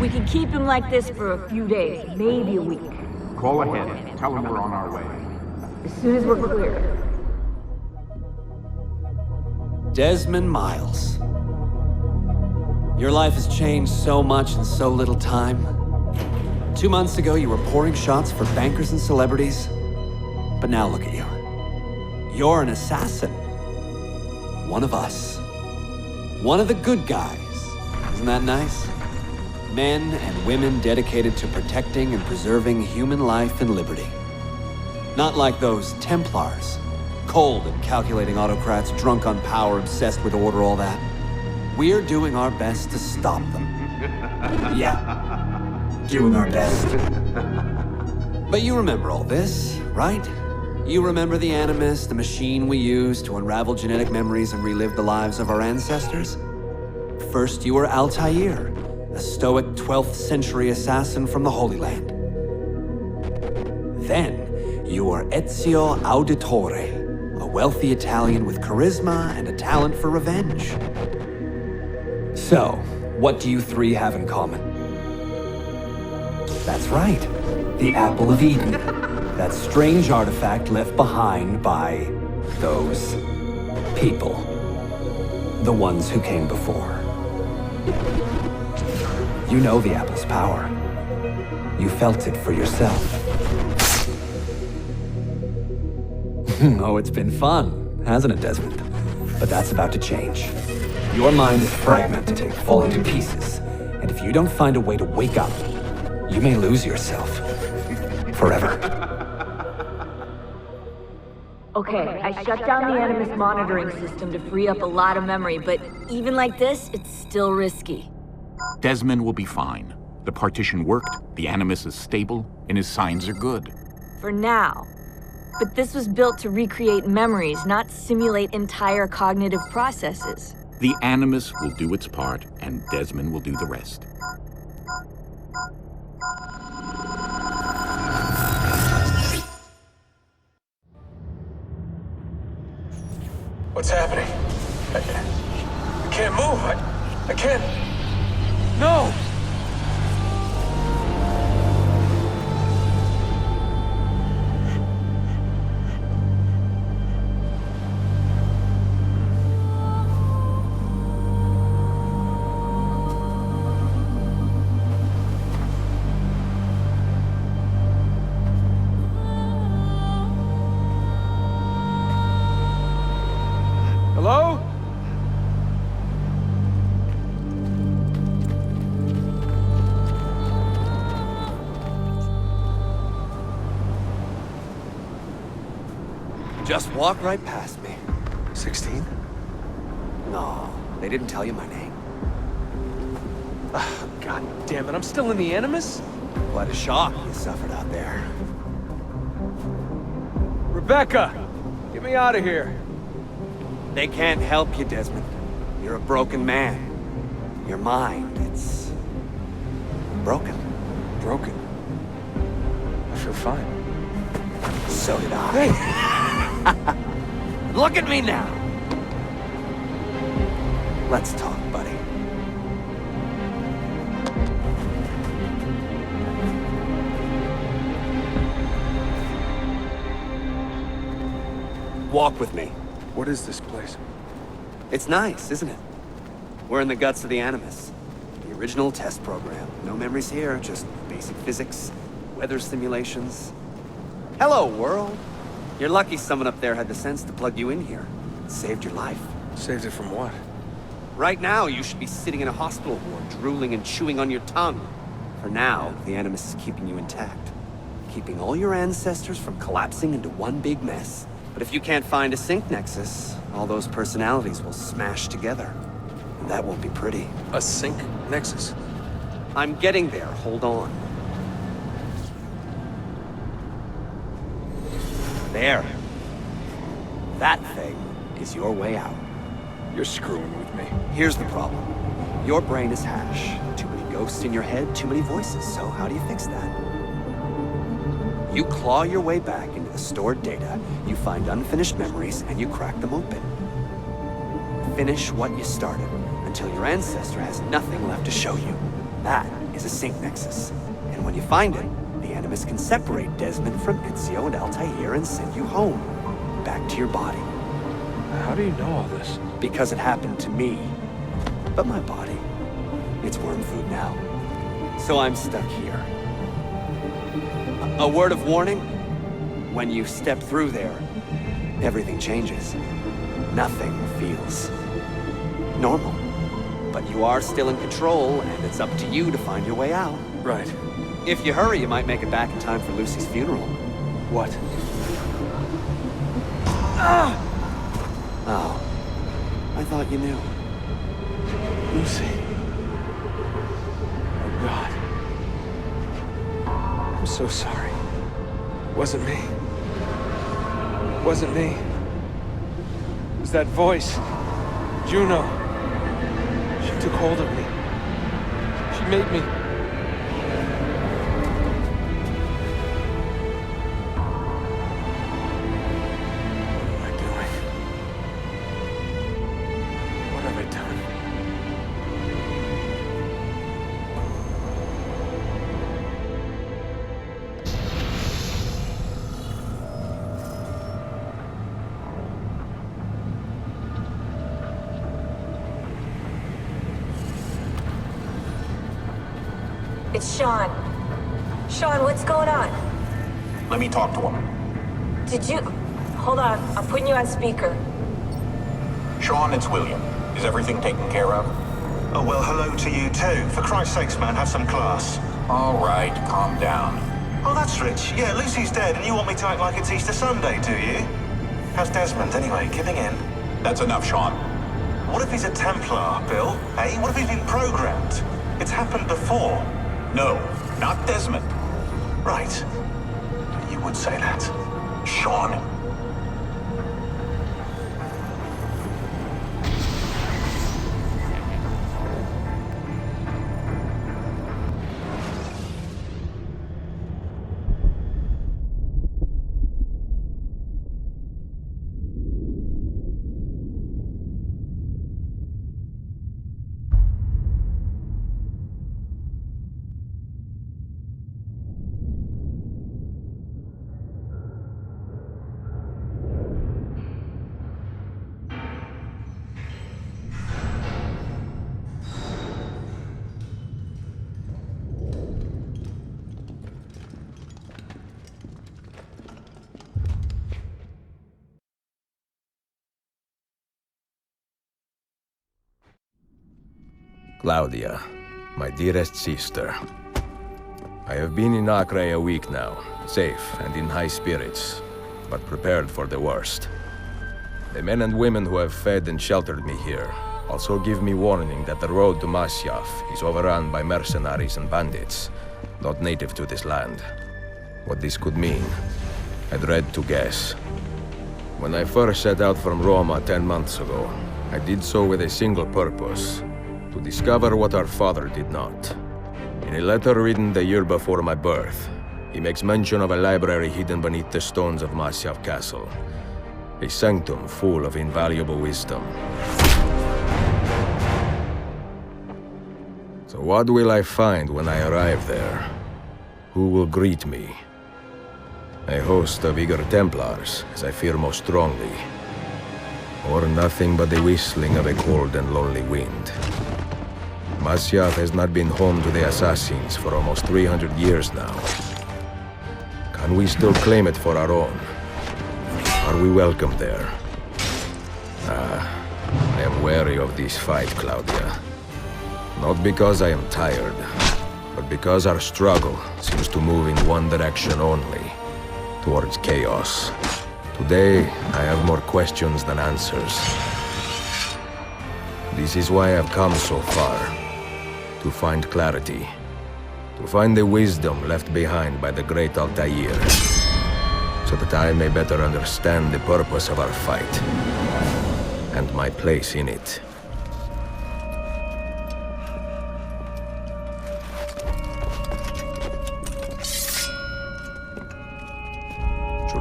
We can keep him like this for a few days, maybe a week. Call ahead. Tell him we're on our way. As soon as we're clear. Desmond Miles. Your life has changed so much in so little time. 2 months ago, you were pouring shots for bankers and celebrities. But now look at you. You're an assassin. One of us. One of the good guys. Isn't that nice? Men and women dedicated to protecting and preserving human life and liberty. Not like those Templars. Cold and calculating autocrats, drunk on power, obsessed with order, all that. We're doing our best to stop them. Yeah. Doing our best. But you remember all this, right? You remember the Animus, the machine we used to unravel genetic memories and relive the lives of our ancestors? First, you were Altair, a stoic 12th century assassin from the Holy Land. Then, you were Ezio Auditore, a wealthy Italian with charisma and a talent for revenge. So, what do you three have in common? That's right, the Apple of Eden. That strange artifact left behind by those people. The ones who came before. You know the Apple's power. You felt it for yourself. Oh, it's been fun, hasn't it, Desmond? But that's about to change. Your mind is fragmented and falling to pieces. And if you don't find a way to wake up, you may lose yourself. Forever. Okay, I shut down the Animus monitoring system to free up a lot of memory, but even like this, it's still risky. Desmond will be fine. The partition worked, the Animus is stable, and his signs are good. For now. But this was built to recreate memories, not simulate entire cognitive processes. The Animus will do its part, and Desmond will do the rest. What's happening? I can't move. I can't. No! Hello? Just walk right past me. 16? No, they didn't tell you my name. God damn it, I'm still in the Animus? What a shock you suffered out there. Rebecca! Get me out of here. They can't help you, Desmond. You're a broken man. Your mind, it's broken. Broken. I feel fine. So did I. Look at me now. Let's talk, buddy. Walk with me. What is this place? It's nice, isn't it? We're in the guts of the Animus. The original test program. No memories here, just basic physics, weather simulations. Hello, world. You're lucky someone up there had the sense to plug you in here. It saved your life. Saved it from what? Right now, you should be sitting in a hospital ward, drooling and chewing on your tongue. For now, the Animus is keeping you intact. Keeping all your ancestors from collapsing into one big mess. But if you can't find a sync nexus, all those personalities will smash together. And that won't be pretty. A sync nexus? I'm getting there, hold on. There. That thing is your way out. You're screwing with me. Here's the problem. Your brain is hash. Too many ghosts in your head, too many voices. So how do you fix that? You claw your way back into the stored data, you find unfinished memories, and you crack them open. Finish what you started, until your ancestor has nothing left to show you. That is a sync nexus. And when you find it, the Animus can separate Desmond from Ezio and Altair and send you home. Back to your body. How do you know all this? Because it happened to me. But my body, it's worm food now. So I'm stuck here. A word of warning? When you step through there, everything changes. Nothing feels normal. But you are still in control, and it's up to you to find your way out. Right. If you hurry, you might make it back in time for Lucy's funeral. What? Oh. I thought you knew. Lucy. Oh, God. I'm so sorry. Wasn't me. Wasn't me. It was that voice. Juno. She took hold of me. She made me... What am I doing? What have I done? It's Sean. Sean, what's going on? Let me talk to him. Did you... Hold on, I'm putting you on speaker. Sean, it's William. Is everything taken care of? Oh, well, hello to you too. For Christ's sakes, man, have some class. All right, calm down. Oh, that's rich. Yeah, Lucy's dead, and you want me to act like it's Easter Sunday, do you? How's Desmond, anyway? Giving in? That's enough, Sean. What if he's a Templar, Bill? Eh? What if he's been programmed? It's happened before. No, not Desmond. Right. You would say that. Sean. Claudia, my dearest sister. I have been in Acre a week now, safe and in high spirits, but prepared for the worst. The men and women who have fed and sheltered me here also give me warning that the road to Masyaf is overrun by mercenaries and bandits, not native to this land. What this could mean, I dread to guess. When I first set out from Roma 10 months ago, I did so with a single purpose: to discover what our father did not. In a letter written the year before my birth, he makes mention of a library hidden beneath the stones of Masyaf Castle. A sanctum full of invaluable wisdom. So what will I find when I arrive there? Who will greet me? A host of eager Templars, as I fear most strongly. Or nothing but the whistling of a cold and lonely wind. Masyaf has not been home to the assassins for almost 300 years now. Can we still claim it for our own? Are we welcome there? I am wary of this fight, Claudia. Not because I am tired, but because our struggle seems to move in one direction only, towards chaos. Today, I have more questions than answers. This is why I've come so far. To find clarity. To find the wisdom left behind by the great Altair. So that I may better understand the purpose of our fight. And my place in it.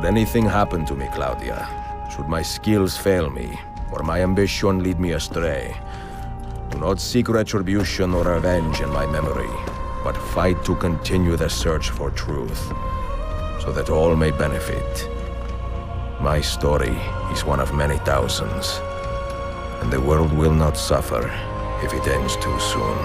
Should anything happen to me, Claudia, should my skills fail me, or my ambition lead me astray, do not seek retribution or revenge in my memory, but fight to continue the search for truth, so that all may benefit. My story is one of many thousands, and the world will not suffer if it ends too soon.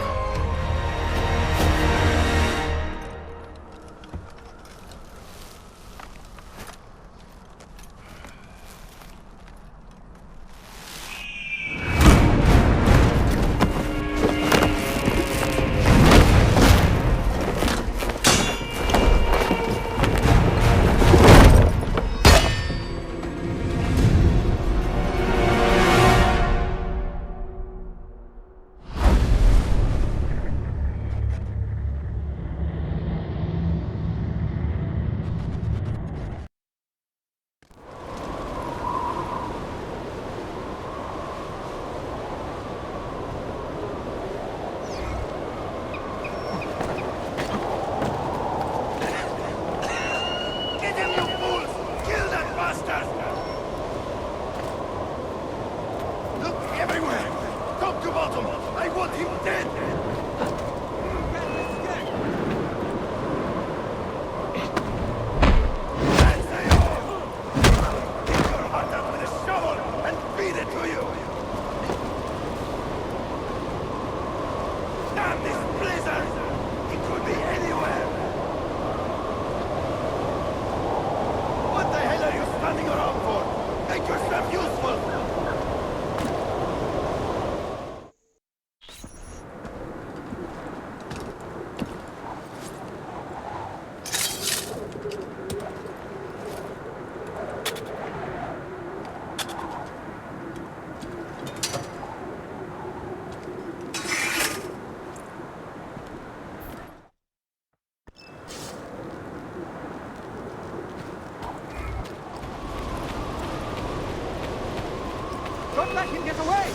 Don't let him get away!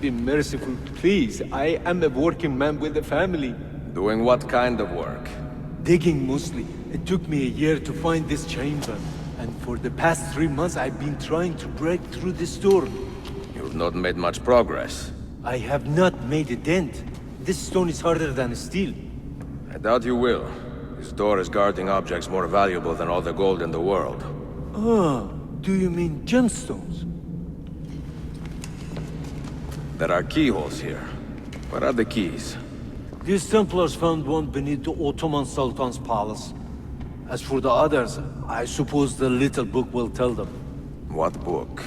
Be merciful, please. I am a working man with a family. Doing what kind of work? Digging mostly. It took me a year to find this chamber. And for the past 3 months, I've been trying to break through this door. You've not made much progress. I have not made a dent. This stone is harder than steel. I doubt you will. This door is guarding objects more valuable than all the gold in the world. Oh, do you mean gemstones? There are keyholes here. Where are the keys? These Templars found one beneath the Ottoman Sultan's palace. As for the others, I suppose the little book will tell them. What book?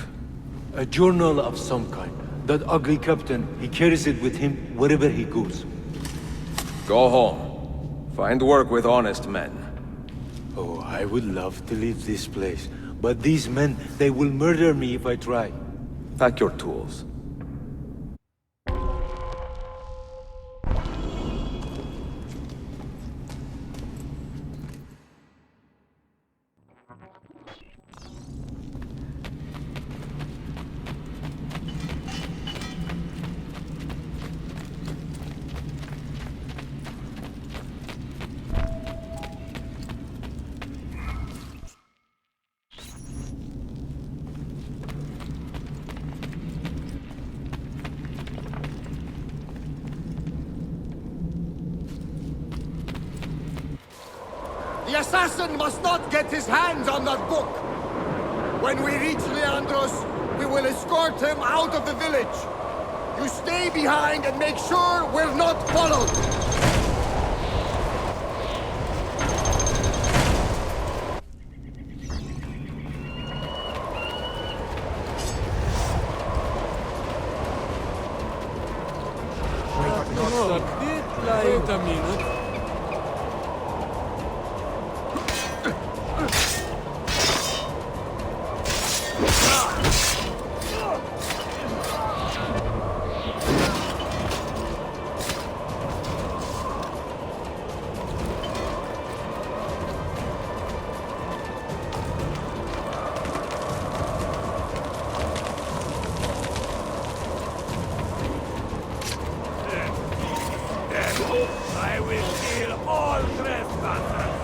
A journal of some kind. That ugly captain, he carries it with him wherever he goes. Go home. Find work with honest men. Oh, I would love to leave this place. But these men, they will murder me if I try. Pack your tools. The assassin must not get his hands on that book. When we reach Leandros, we will escort him out of the village. You stay behind and make sure we're not followed. Wait a minute. I will kill all trespassers.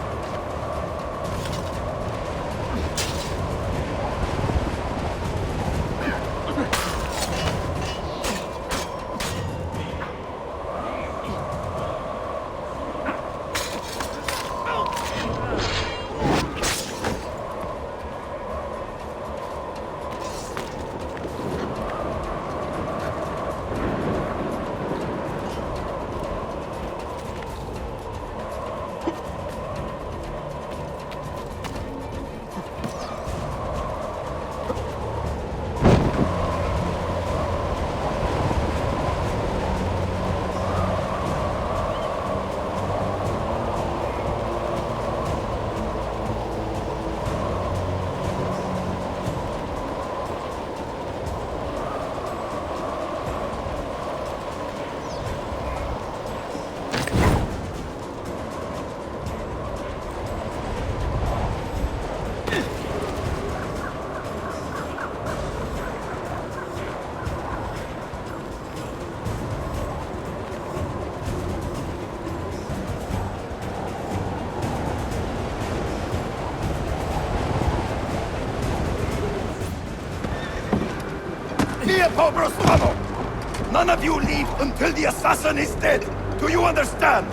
None of you leave until the assassin is dead. Do you understand?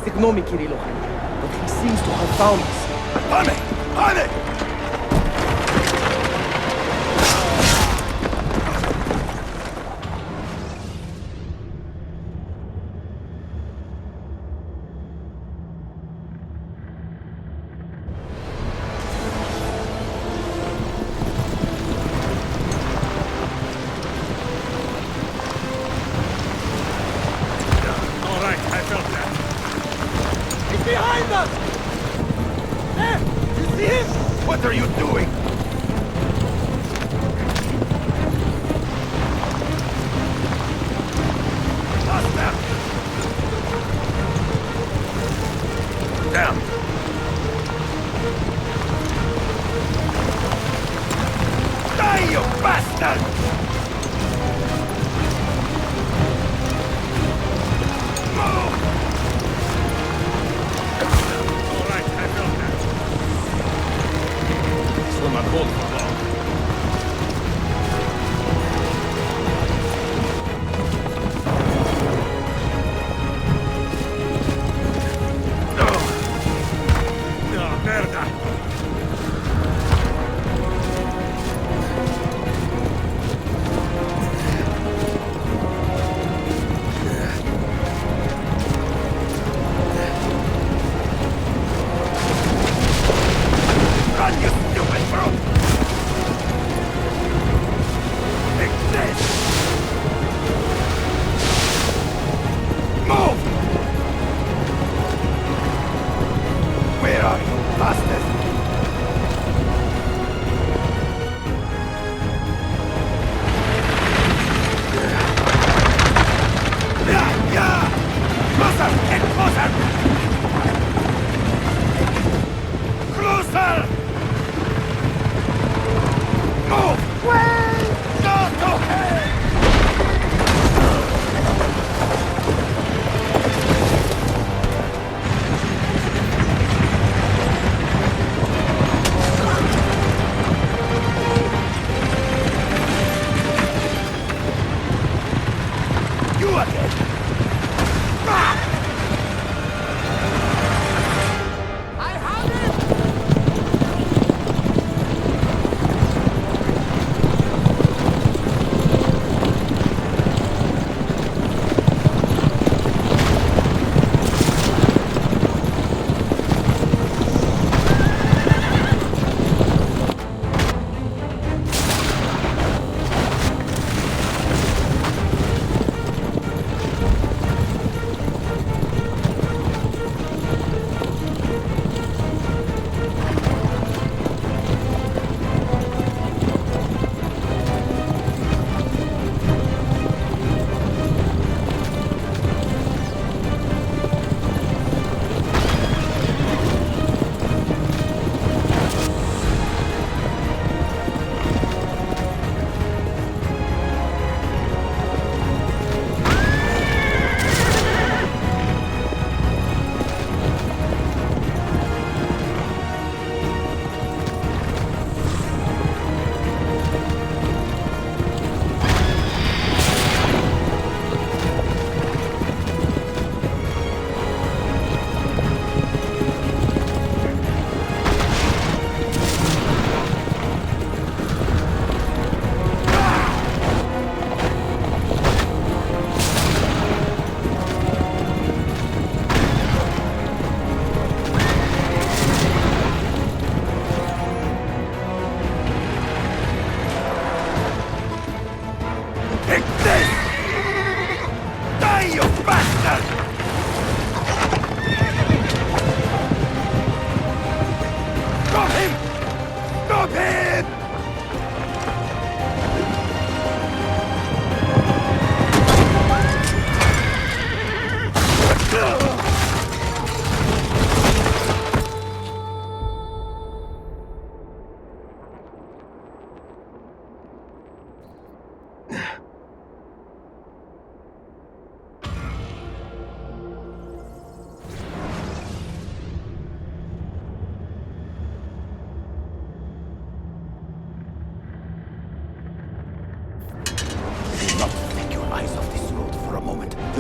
Ignore me, Kirilo, but he seems to have found us. Pane! Pane! Behind us! There! You see him? What are you doing? Faster! Damn! Die, you bastard! will not hold for long.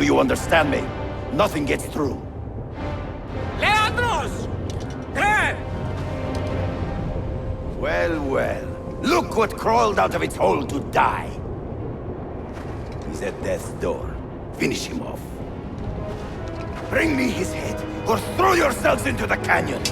Do you understand me? Nothing gets through. Leandros! There! Well, well. Look what crawled out of its hole to die. He's at death's door. Finish him off. Bring me his head, or throw yourselves into the canyon!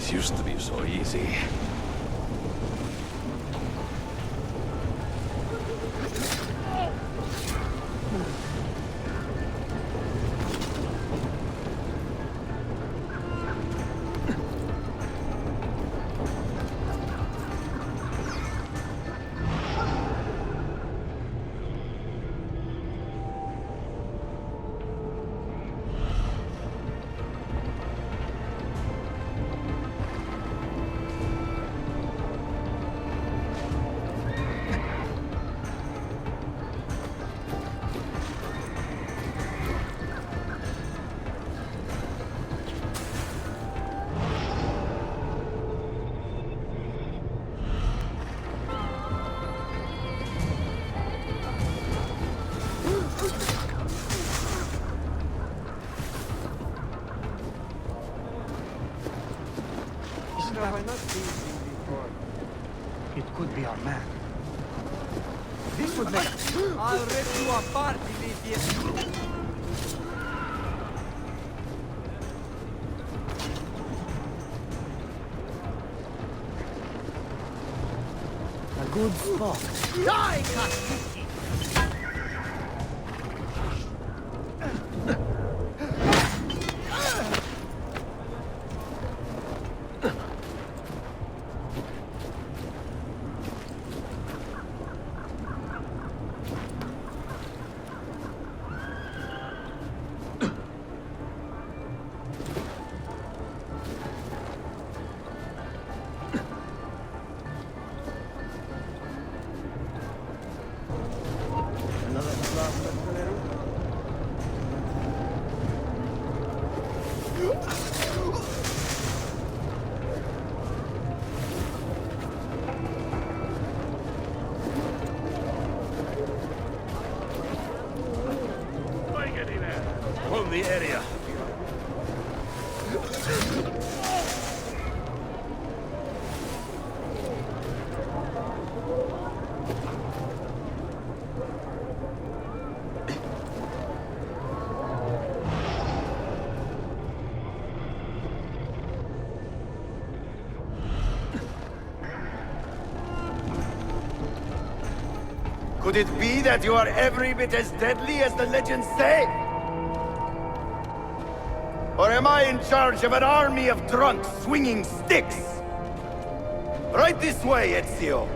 It used to be so easy. Have I not seen him before? It could be our man. This would make... I'll rip you apart, Dimitri. A good spot. Die, Kaki! Hold the area. Could it be that you are every bit as deadly as the legends say? Or am I in charge of an army of drunks swinging sticks? Right this way, Ezio.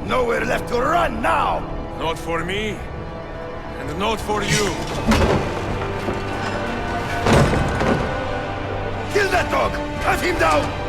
Nowhere left to run now! Not for me, and not for you. Kill that dog! Cut him down!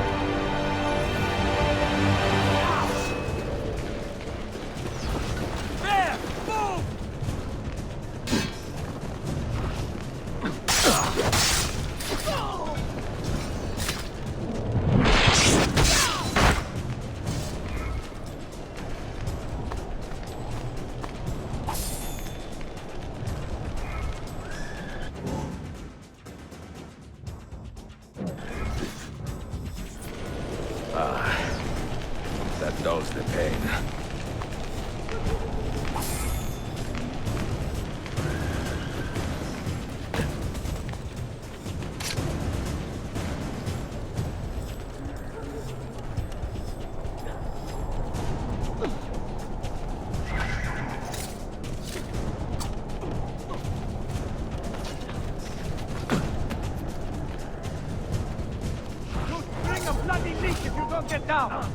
That dulls the pain. Bring a bloody leak if you don't get down!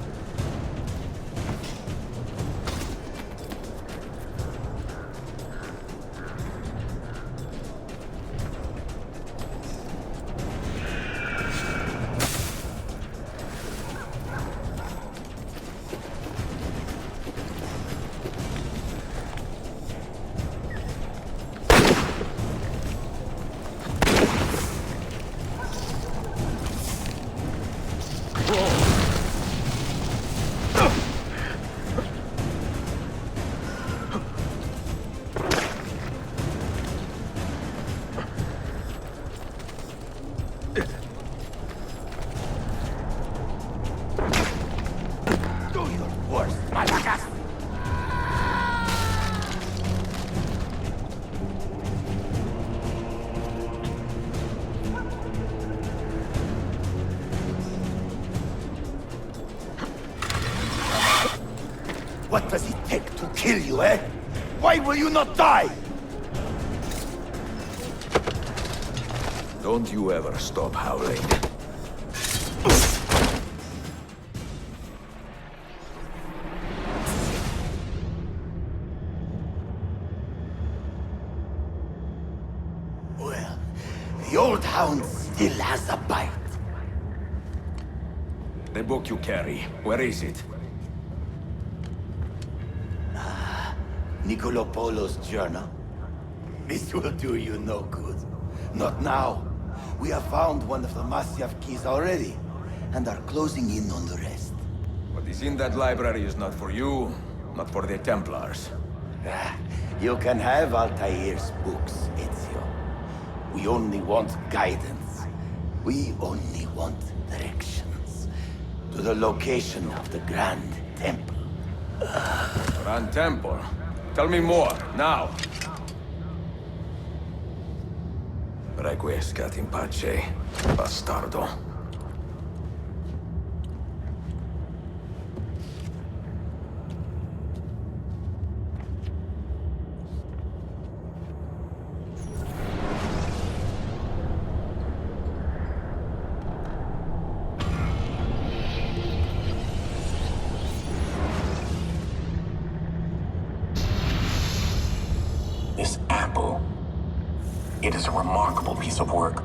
kill you, eh? Why will you not die? Don't you ever stop howling. Well, the old hound still has a bite. The book you carry, where is it? Niccolo Polo's journal. This will do you no good. Not now. We have found one of the Masyaf keys already, and are closing in on the rest. What is in that library is not for you, not for the Templars. You can have Altair's books, Ezio. We only want guidance. We only want directions. To the location of the Grand Temple. Grand Temple? Tell me more, now! Requiescat in pace, bastardo. This apple. It is a remarkable piece of work.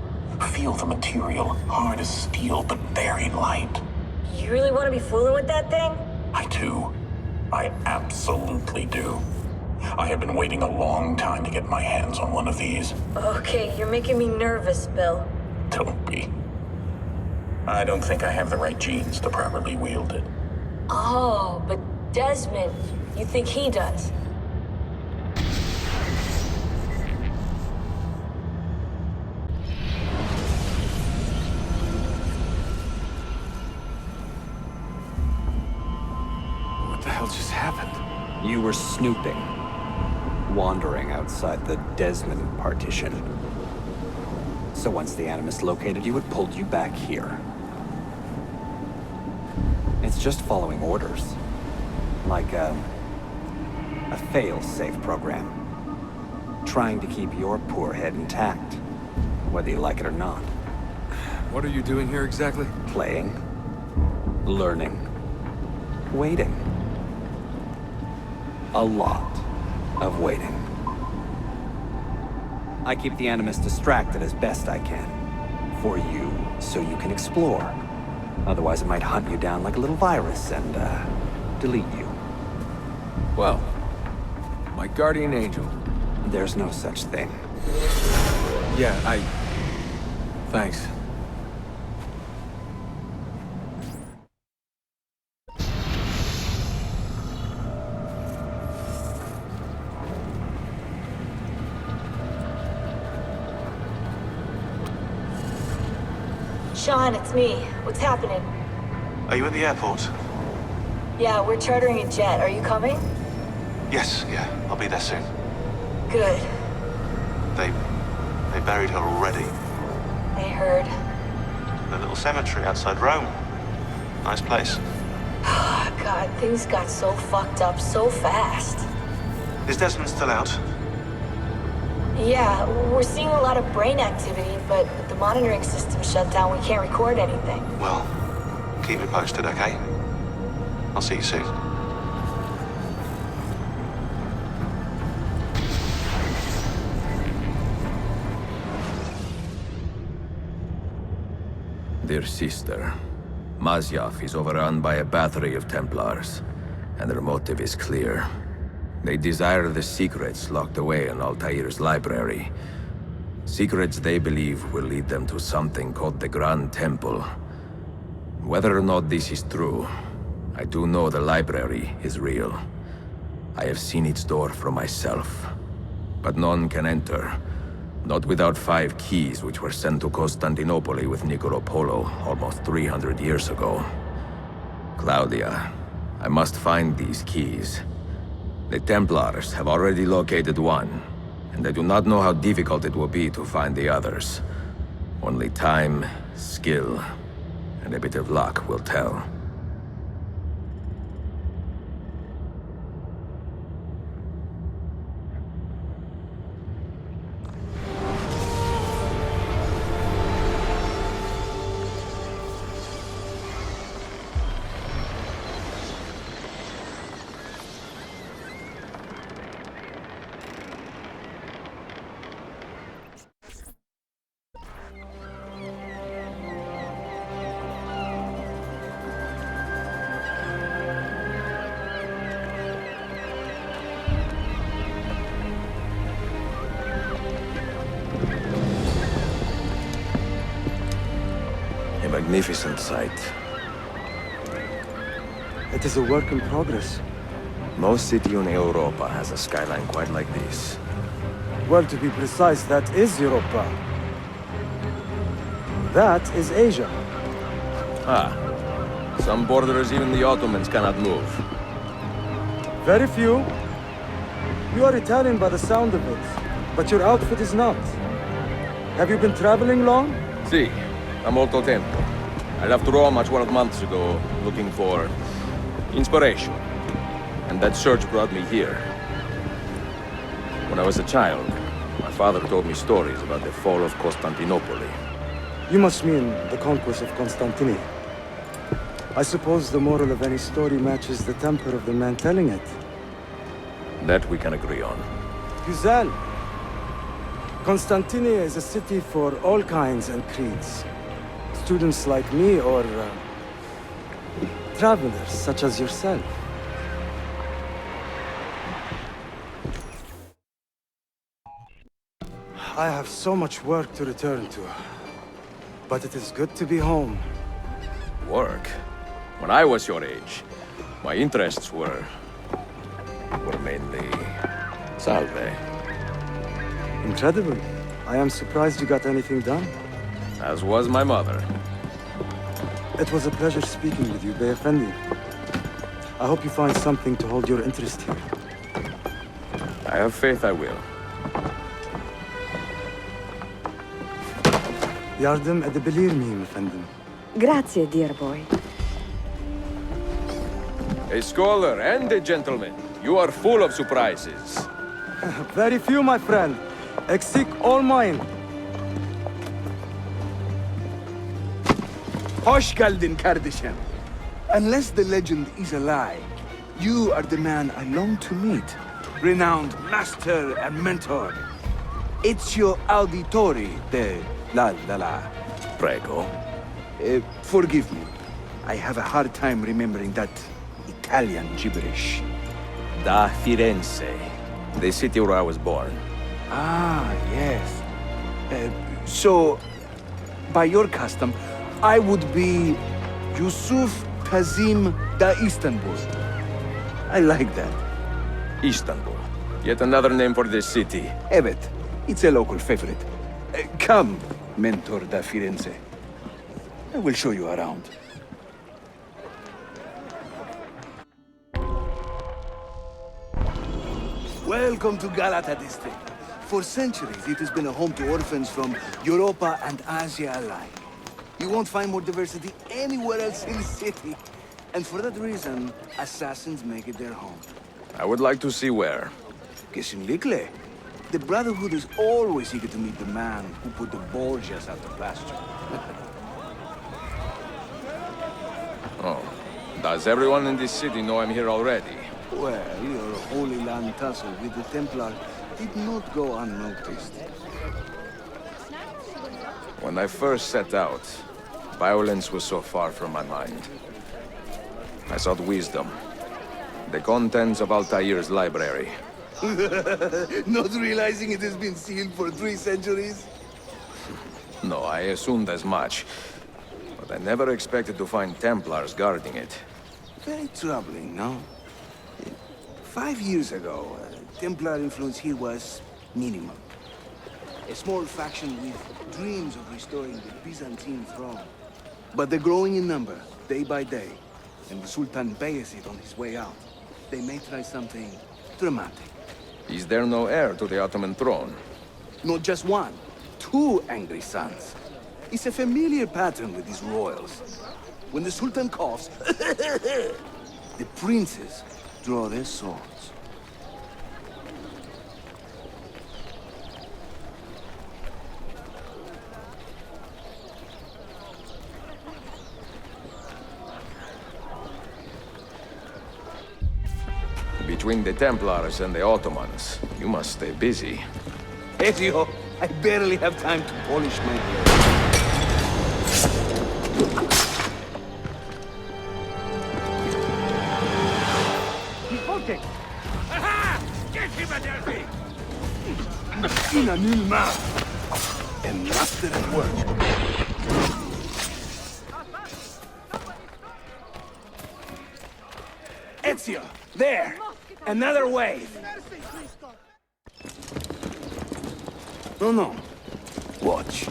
Feel the material, hard as steel, but very light. You really want to be fooling with that thing? I do. I absolutely do. I have been waiting a long time to get my hands on one of these. Okay, you're making me nervous, Bill. Don't be. I don't think I have the right genes to properly wield it. Oh, but Desmond, you think he does? What the hell just happened? You were snooping. Wandering outside the Desmond partition. So once the Animus located you, it pulled you back here. It's just following orders. Like a fail-safe program. Trying to keep your poor head intact, whether you like it or not. What are you doing here exactly? Playing. Learning. Waiting. A lot of waiting. I keep the Animus distracted as best I can. For you, so you can explore. Otherwise it might hunt you down like a little virus and, delete you. Well, my guardian angel. There's no such thing. Yeah, Thanks. Sean, it's me. What's happening? Are you at the airport? Yeah, we're chartering a jet. Are you coming? Yes, yeah. I'll be there soon. Good. They buried her already. I heard. The little cemetery outside Rome. Nice place. God, things got so fucked up so fast. Is Desmond still out? Yeah, we're seeing a lot of brain activity, but with the monitoring system shut down, we can't record anything. Well, keep me posted, okay? I'll see you soon. Dear sister, Masyaf is overrun by a battery of Templars, and their motive is clear. They desire the secrets locked away in Altair's library. Secrets they believe will lead them to something called the Grand Temple. Whether or not this is true, I do know the library is real. I have seen its door for myself. But none can enter, not without 5 keys which were sent to Constantinople with Niccolo Polo almost 300 years ago. Claudia, I must find these keys. The Templars have already located one, and I do not know how difficult it will be to find the others. Only time, skill, and a bit of luck will tell. magnificent sight. It is a work in progress. No city in Europa has a skyline quite like this. Well, to be precise, that is Europa. That is Asia. Ah. Some borders even the Ottomans cannot move. Very few. You are Italian by the sound of it, but your outfit is not. Have you been traveling long? Sì, da molto tempo. I left Rome 12 months ago, looking for inspiration. And that search brought me here. When I was a child, my father told me stories about the fall of Constantinople. You must mean the conquest of Constantinople. I suppose the moral of any story matches the temper of the man telling it. That we can agree on. Güzel. Constantinople is a city for all kinds and creeds. Students like me or travelers such as yourself. I have so much work to return to. But it is good to be home. Work? When I was your age, my interests were mainly salve. Incredible. I am surprised you got anything done. As was my mother. It was a pleasure speaking with you, Bey Effendi. I hope you find something to hold your interest here. I have faith I will. Yardım edebilir miyim efendim? Grazie, dear boy. A scholar and a gentleman. You are full of surprises. Very few, my friend. Eksik olmayın. Hoş geldin kardeşim. Unless the legend is a lie, you are the man I long to meet. Renowned master and mentor. Ezio Auditori de la. Prego. Forgive me. I have a hard time remembering that Italian gibberish. Da Firenze, the city where I was born. Ah, yes. So, by your custom, I would be Yusuf Kazim da Istanbul. I like that. Istanbul. Yet another name for this city. Evet, it's a local favorite. Come, Mentor da Firenze. I will show you around. Welcome to Galata district. For centuries, it has been a home to orphans from Europa and Asia alike. You won't find more diversity anywhere else in the city. And for that reason, assassins make it their home. I would like to see where. Kesinlikle. The Brotherhood is always eager to meet the man who put the Borgias out to pasture. Oh. Does everyone in this city know I'm here already? Well, your Holy Land tussle with the Templar did not go unnoticed. When I first set out, violence was so far from my mind. I sought wisdom. The contents of Altair's library. Not realizing it has been sealed for 3 centuries? No, I assumed as much. But I never expected to find Templars guarding it. Very troubling, no? 5 years ago, Templar influence here was minimal. A small faction with dreams of restoring the Byzantine throne. But they're growing in number, day by day. And the Sultan Bayezid on his way out. They may try something dramatic. Is there no heir to the Ottoman throne? Not just one, 2 angry sons. It's a familiar pattern with these royals. When the Sultan coughs, the princes draw their swords. Between the Templars and the Ottomans, you must stay busy. Ezio, I barely have time to polish my hair. Okay. Aha! Get him, Adelphi! In a nul man. A master at work. There! Another wave! No. Watch.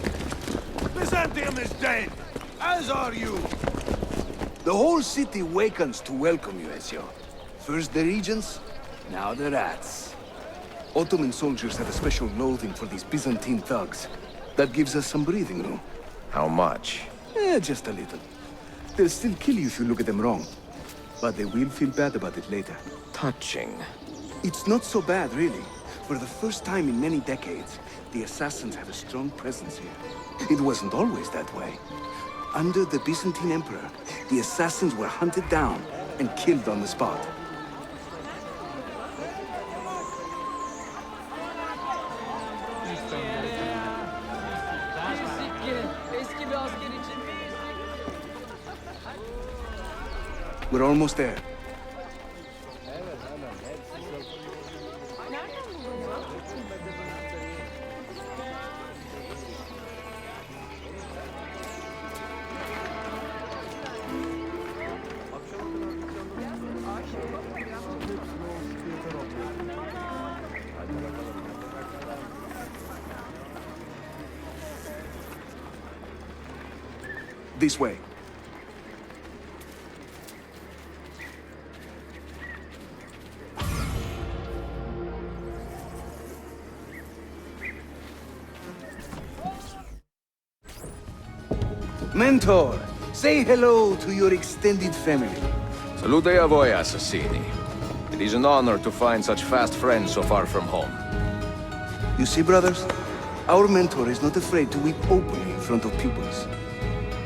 Byzantium is dead, as are you. The whole city wakens to welcome you, Ezio. First the regents, now the rats. Ottoman soldiers have a special loathing for these Byzantine thugs. That gives us some breathing room. How much? Just a little. They'll still kill you if you look at them wrong. But they will feel bad about it later. Touching. It's not so bad, really. For the first time in many decades, the assassins have a strong presence here. It wasn't always that way. Under the Byzantine Emperor, the assassins were hunted down and killed on the spot. We're almost there. This way. Mentor, say hello to your extended family. Salute a voi, assassini. It is an honor to find such fast friends so far from home. You see, brothers? Our mentor is not afraid to weep openly in front of pupils.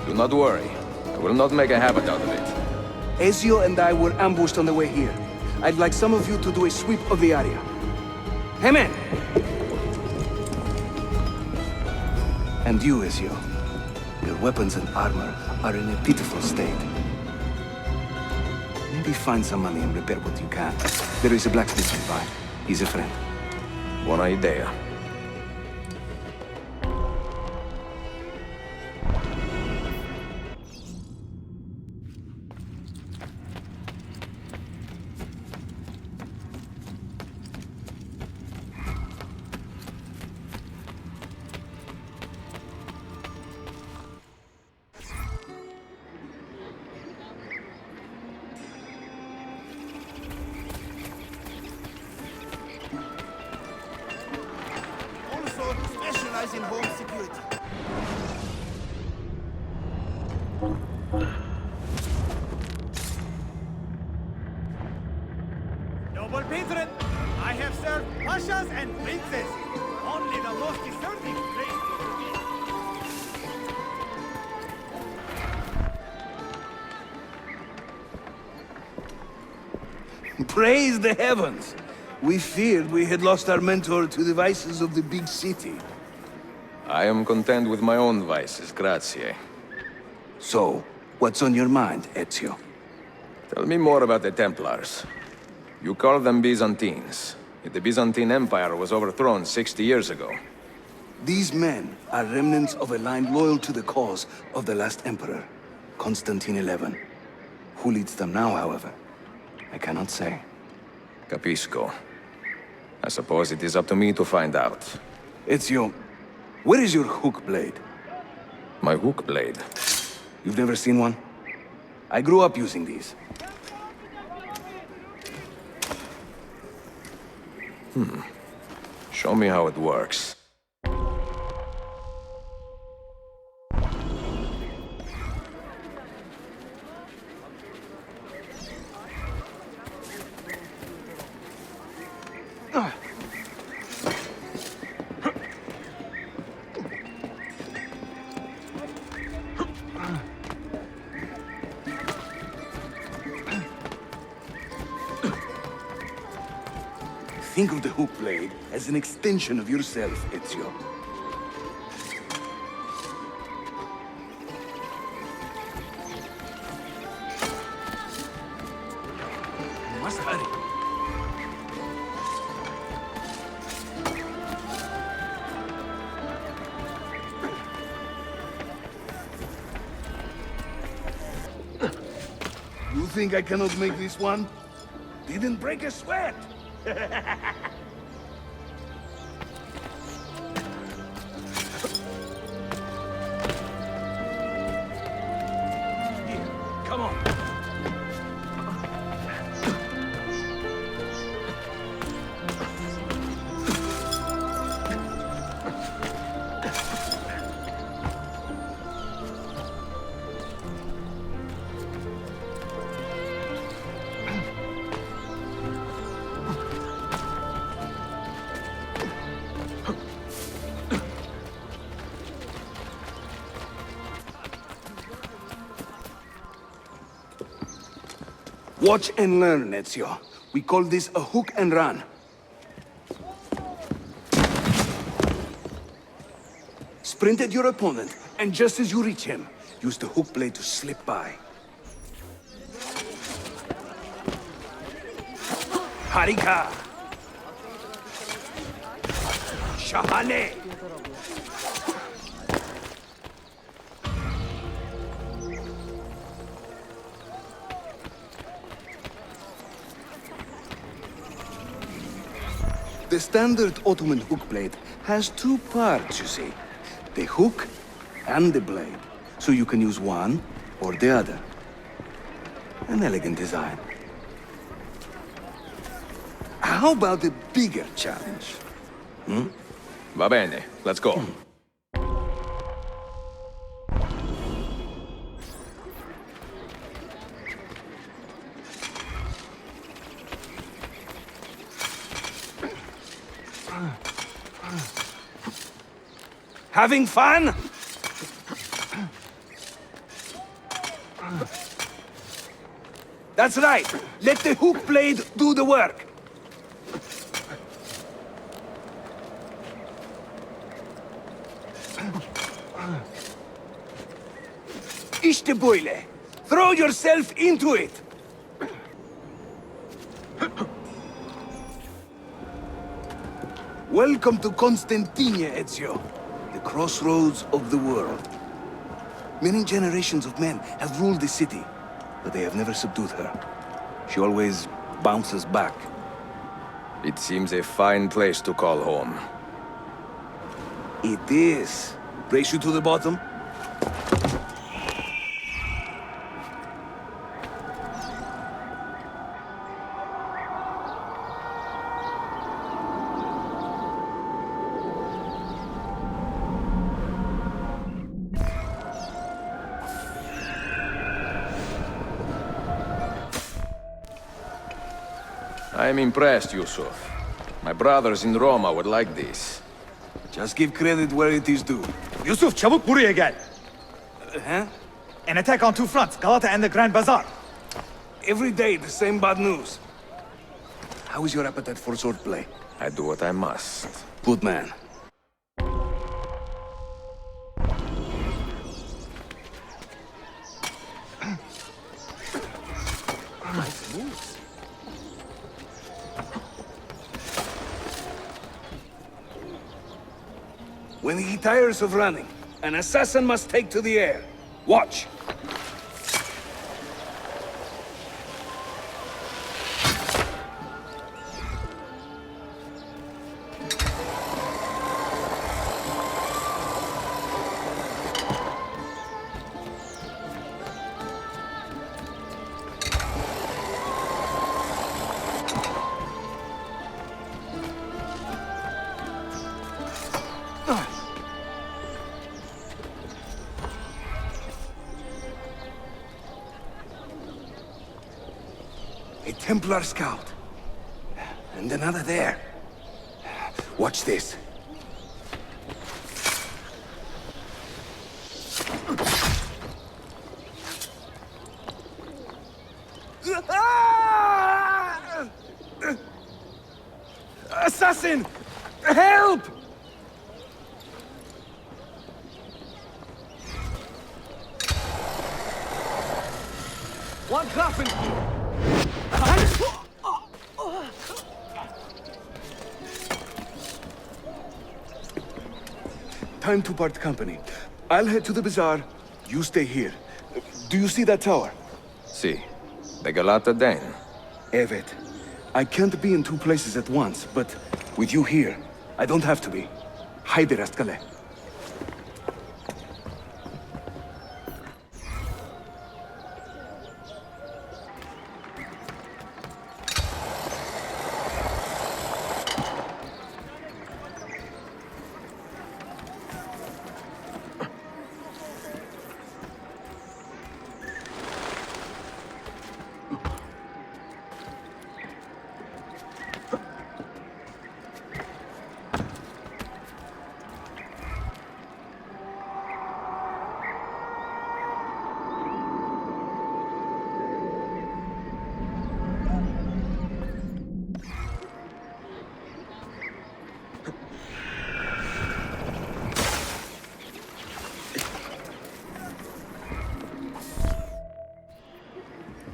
Do not worry. I will not make a habit out of it. Ezio and I were ambushed on the way here. I'd like some of you to do a sweep of the area. Hey, man! And you, Ezio. Your weapons and armor are in a pitiful state. Maybe find some money and repair what you can. There is a blacksmith nearby. He's a friend. Buona idea. In home security. Noble patron, I have served pashas and princes. Only the most deserving praise. Praise the heavens! We feared we had lost our mentor to the vices of the big city. I am content with my own vices, grazie. So, what's on your mind, Ezio? Tell me more about the Templars. You call them Byzantines, yet the Byzantine Empire was overthrown 60 years ago. These men are remnants of a line loyal to the cause of the last emperor, Constantine XI. Who leads them now, however? I cannot say. Capisco. I suppose it is up to me to find out. Ezio, where is your hook blade? My hook blade? You've never seen one? I grew up using these. Show me how it works. Think of the hook blade as an extension of yourself, Ezio. You must hurry. You think I cannot make this one? Didn't break a sweat. Here, come on. Watch and learn, Ezio. We call this a hook and run. Sprint at your opponent, and just as you reach him, use the hook blade to slip by. Harika! Shahane! The standard Ottoman hook blade has two parts, you see. The hook and the blade. So you can use one or the other. An elegant design. How about the bigger challenge? Va bene, let's go. Having fun? That's right. Let the hook blade do the work. İşte böyle. Throw yourself into it. Welcome to Constantinia, Ezio. The crossroads of the world. Many generations of men have ruled the city, but they have never subdued her. She always bounces back. It seems a fine place to call home. It is. Race you to the bottom? I am impressed, Yusuf. My brothers in Roma would like this. Just give credit where it is due. Yusuf, çabuk buraya gel. Huh? An attack on two fronts, Galata and the Grand Bazaar. Every day, the same bad news. How is your appetite for swordplay? I do what I must. Good man. Nice moves. When he tires of running, an assassin must take to the air. Watch. A Templar scout. And another there. Watch this. Assassin! Help! What happened? Time to part company. I'll head to the bazaar. You stay here. Do you see that tower? Si. The Galata Den. Evet. I can't be in two places at once, but with you here, I don't have to be. Haydi rastgele.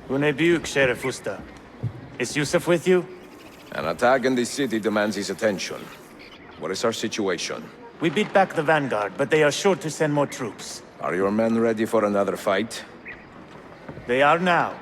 Gunebuk, Sheriff Usta. Is Yusuf with you? An attack in the city demands his attention. What is our situation? We beat back the Vanguard, but they are sure to send more troops. Are your men ready for another fight? They are now.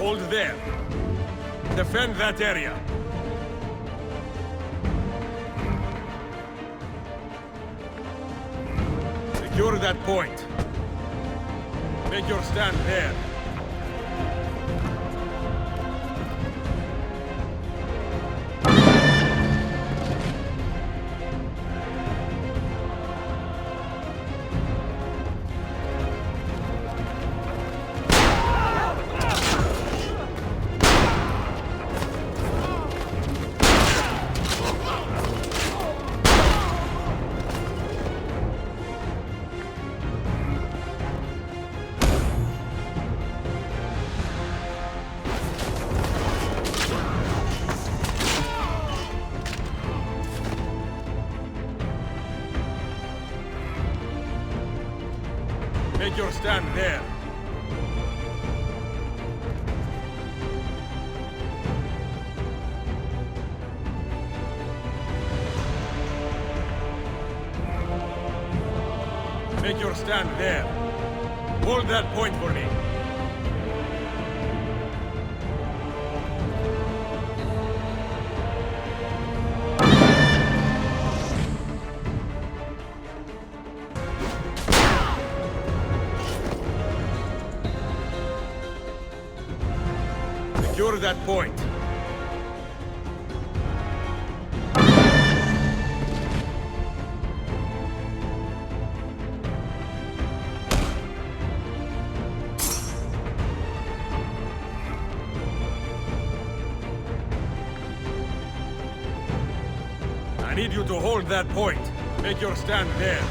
Hold there. Defend that area. Secure that point. Make your stand there. Make your stand there. Make your stand there. Hold that point for me. Secure that point. I need you to hold that point. Make your stand there.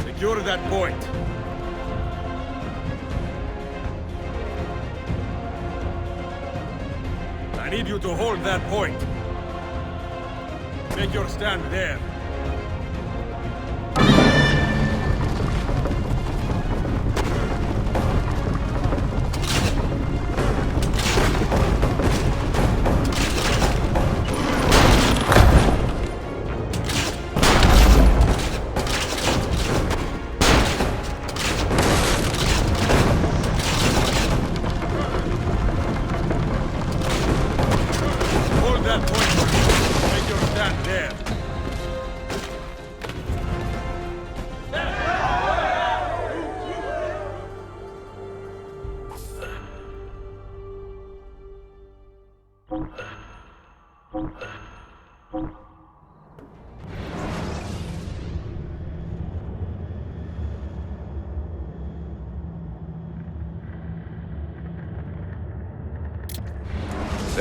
Secure that point. I need you to hold that point. Make your stand there. Hold that point. Make your stand there.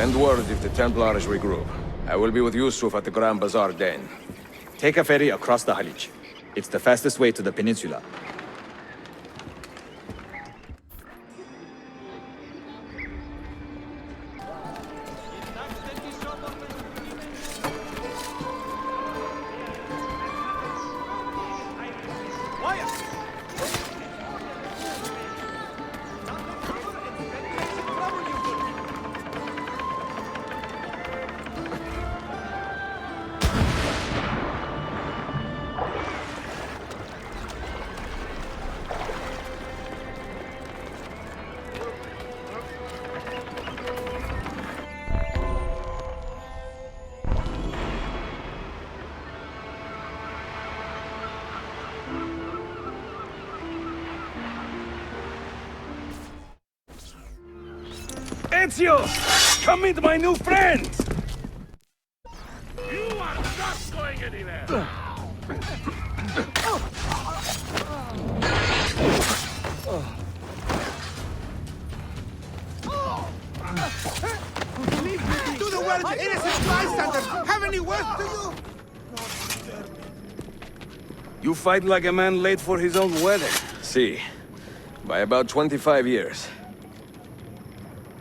Send word if the Templars regroup. I will be with Yusuf at the Grand Bazaar then. Take a ferry across the Halij. It's the fastest way to the peninsula. Ezio! Come meet my new friend! You are not going anywhere! Do the world innocent bystanders have any worth to you? You fight like a man late for his own wedding. See, by about 25 years.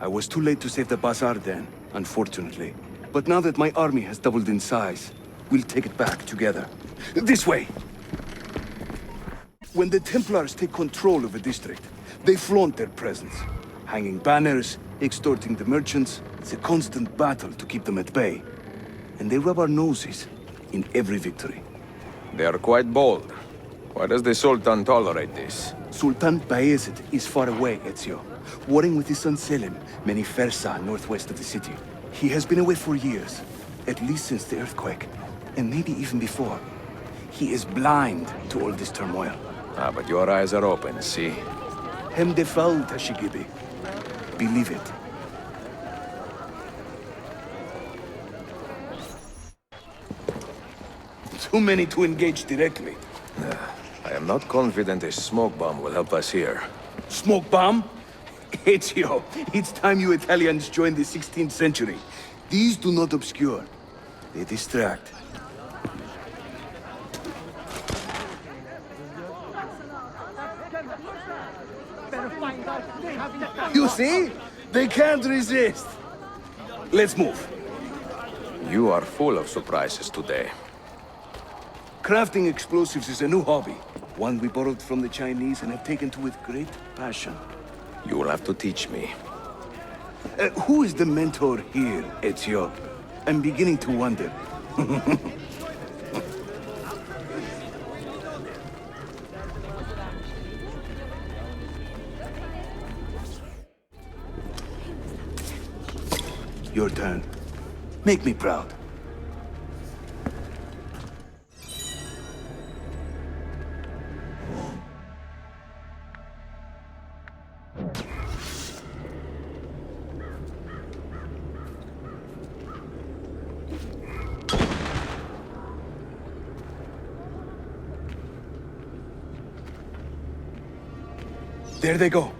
I was too late to save the bazaar then, unfortunately. But now that my army has doubled in size, we'll take it back together. This way! When the Templars take control of a district, they flaunt their presence. Hanging banners, extorting the merchants, it's a constant battle to keep them at bay. And they rub our noses in every victory. They are quite bold. Why does the Sultan tolerate this? Sultan Bayezid is far away, Ezio. Warring with his son Selim, many Fersa northwest of the city. He has been away for years, at least since the earthquake, and maybe even before. He is blind to all this turmoil. Ah, but your eyes are open, see? Hem defal, Tashigibi. Believe it. Too many to engage directly. I am not confident a smoke bomb will help us here. Smoke bomb? Ezio, it's time you Italians joined the 16th century. These do not obscure. They distract. You see? They can't resist. Let's move. You are full of surprises today. Crafting explosives is a new hobby. One we borrowed from the Chinese and have taken to with great passion. You will have to teach me. Who is the mentor here, Ezio? I'm beginning to wonder. Your turn. Make me proud. There they go.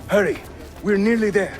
Hurry, we're nearly there.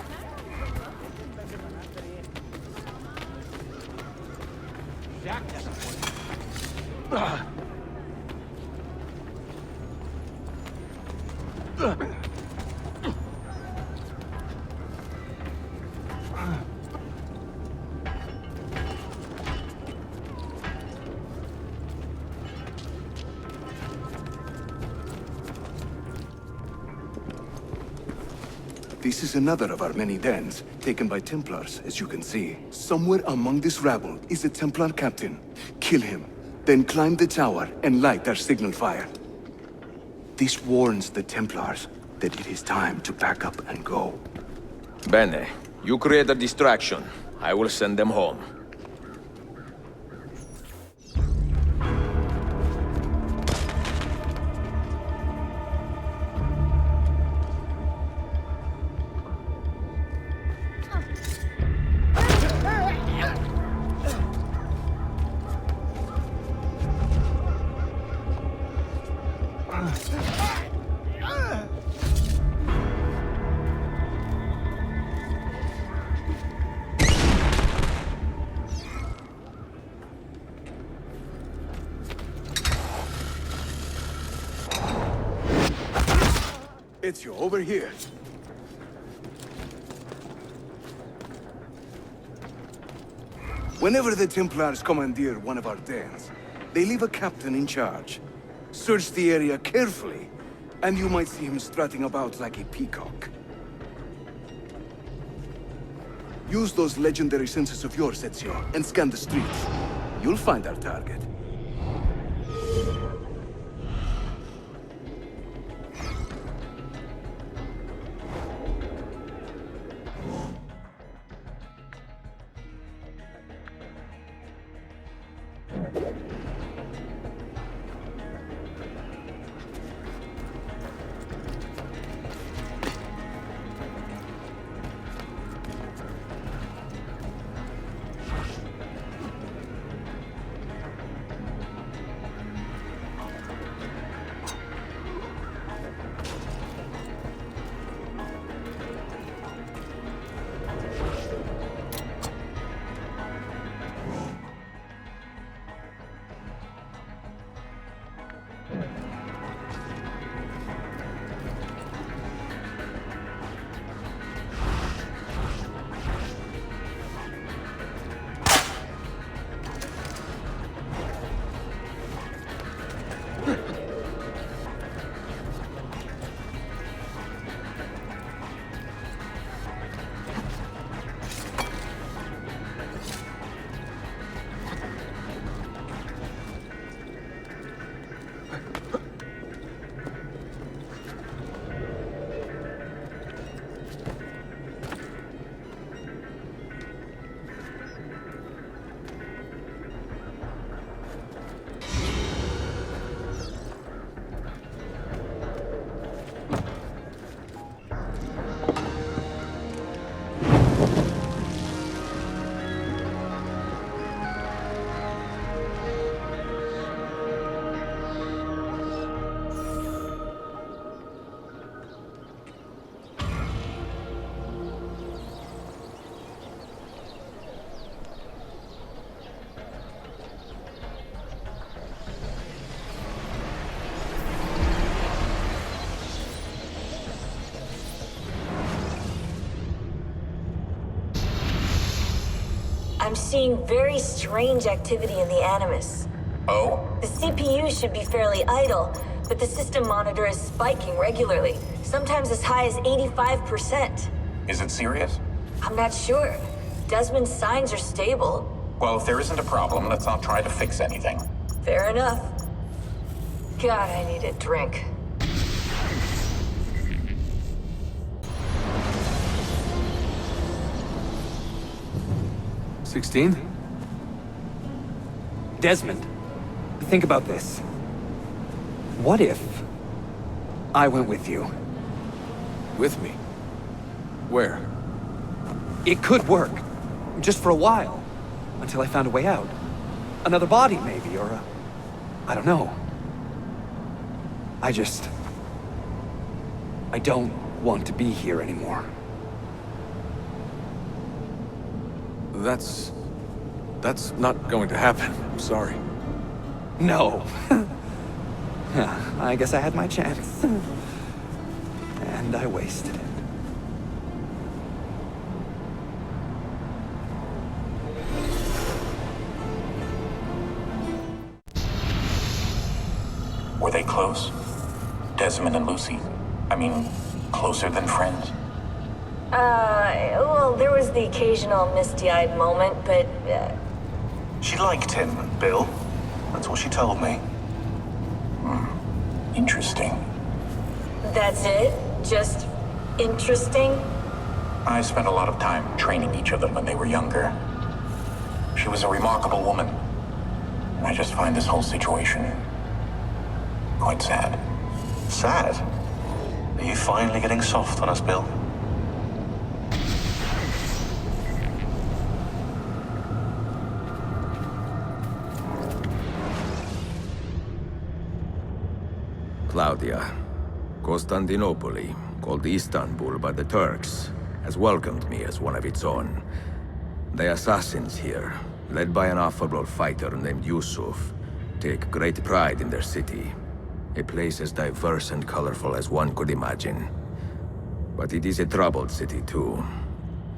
This is another of our many dens, taken by Templars, as you can see. Somewhere among this rabble is a Templar captain. Kill him, then climb the tower and light our signal fire. This warns the Templars that it is time to pack up and go. Bene, you create a distraction. I will send them home. Ezio, over here. Whenever the Templars commandeer one of our dens, they leave a captain in charge. Search the area carefully, and you might see him strutting about like a peacock. Use those legendary senses of yours, Ezio, and scan the streets. You'll find our target. I'm seeing very strange activity in the Animus. Oh? The CPU should be fairly idle, but the system monitor is spiking regularly, sometimes as high as 85%. Is it serious? I'm not sure. Desmond's signs are stable. Well, if there isn't a problem, let's not try to fix anything. Fair enough. God, I need a drink. Desmond, think about this. What if I went with you? With me? Where? It could work. Just for a while. Until I found a way out. Another body, maybe, or I don't know. I don't want to be here anymore. That's not going to happen. I'm sorry. No. I guess I had my chance. And I wasted it. Were they close? Desmond and Lucy? I mean, closer than friends? Well, there was the occasional misty-eyed moment, but, She liked him, Bill. That's what she told me. Interesting. that's it? Just interesting? I spent a lot of time training each of them when they were younger. She was a remarkable woman. And I just find this whole situation quite sad. Sad? Are you finally getting soft on us, Bill? Claudia, Constantinople, called Istanbul by the Turks, has welcomed me as one of its own. The assassins here, led by an affable fighter named Yusuf, take great pride in their city. A place as diverse and colorful as one could imagine. But it is a troubled city too.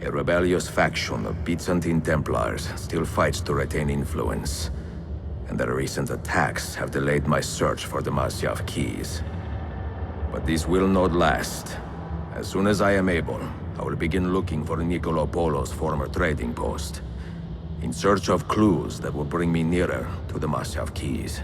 A rebellious faction of Byzantine Templars still fights to retain influence. And the recent attacks have delayed my search for the Masyav keys. But this will not last. As soon as I am able, I will begin looking for Nicolo Polo's former trading post, in search of clues that will bring me nearer to the Masyav keys.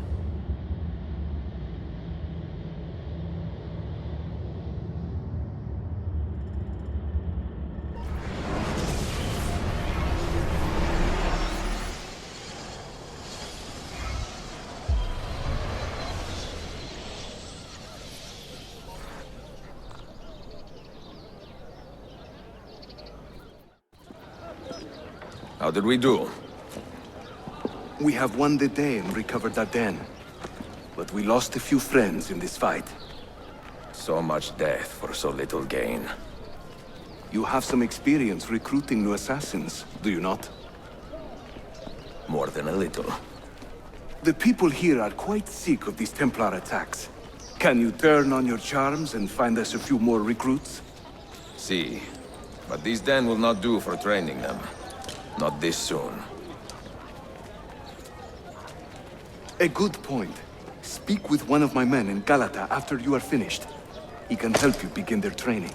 How did we do? We have won the day and recovered that den. But we lost a few friends in this fight. So much death for so little gain. You have some experience recruiting new assassins, do you not? More than a little. The people here are quite sick of these Templar attacks. Can you turn on your charms and find us a few more recruits? See, but this den will not do for training them. Not this soon. A good point. Speak with one of my men in Galata after you are finished. He can help you begin their training.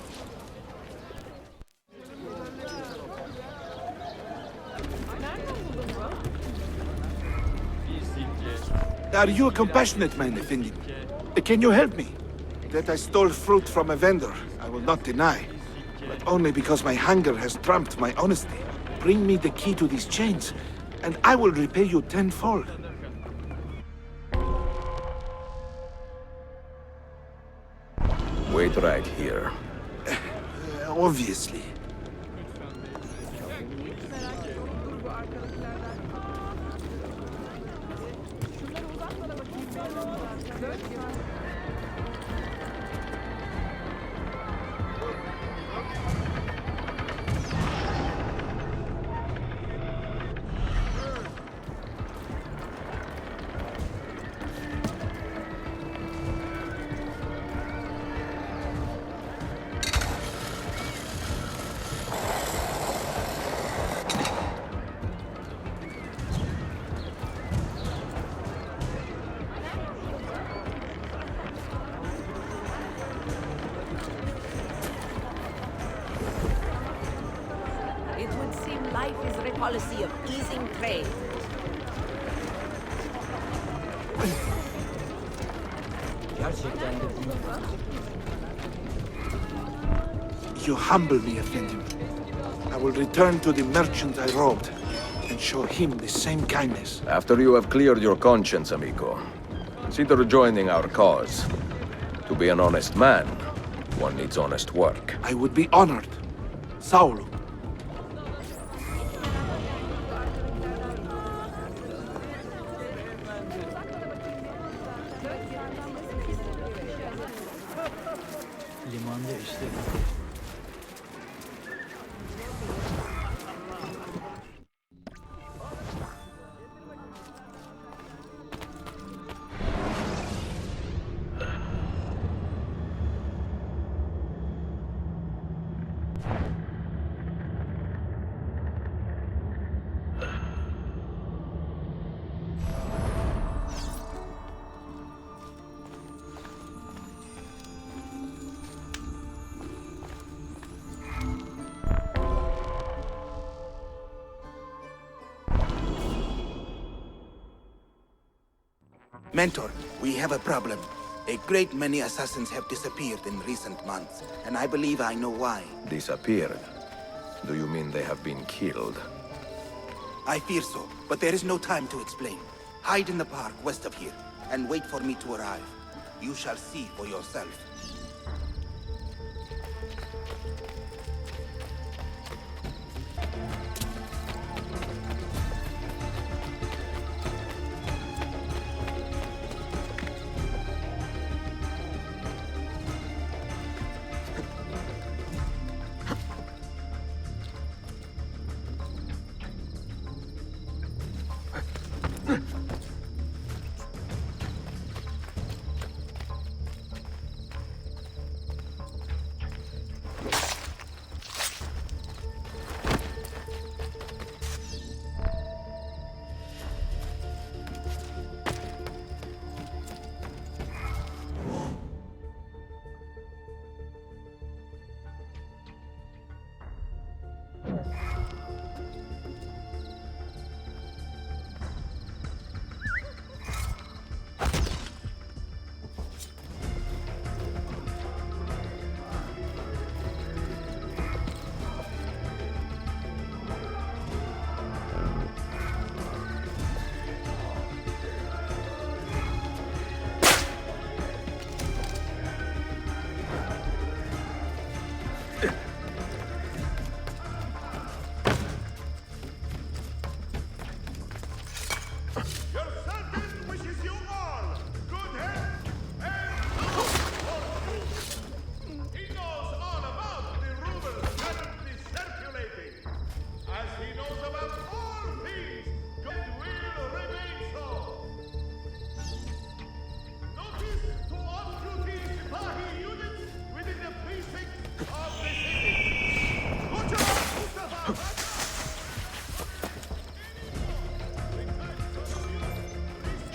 Are you a compassionate man, Effendi? Can you help me? That I stole fruit from a vendor, I will not deny. But only because my hunger has trumped my honesty. Bring me the key to these chains, and I will repay you tenfold. Wait right here. Obviously. It would seem life is a policy of easing trade. You humble me, Effendi. I will return to the merchant I robbed and show him the same kindness. After you have cleared your conscience, amigo, consider joining our cause. To be an honest man, one needs honest work. I would be honored. Saulo. Limanda işte. Mentor, we have a problem. A great many assassins have disappeared in recent months, and I believe I know why. Disappeared? Do you mean they have been killed? I fear so, but there is no time to explain. Hide in the park west of here, and wait for me to arrive. You shall see for yourself.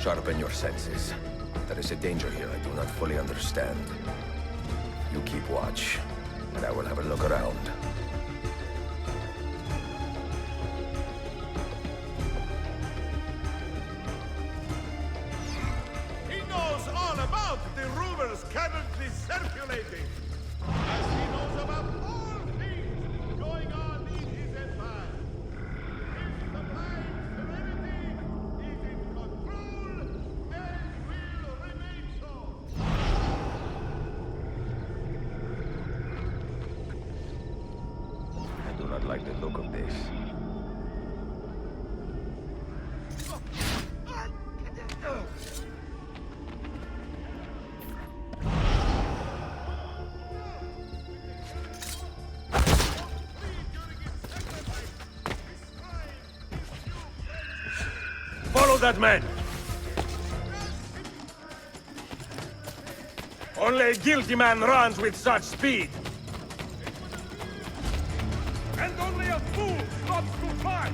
Sharpen your senses. There is a danger here I do not fully understand. You keep watch, and I will have a look around. He knows all about the rumors currently circulating. As he knows about all things going on in his empire. His sublime serenity is in control and will remain so. I do not like the look of this. Follow that man! Only a guilty man runs with such speed! And only a fool stops to fight!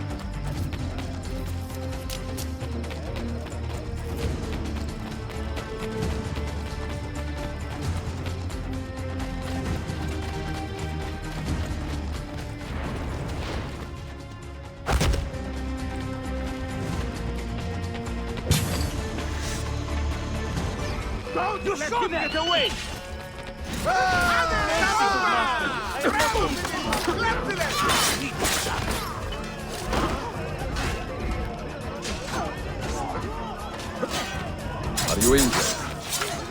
You shot me! Get away! Are you injured?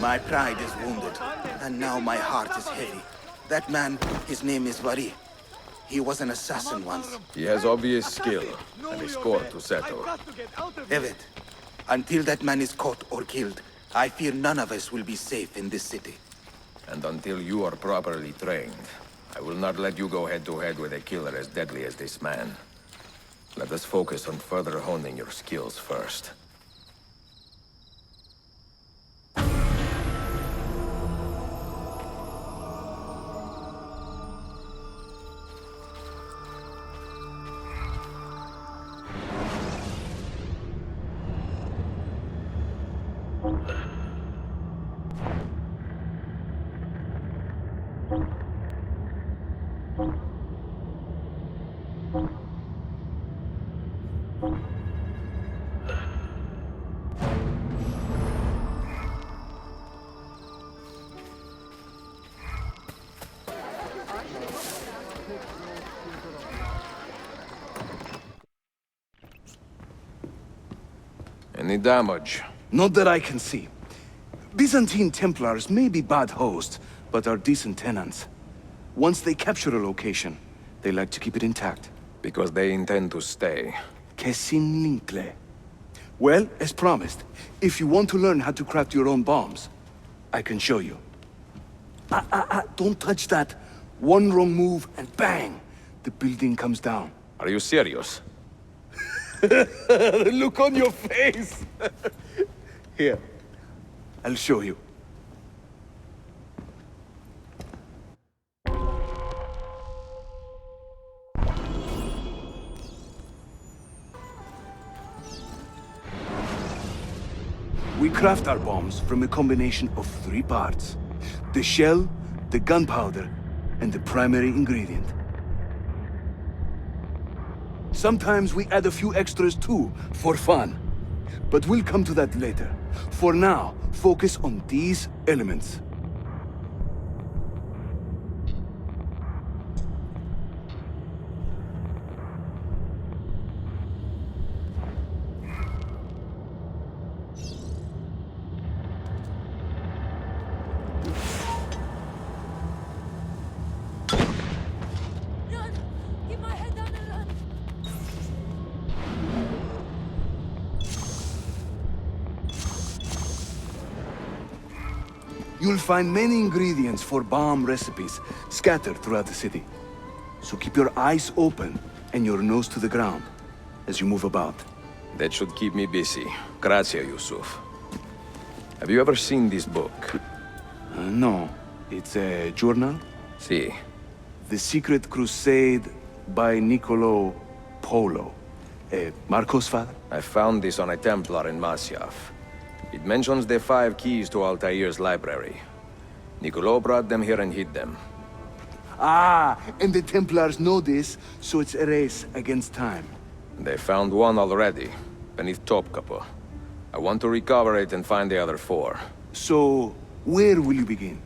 My pride is wounded, and now my heart is heavy. That man, his name is Vari. He was an assassin once. He has obvious skill, and a score to settle. Evet, until that man is caught or killed, I fear none of us will be safe in this city. And until you are properly trained, I will not let you go head-to-head with a killer as deadly as this man. Let us focus on further honing your skills first. Any damage? Not that I can see. Byzantine Templars may be bad hosts, but are decent tenants. Once they capture a location, they like to keep it intact. Because they intend to stay. Kesin Linkle. Well, as promised, if you want to learn how to craft your own bombs, I can show you. Don't touch that. One wrong move and bang! The building comes down. Are you serious? The look on your face! Here, I'll show you. We craft our bombs from a combination of 3 parts. The shell, the gunpowder, and the primary ingredient. Sometimes we add a few extras too, for fun. But we'll come to that later. For now, focus on these elements. You'll find many ingredients for bomb recipes scattered throughout the city. So keep your eyes open and your nose to the ground as you move about. That should keep me busy. Grazie, Yusuf. Have you ever seen this book? No. It's a journal? Si. The Secret Crusade by Niccolo Polo. Marco's father? I found this on a Templar in Masyaf. It mentions the 5 keys to Altair's library. Niccolo brought them here and hid them. Ah, and the Templars know this, so it's a race against time. They found one already, beneath Topkapo. I want to recover it and find the other 4. So, where will you begin?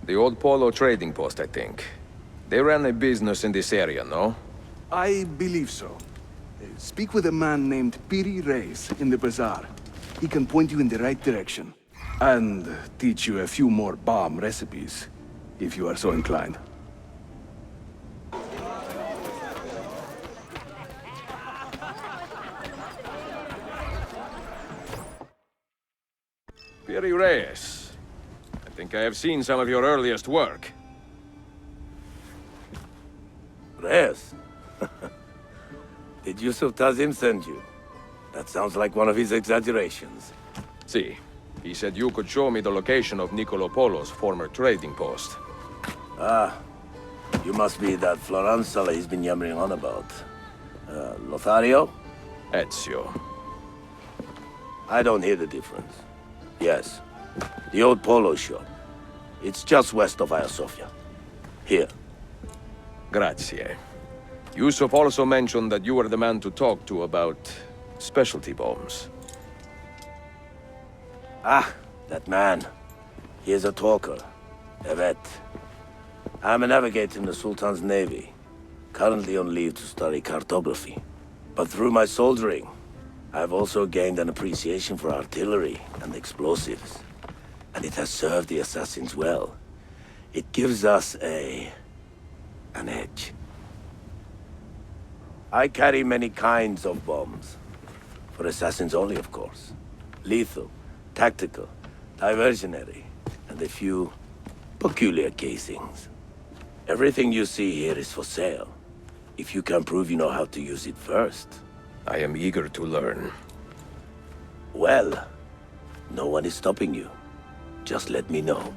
The old Polo trading post, I think. They ran a business in this area, no? I believe so. Speak with a man named Piri Reis in the bazaar. He can point you in the right direction. And teach you a few more bomb recipes, if you are so inclined. Piri Reis. I think I have seen some of your earliest work. Reyes? Did Yusuf Tazim send you? That sounds like one of his exaggerations. See, he said you could show me the location of Niccolo Polo's former trading post. Ah, you must be that Floranzala he's been yammering on about. Lothario? Ezio. I don't hear the difference. Yes, the old Polo shop. It's just west of Hagia Sophia. Here. Grazie. Yusuf also mentioned that you were the man to talk to about specialty bombs. Ah, that man. He is a talker. A vet. I'm a navigator in the Sultan's navy. Currently on leave to study cartography. But through my soldiering, I've also gained an appreciation for artillery and explosives. And it has served the assassins well. It gives us an edge. I carry many kinds of bombs. For assassins only, of course. Lethal, tactical, diversionary, and a few peculiar casings. Everything you see here is for sale. If you can prove you know how to use it first. I am eager to learn. Well, no one is stopping you. Just let me know.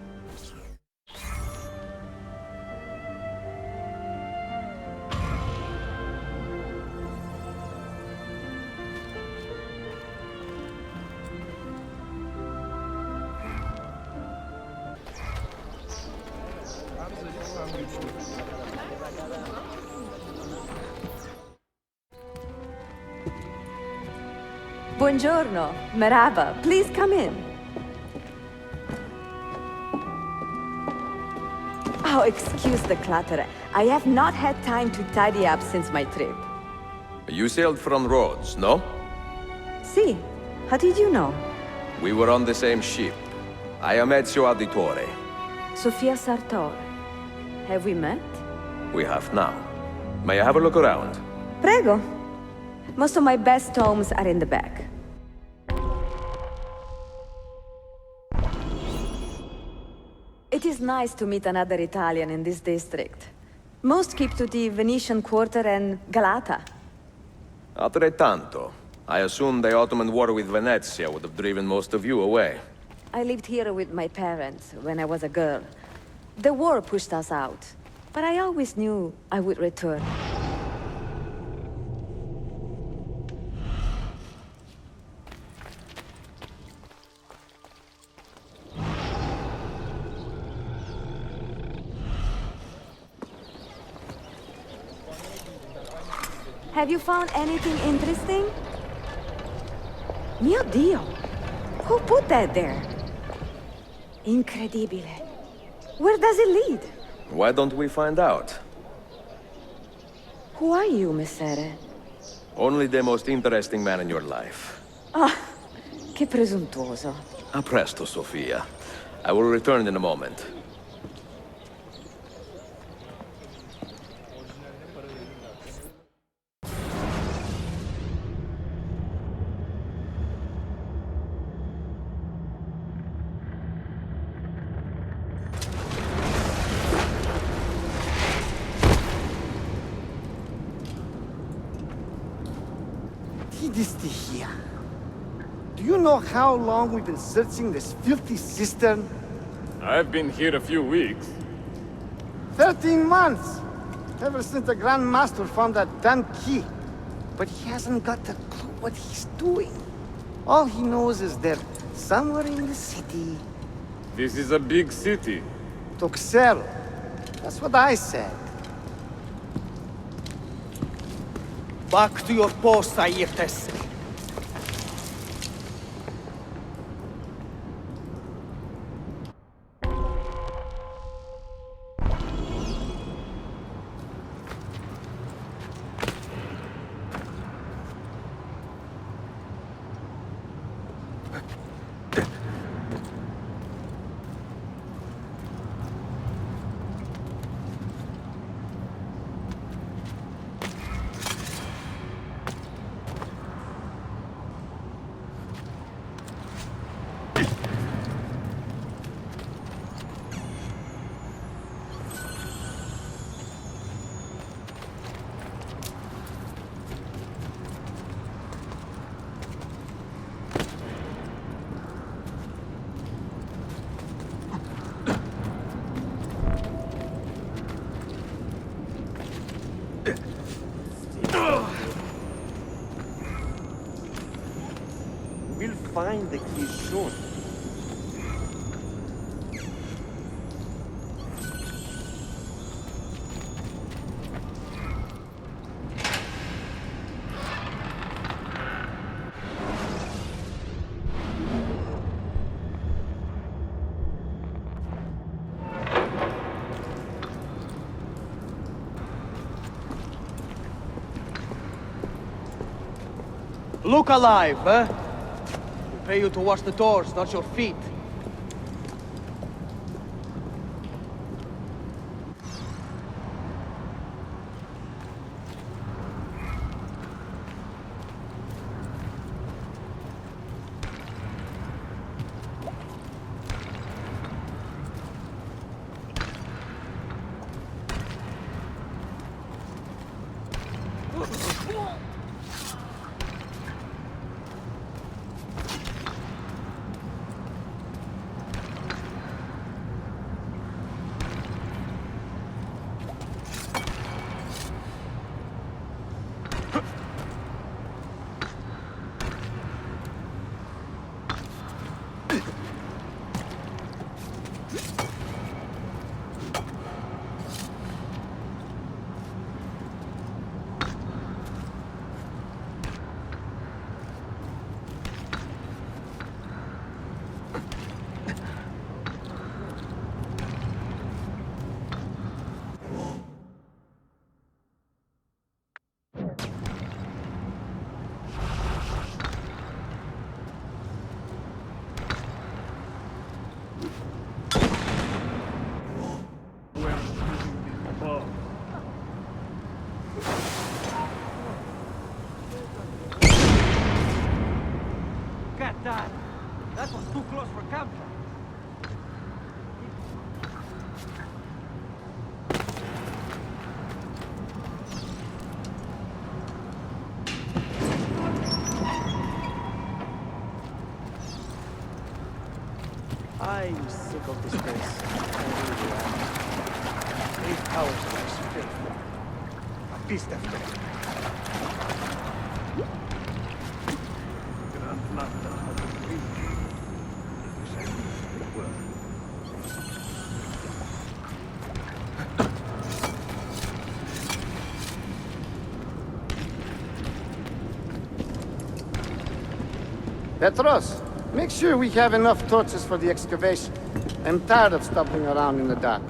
Buongiorno, Merhaba. Please come in. Oh, excuse the clutter. I have not had time to tidy up since my trip. You sailed from Rhodes, no? See, how did you know? We were on the same ship. I am Ezio Auditore. Sofia Sartor. Have we met? We have now. May I have a look around? Prego. Most of my best tomes are in the back. It is nice to meet another Italian in this district. Most keep to the Venetian Quarter and Galata. Altrettanto. I assume the Ottoman war with Venezia would have driven most of you away. I lived here with my parents when I was a girl. The war pushed us out, but I always knew I would return. Have you found anything interesting? Mio Dio! Who put that there? Incredibile. Where does it lead? Why don't we find out? Who are you, Messere? Only the most interesting man in your life. Ah, che presuntuoso. A presto, Sofia. I will return in a moment. Here. Do you know how long we've been searching this filthy cistern? I've been here a few weeks. 13 months! Ever since the Grand Master found that damn key. But he hasn't got a clue what he's doing. All he knows is that somewhere in the city... This is a big city. Tuxel. That's what I said. Back to your post, Ayrtes. We'll find the key soon. Look alive, eh? We pay you to watch the doors, not your feet. Get that! That was too close for comfort. I'm sick of this place. I really am. 8 hours of experience. A beast after it. Petros, make sure we have enough torches for the excavation. I'm tired of stumbling around in the dark.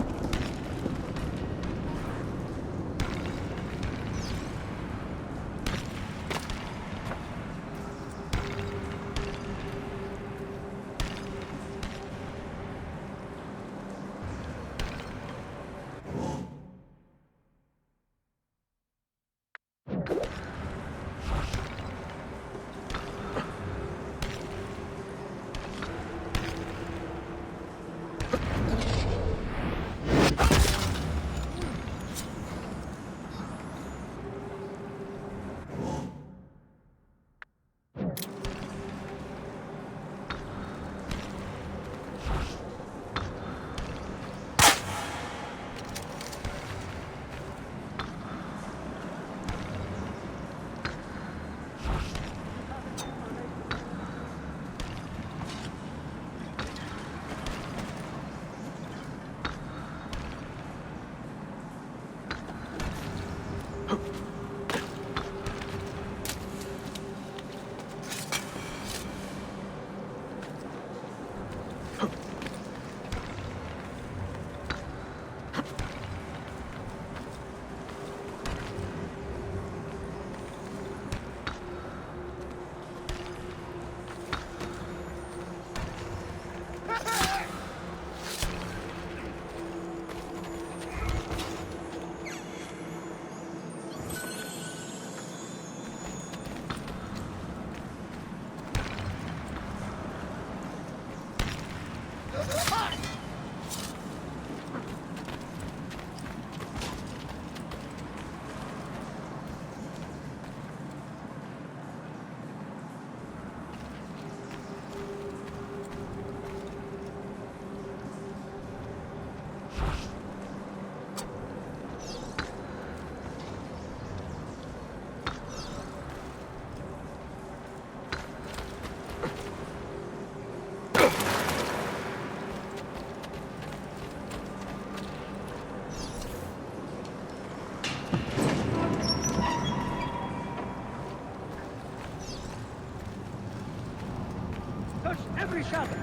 Touch every shadow.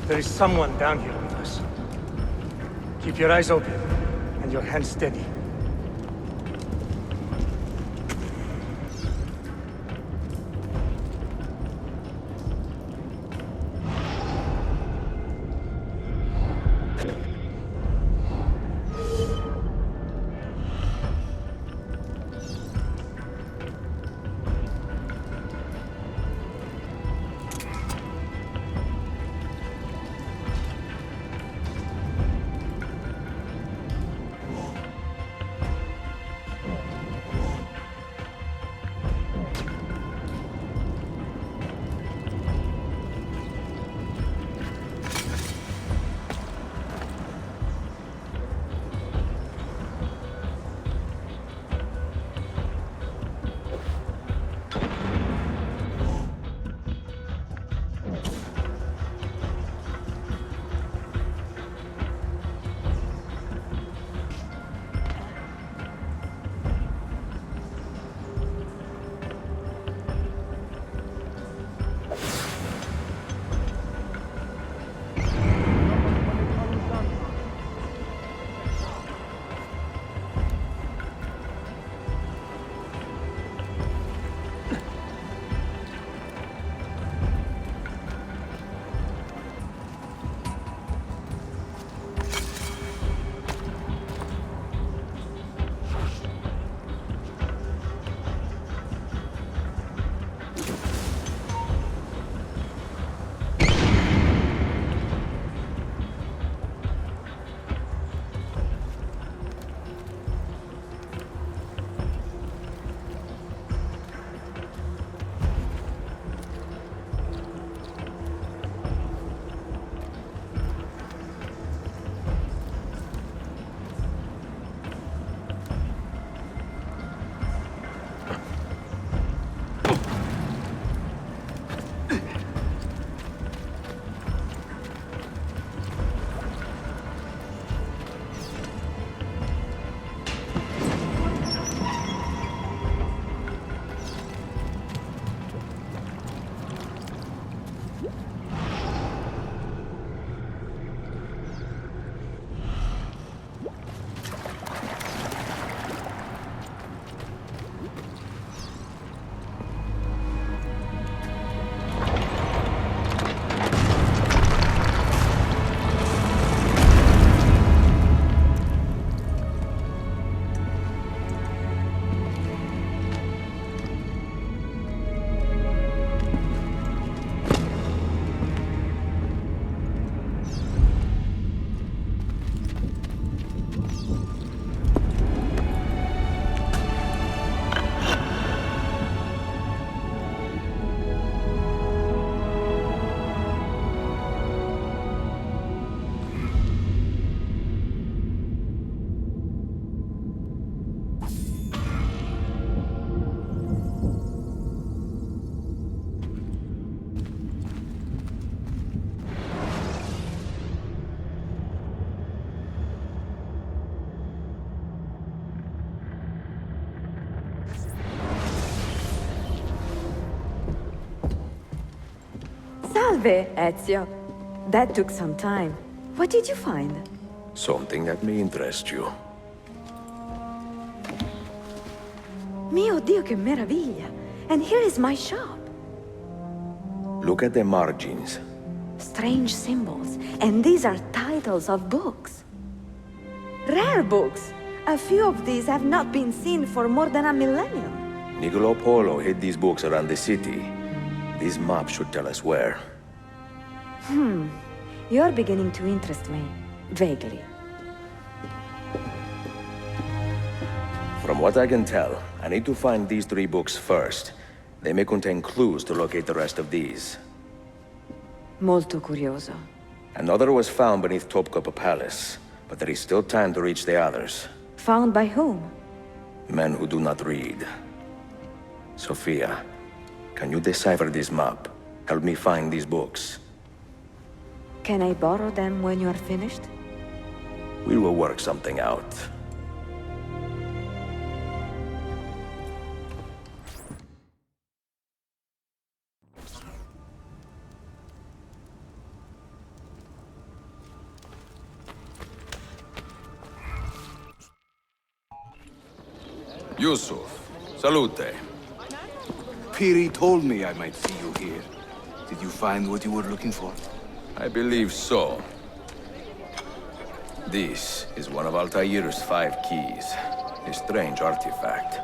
There is someone down here with us. Keep your eyes open and your hands steady. Salve, Ezio. That took some time. What did you find? Something that may interest you. Mio Dio, che meraviglia! And here is my shop. Look at the margins. Strange symbols, and these are titles of books. Rare books! A few of these have not been seen for more than a millennium. Niccolo Polo hid these books around the city. These maps should tell us where. You're beginning to interest me. Vaguely. From what I can tell, I need to find these 3 books first. They may contain clues to locate the rest of these. Molto curioso. Another was found beneath Topkapi Palace, but there is still time to reach the others. Found by whom? Men who do not read. Sophia, can you decipher this map? Help me find these books. Can I borrow them when you are finished? We will work something out. Yusuf, salute. Piri told me I might see you here. Did you find what you were looking for? I believe so. This is one of Altair's 5 keys. A strange artifact.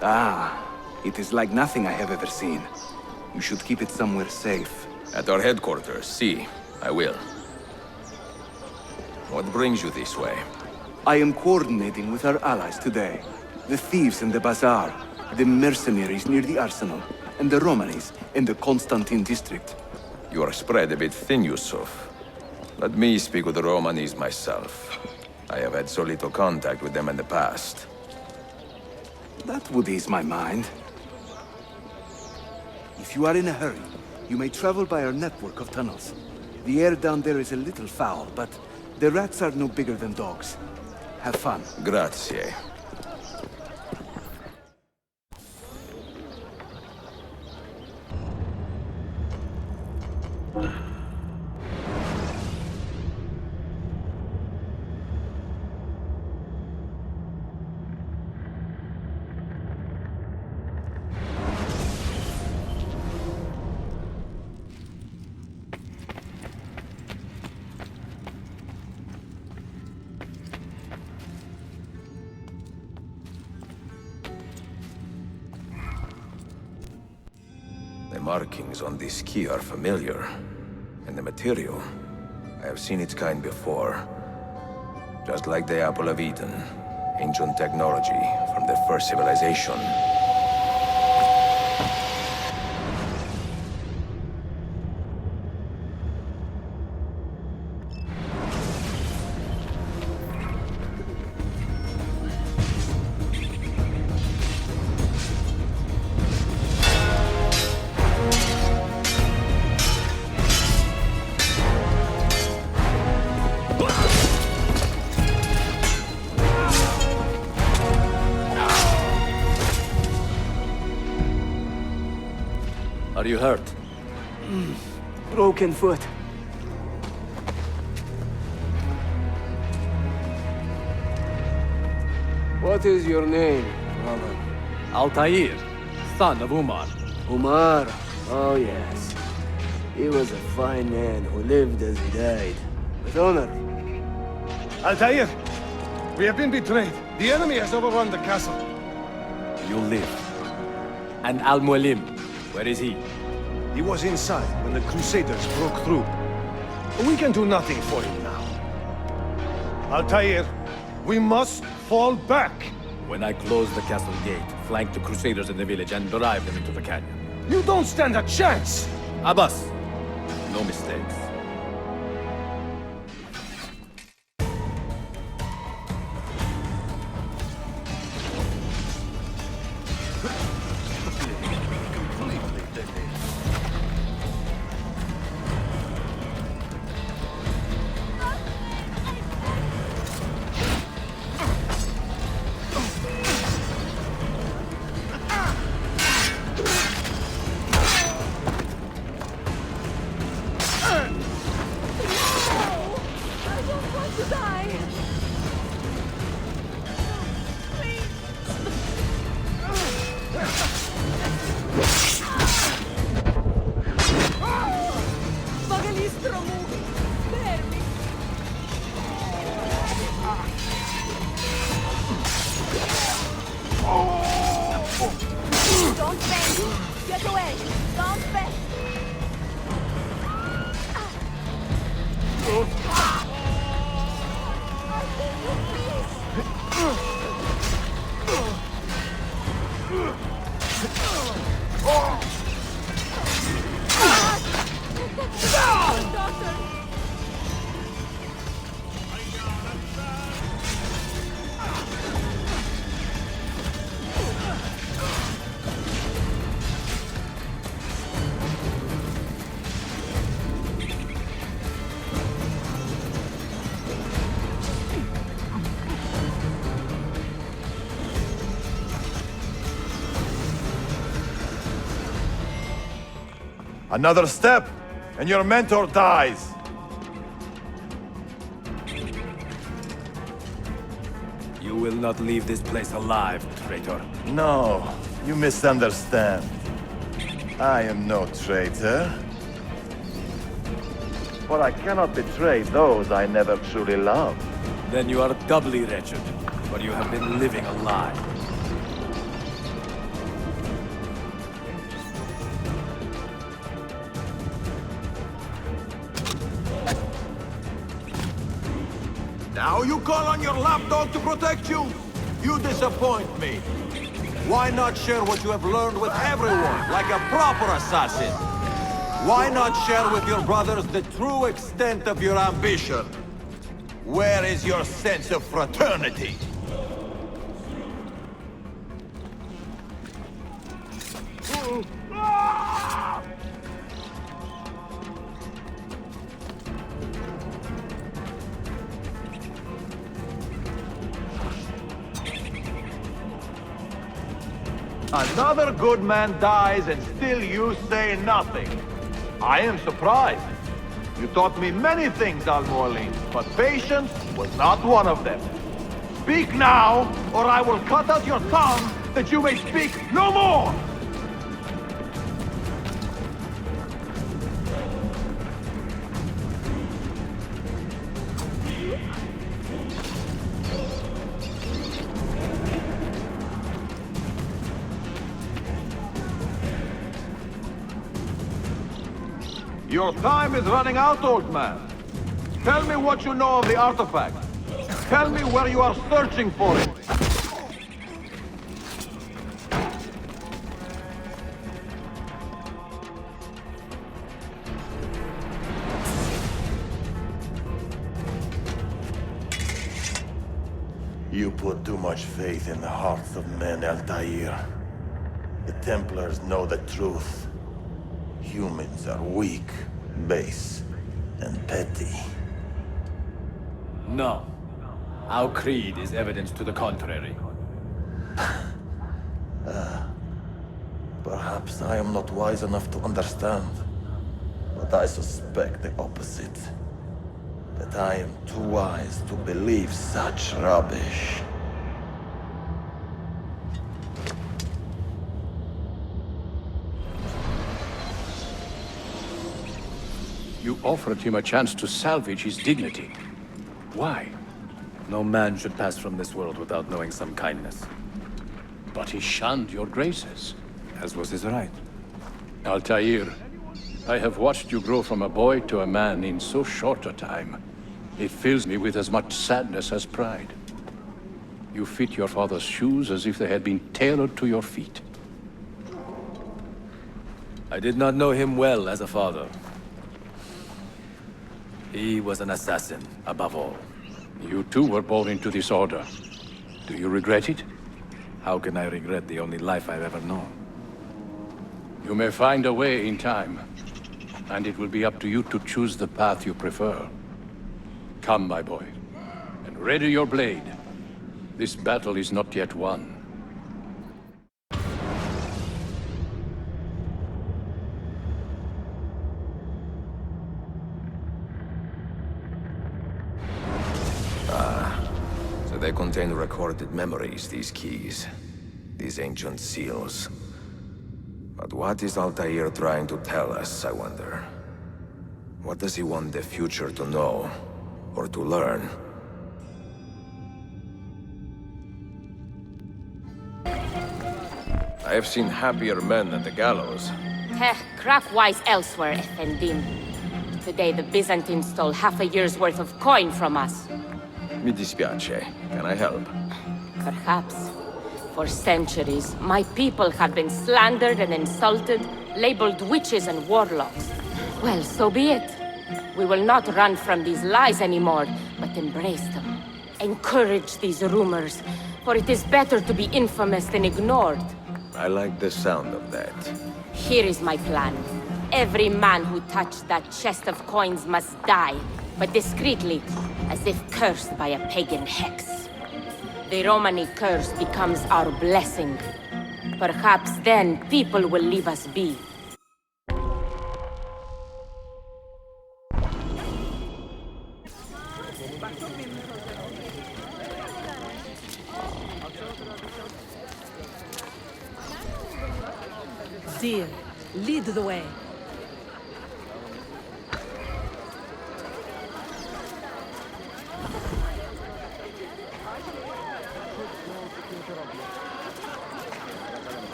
Ah, it is like nothing I have ever seen. You should keep it somewhere safe. At our headquarters, see. I will. What brings you this way? I am coordinating with our allies today. The thieves in the bazaar, the mercenaries near the arsenal, and the Romanis in the Constantine district. You are spread a bit thin, Yusuf. Let me speak with the Romanis myself. I have had so little contact with them in the past. That would ease my mind. If you are in a hurry, you may travel by our network of tunnels. The air down there is a little foul, but the rats are no bigger than dogs. Have fun. Grazie. The markings on this key are familiar. And the material, I have seen its kind before. Just like the Apple of Eden, ancient technology from the first civilization. Are you hurt? Broken foot. What is your name, Roman? Altair, son of Umar. Umar? Oh, yes. He was a fine man who lived as he died. With honor. Altair, we have been betrayed. The enemy has overrun the castle. You live. And Al-Mualim, where is he? He was inside when the Crusaders broke through. We can do nothing for him now. Altair, we must fall back. When I close the castle gate, flank the Crusaders in the village and drive them into the canyon. You don't stand a chance! Abbas, no mistakes. Don't faint! Get away! Don't faint! Another step, and your mentor dies. You will not leave this place alive, traitor. No, you misunderstand. I am no traitor. But I cannot betray those I never truly loved. Then you are doubly wretched, for you have been living a lie. Now you call on your lapdog to protect you? You disappoint me. Why not share what you have learned with everyone, like a proper assassin? Why not share with your brothers the true extent of your ambition? Where is your sense of fraternity? Another good man dies and still you say nothing. I am surprised. You taught me many things, Al-Mualim, but patience was not one of them. Speak now, or I will cut out your tongue that you may speak no more! Your time is running out, old man. Tell me what you know of the artifact. Tell me where you are searching for it. You put too much faith in the hearts of men, Altair. The Templars know the truth. Humans are weak, base, and petty. No. Our creed is evidence to the contrary. Perhaps I am not wise enough to understand, but I suspect the opposite. That I am too wise to believe such rubbish. You offered him a chance to salvage his dignity. Why? No man should pass from this world without knowing some kindness. But he shunned your graces. As was his right. Altair, I have watched you grow from a boy to a man in so short a time. It fills me with as much sadness as pride. You fit your father's shoes as if they had been tailored to your feet. I did not know him well as a father. He was an assassin, above all. You too were born into this order. Do you regret it? How can I regret the only life I've ever known? You may find a way in time, and it will be up to you to choose the path you prefer. Come, my boy, and ready your blade. This battle is not yet won. So they contain recorded memories, these keys. These ancient seals. But what is Altair trying to tell us, I wonder? What does he want the future to know? Or to learn? I have seen happier men at the gallows. Heh, crack wise elsewhere, Effendim. Today the Byzantines stole half a year's worth of coin from us. Mi dispiace. Can I help? Perhaps. For centuries, my people have been slandered and insulted, labeled witches and warlocks. Well, so be it. We will not run from these lies anymore, but embrace them. Encourage these rumors, for it is better to be infamous than ignored. I like the sound of that. Here is my plan. Every man who touched that chest of coins must die, but discreetly, as if cursed by a pagan hex. The Romani curse becomes our blessing. Perhaps then people will leave us be. Dear, lead the way.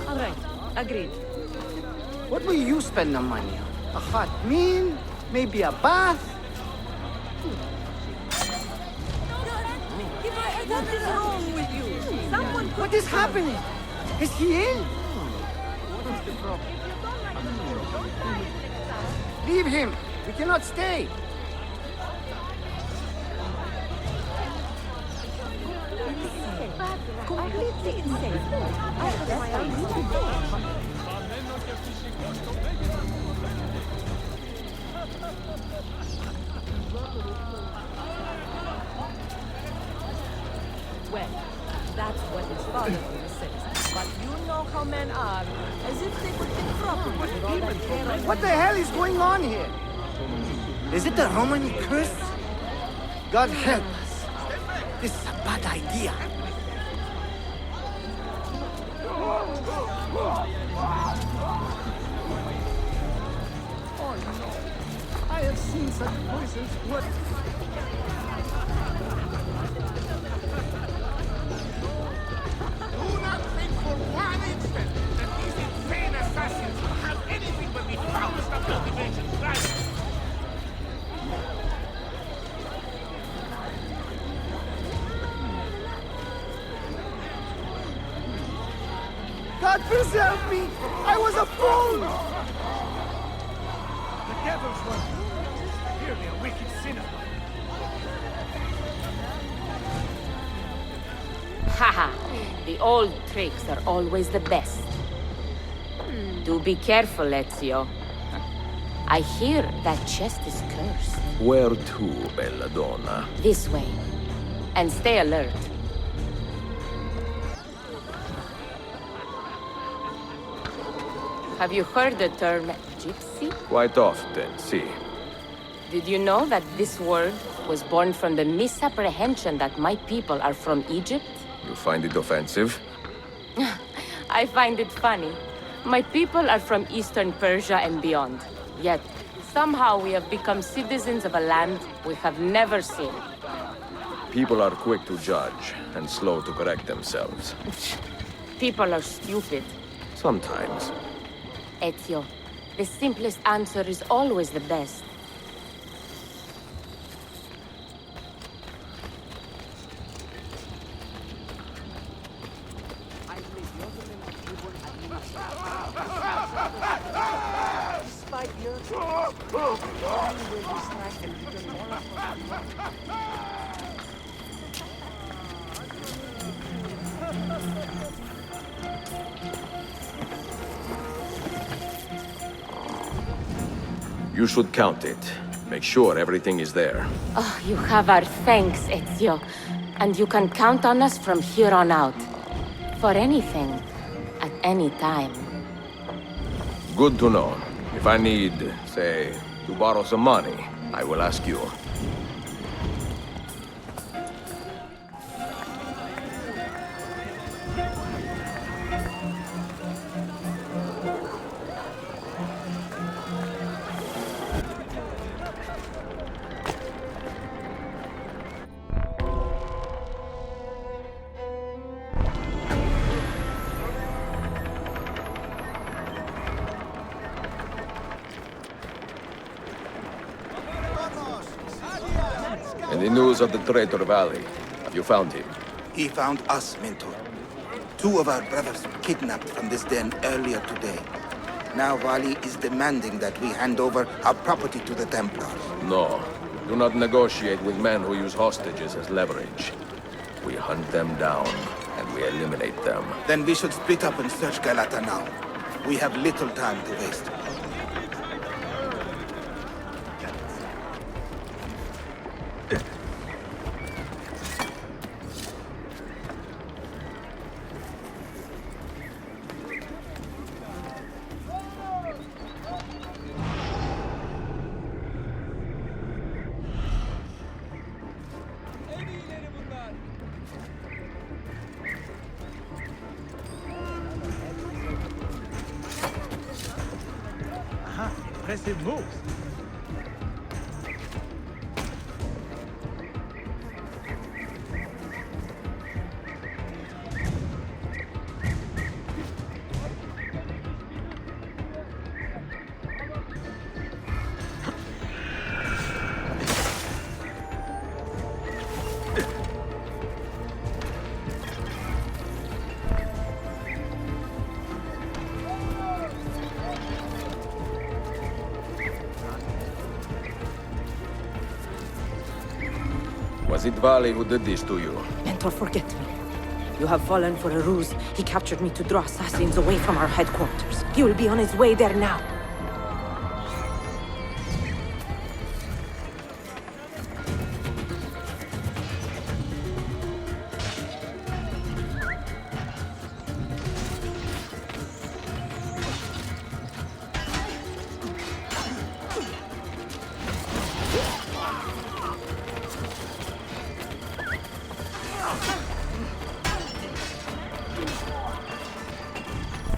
All right, agreed. What will you spend the money on? A hot meal? Maybe a bath? What is wrong with you? What is happening? Is he ill? Leave him. We cannot stay. Completely insane. Well, that's what his father always says. But you know how men are, as if they would think properly with all that hair on. What the hell is going on here? Is it the Romani curse? God help us. This is a bad idea. Oh no. I have seen such poisons. What? Do not think for one instant that these insane assassins have anything but the foulest of motivations, right? God preserve me! I was a fool! The devil's work. Clearly a wicked sinner. Haha, the old tricks are always the best. Do be careful, Ezio. I hear that chest is cursed. Where to, Belladonna? This way. And stay alert. Have you heard the term gypsy? Quite often, see. Did you know that this word was born from the misapprehension that my people are from Egypt? You find it offensive? I find it funny. My people are from Eastern Persia and beyond. Yet, somehow we have become citizens of a land we have never seen. People are quick to judge and slow to correct themselves. People are stupid. Sometimes. Ezio, the simplest answer is always the best. You should count it. Make sure everything is there. Oh, you have our thanks, Ezio. And you can count on us from here on out. For anything, at any time. Good to know. If I need, say, to borrow some money, I will ask you. And the news of the traitor Valley. Have you found him? He found us, Mentor. 2 of our brothers were kidnapped from this den earlier today. Now Valley is demanding that we hand over our property to the Templars. No. Do not negotiate with men who use hostages as leverage. We hunt them down, and we eliminate them. Then we should split up and search Galata now. We have little time to waste. Impressive moves. Was it Valley who did this to you? Mentor, forget me. You have fallen for a ruse. He captured me to draw assassins away from our headquarters. He will be on his way there now.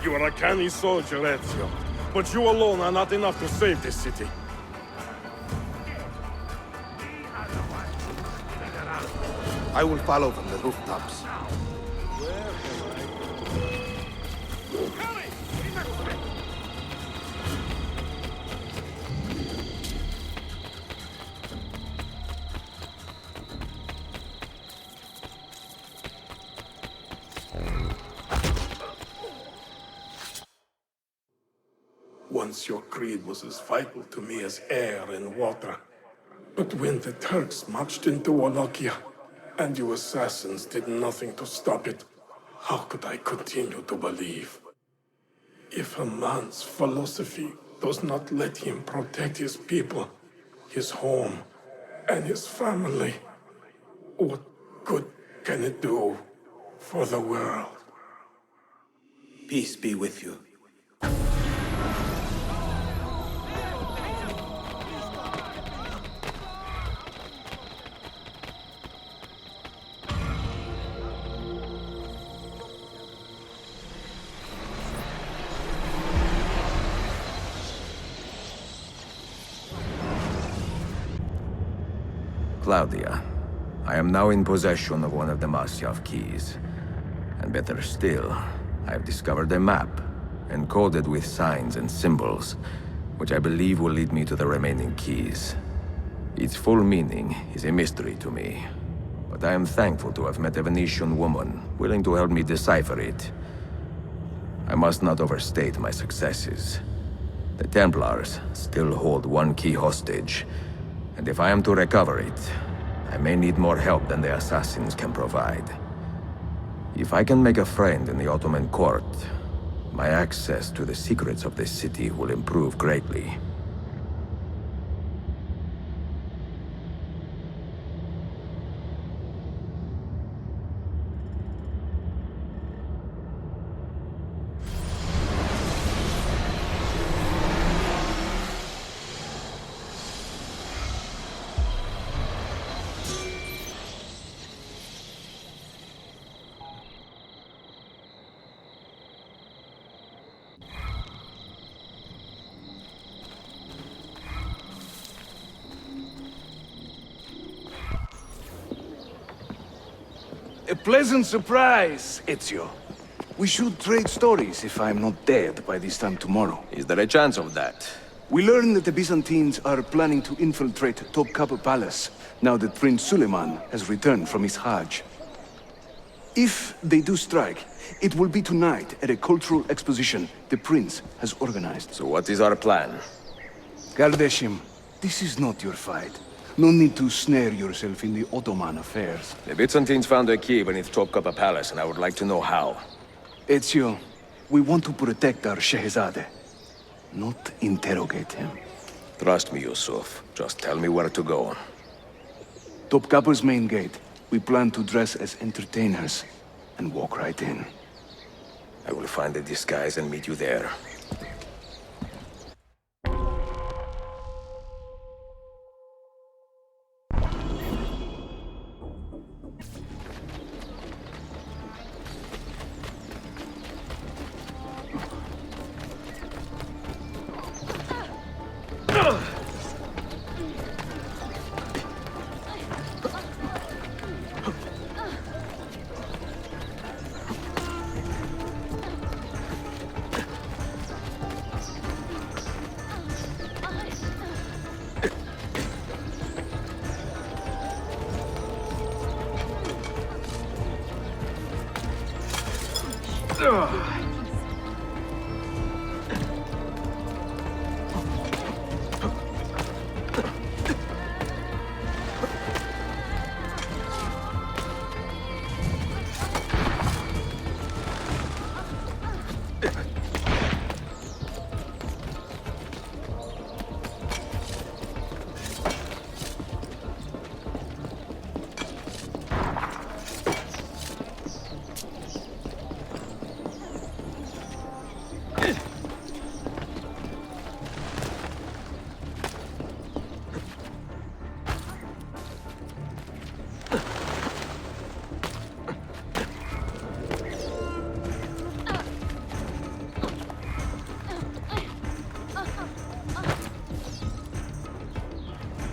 You are a canny soldier, Ezio. But you alone are not enough to save this city. I will follow from the rooftops. Once your creed was as vital to me as air and water. But when the Turks marched into Wallachia, and you assassins did nothing to stop it, how could I continue to believe? If a man's philosophy does not let him protect his people, his home, and his family, what good can it do for the world? Peace be with you. Claudia, I am now in possession of one of the Masyav keys. And better still, I have discovered a map, encoded with signs and symbols, which I believe will lead me to the remaining keys. Its full meaning is a mystery to me, but I am thankful to have met a Venetian woman willing to help me decipher it. I must not overstate my successes. The Templars still hold one key hostage, and if I am to recover it, I may need more help than the assassins can provide. If I can make a friend in the Ottoman court, my access to the secrets of this city will improve greatly. A pleasant surprise, Ezio. We should trade stories if I'm not dead by this time tomorrow. Is there a chance of that? We learn that the Byzantines are planning to infiltrate Topkapi Palace, now that Prince Suleiman has returned from his Hajj. If they do strike, it will be tonight at a cultural exposition the prince has organized. So what is our plan? Kardashim, this is not your fight. No need to snare yourself in the Ottoman affairs. The Byzantines found a key beneath Topkapi Palace, and I would like to know how. Ezio, we want to protect our Shehzade, not interrogate him. Trust me, Yusuf. Just tell me where to go. Topkapi's main gate. We plan to dress as entertainers and walk right in. I will find a disguise and meet you there.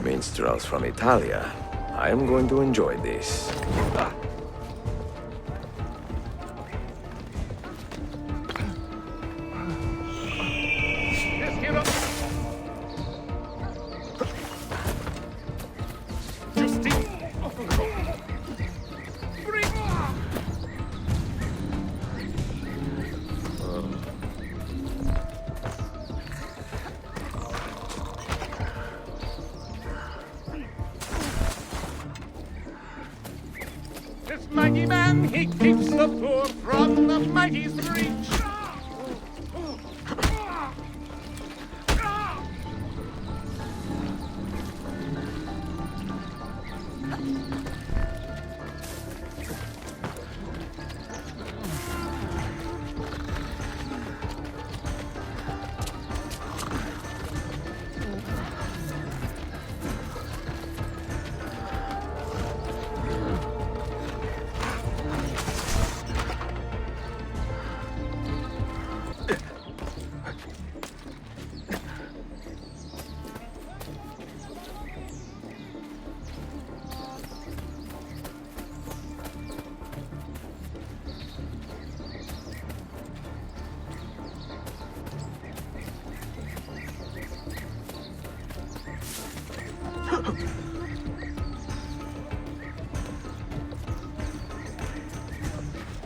Minstrels from Italia. I am going to enjoy this. Mighty man, he keeps the poor from the mighty's reach.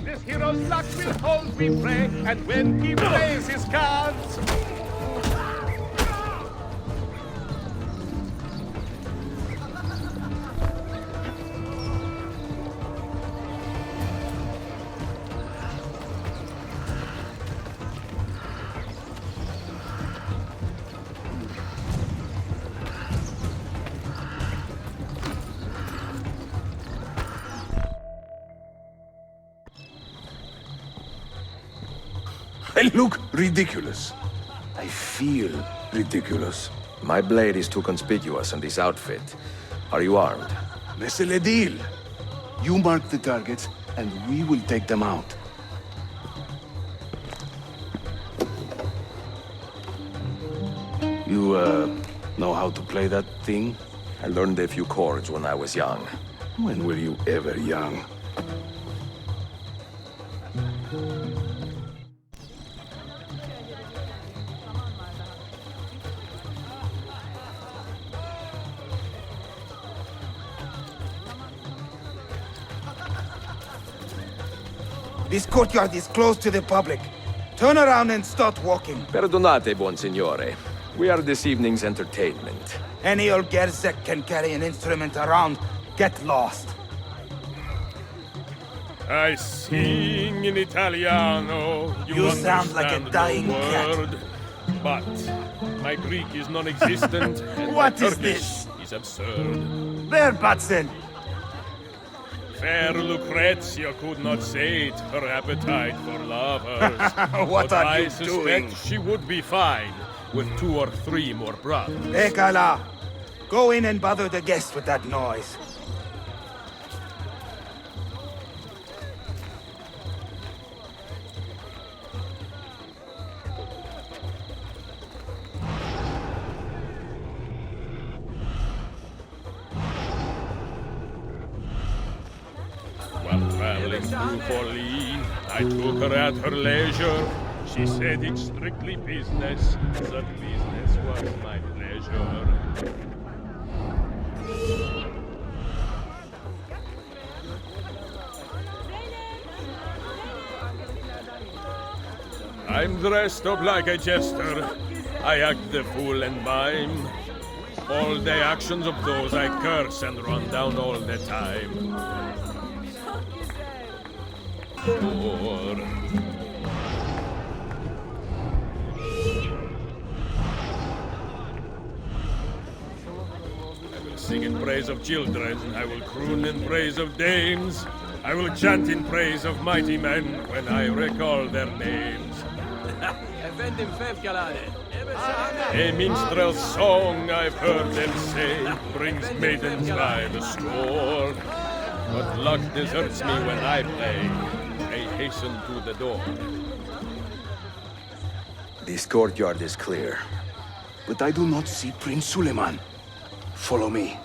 This hero's luck will hold me prey, and when he plays his cards, I look ridiculous. I feel ridiculous. My blade is too conspicuous in this outfit. Are you armed? C'est le deal. You mark the targets, and we will take them out. You, know how to play that thing? I learned a few chords when I was young. When were you ever young? This courtyard is closed to the public. Turn around and start walking. Perdonate, buon signore. We are this evening's entertainment. Any old Gerzek can carry an instrument around. Get lost. I sing in Italiano. You sound like a dying cat. But my Greek is non-existent, and What my is Turkish this? is absurd. Verbatzen! Fair Lucrezia could not sate her appetite for lovers. What but are I you suspect doing? she would be fine with 2 or 3 more brothers. Ekala! Go in and bother the guests with that noise. While traveling through Forli, I took her at her leisure. She said it's strictly business. Such business was my pleasure. I'm dressed up like a jester. I act the fool and mime. All the actions of those I curse and run down all the time. Or I will sing in praise of children, I will croon in praise of dames, I will chant in praise of mighty men when I recall their names. A minstrel's song, I've heard them say, brings maidens by the score. But luck deserts me when I play. I hasten to the door. This courtyard is clear. But I do not see Prince Suleiman. Follow me.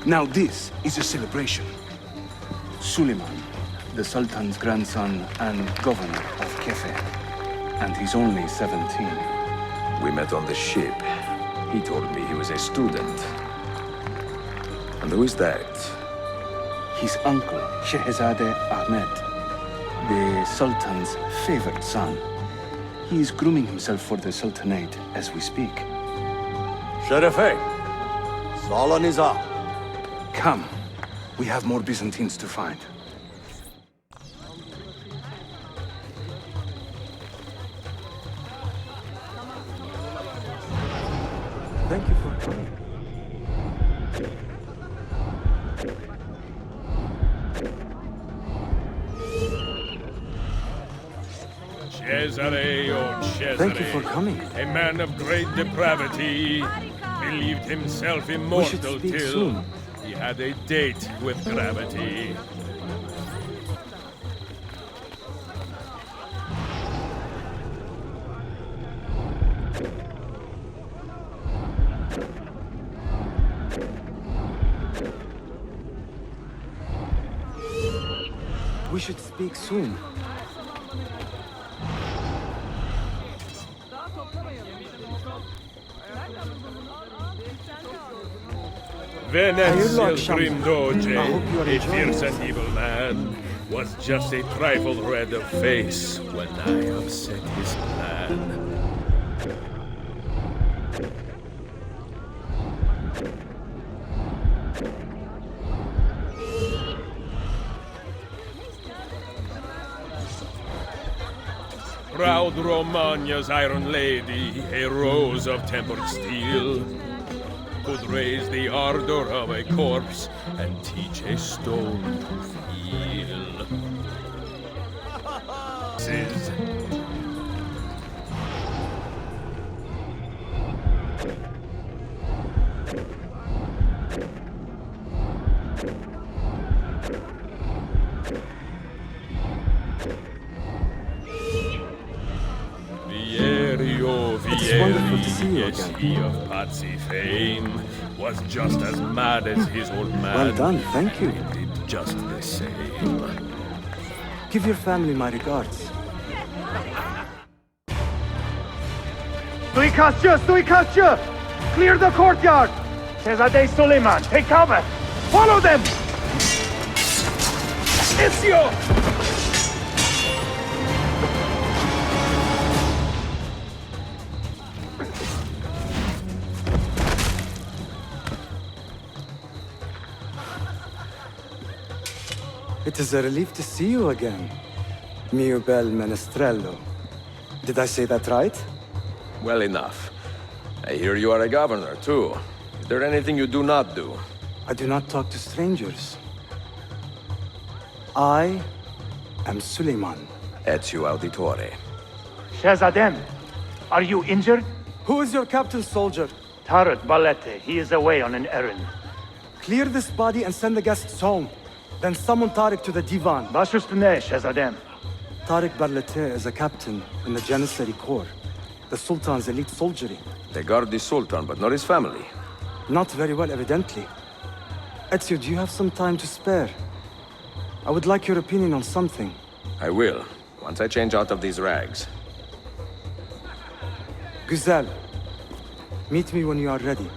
Now this is a celebration. Suleiman, the Sultan's grandson and governor of Kefe. And he's only 17. We met on the ship. He told me he was a student. And who is that? His uncle, Shehzade Ahmed, the Sultan's favored son. He is grooming himself for the Sultanate as we speak. Sherife, Salon is up. Come. We have more Byzantines to find. Thank you for coming. Cesare, oh Cesare. Thank you for coming. A man of great depravity. Believed himself We immortal should speak till soon. he had a date with gravity. We should speak soon. Venezia's grim doge, I hope you are a enjoying fierce it. and evil man, was just a trifle red of face when I upset his plan. Proud Romagna's iron lady, a rose of tempered steel, could raise the ardor of a corpse and teach a stone to feel. Says It's wonderful to see you again. again. He of Patsy fame was just as mad as his old man. Well done, thank you. He did just the same. Give your family my regards. Suikastçı! Clear the courtyard! Şehzade Suleiman, take cover! Follow them! Ezio! It is a relief to see you again, mio bel menestrello. Did I say that right? Well enough. I hear you are a governor, too. Is there anything you do not do? I do not talk to strangers. I am Suleiman. Ezio Auditore. Shehzadem, are you injured? Who is your captain, soldier? Tarek Balete. He is away on an errand. Clear this body and send the guests home. Then summon Tarek to the divan. Baş üstüne, Shehzadem. Tarek Barlete is a captain in the Janissary Corps, the Sultan's elite soldiery. They guard the Sultan, but not his family. Not very well, evidently. Ezio, do you have some time to spare? I would like your opinion on something. I will, once I change out of these rags. Güzel. Meet me when you are ready.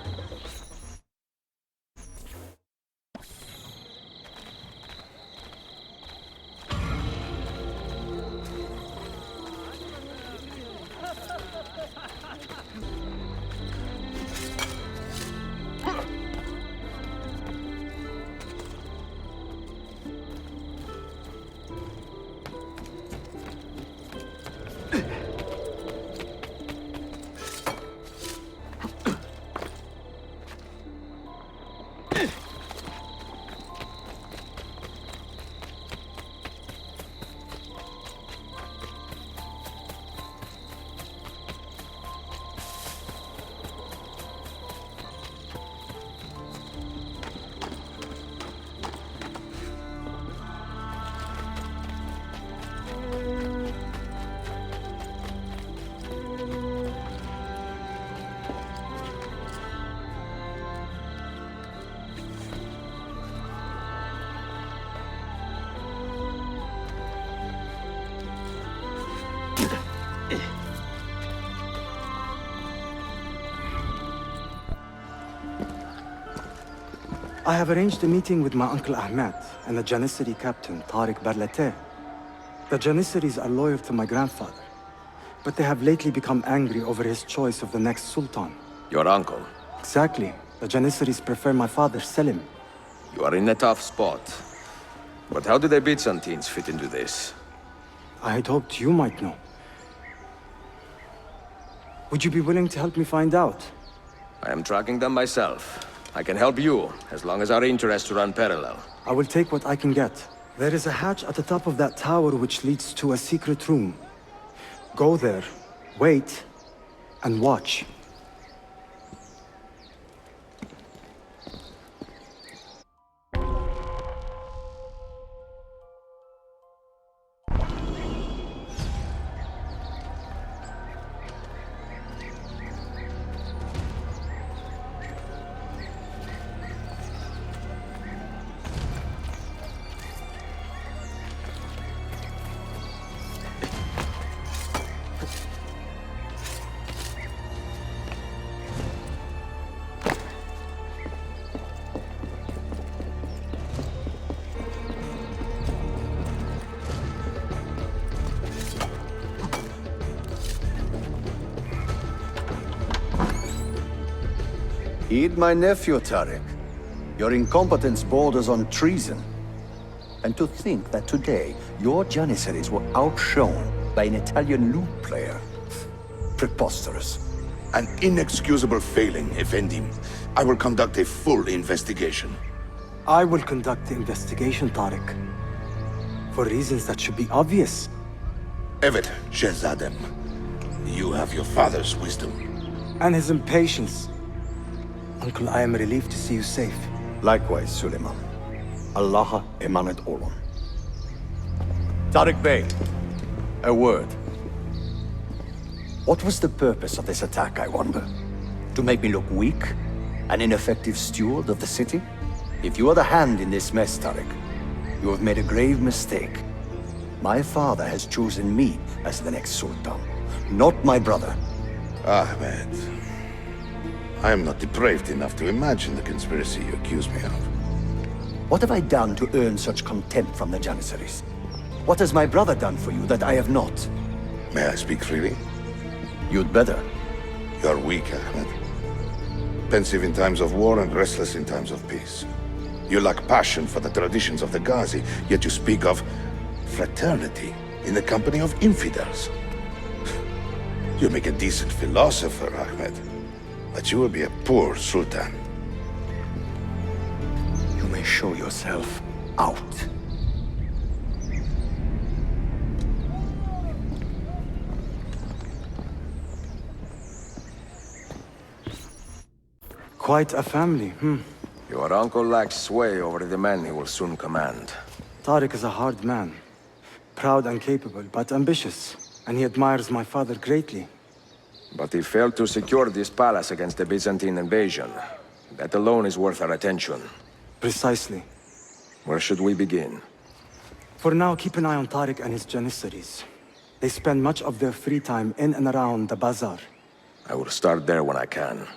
I have arranged a meeting with my uncle Ahmed and the Janissary captain, Tarek Barlete. The Janissaries are loyal to my grandfather, but they have lately become angry over his choice of the next sultan. Your uncle? Exactly. The Janissaries prefer my father, Selim. You are in a tough spot. But how do the Byzantines fit into this? I had hoped you might know. Would you be willing to help me find out? I am tracking them myself. I can help you, as long as our interests run parallel. I will take what I can get. There is a hatch at the top of that tower which leads to a secret room. Go there, wait, and watch. Heed my nephew, Tarek. Your incompetence borders on treason. And to think that today, your Janissaries were outshone by an Italian lute player. Preposterous. An inexcusable failing, Effendi. I will conduct a full investigation. I will conduct the investigation, Tarek. For reasons that should be obvious. Evet, Shehzadem. You have your father's wisdom. And his impatience. Uncle, I am relieved to see you safe. Likewise, Suleiman. Allah emanet olun. Tarek Bey, a word. What was the purpose of this attack, I wonder? To make me look weak? An ineffective steward of the city? If you are the hand in this mess, Tariq, you have made a grave mistake. My father has chosen me as the next Sultan, not my brother. Ahmed, I am not depraved enough to imagine the conspiracy you accuse me of. What have I done to earn such contempt from the Janissaries? What has my brother done for you that I have not? May I speak freely? You'd better. You are weak, Ahmed. Pensive in times of war and restless in times of peace. You lack passion for the traditions of the Ghazi, yet you speak of fraternity in the company of infidels. You make a decent philosopher, Ahmed, but you will be a poor sultan. You may show yourself out. Quite a family, Your uncle lacks sway over the men he will soon command. Tariq is a hard man. Proud and capable, but ambitious. And he admires my father greatly. But he failed to secure this palace against the Byzantine invasion. That alone is worth our attention. Precisely. Where should we begin? For now, keep an eye on Tariq and his Janissaries. They spend much of their free time in and around the bazaar. I will start there when I can.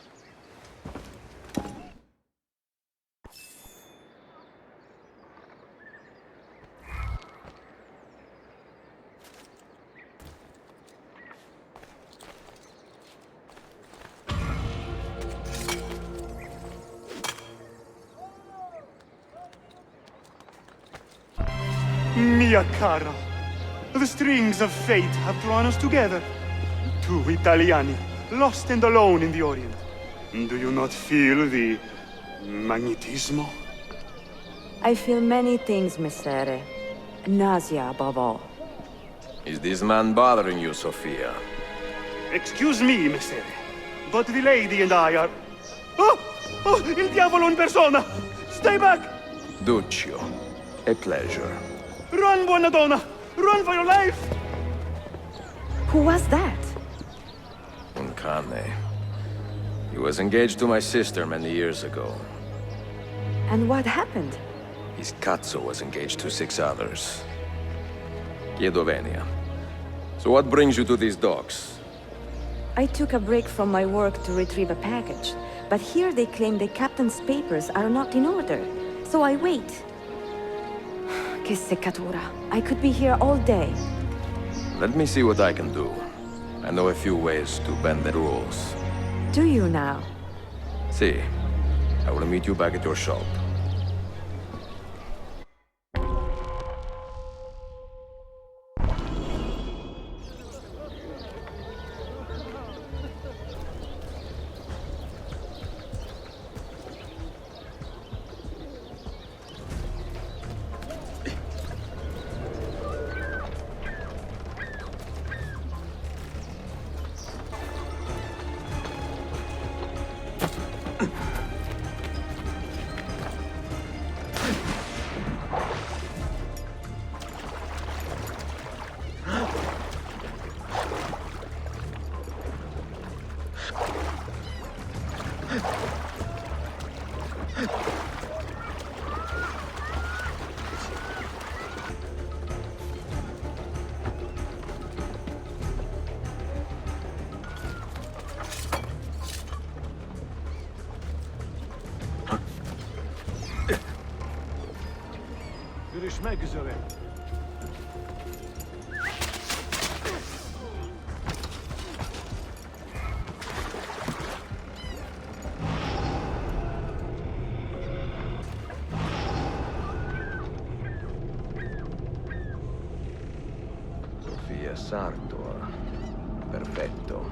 Mia cara, the strings of fate have drawn us together. Two Italiani, lost and alone in the Orient. Do you not feel the magnetismo? I feel many things, Messere. Nausea above all. Is this man bothering you, Sophia? Excuse me, Messere, but the lady and I are... Oh! Oh, il diavolo in persona! Stay back! Duccio, a pleasure. Run, buona donna! Run for your life! Who was that? Uncane. He was engaged to my sister many years ago. And what happened? His Cazzo was engaged to 6 others. Chiedo venia. So what brings you to these docks? I took a break from my work to retrieve a package, but here they claim the captain's papers are not in order, so I wait. Che seccatura. I could be here all day. Let me see what I can do. I know a few ways to bend the rules. Do you now? See, I will meet you back at your shop. Görüşmek üzere. Sofia Sartor. Perfetto.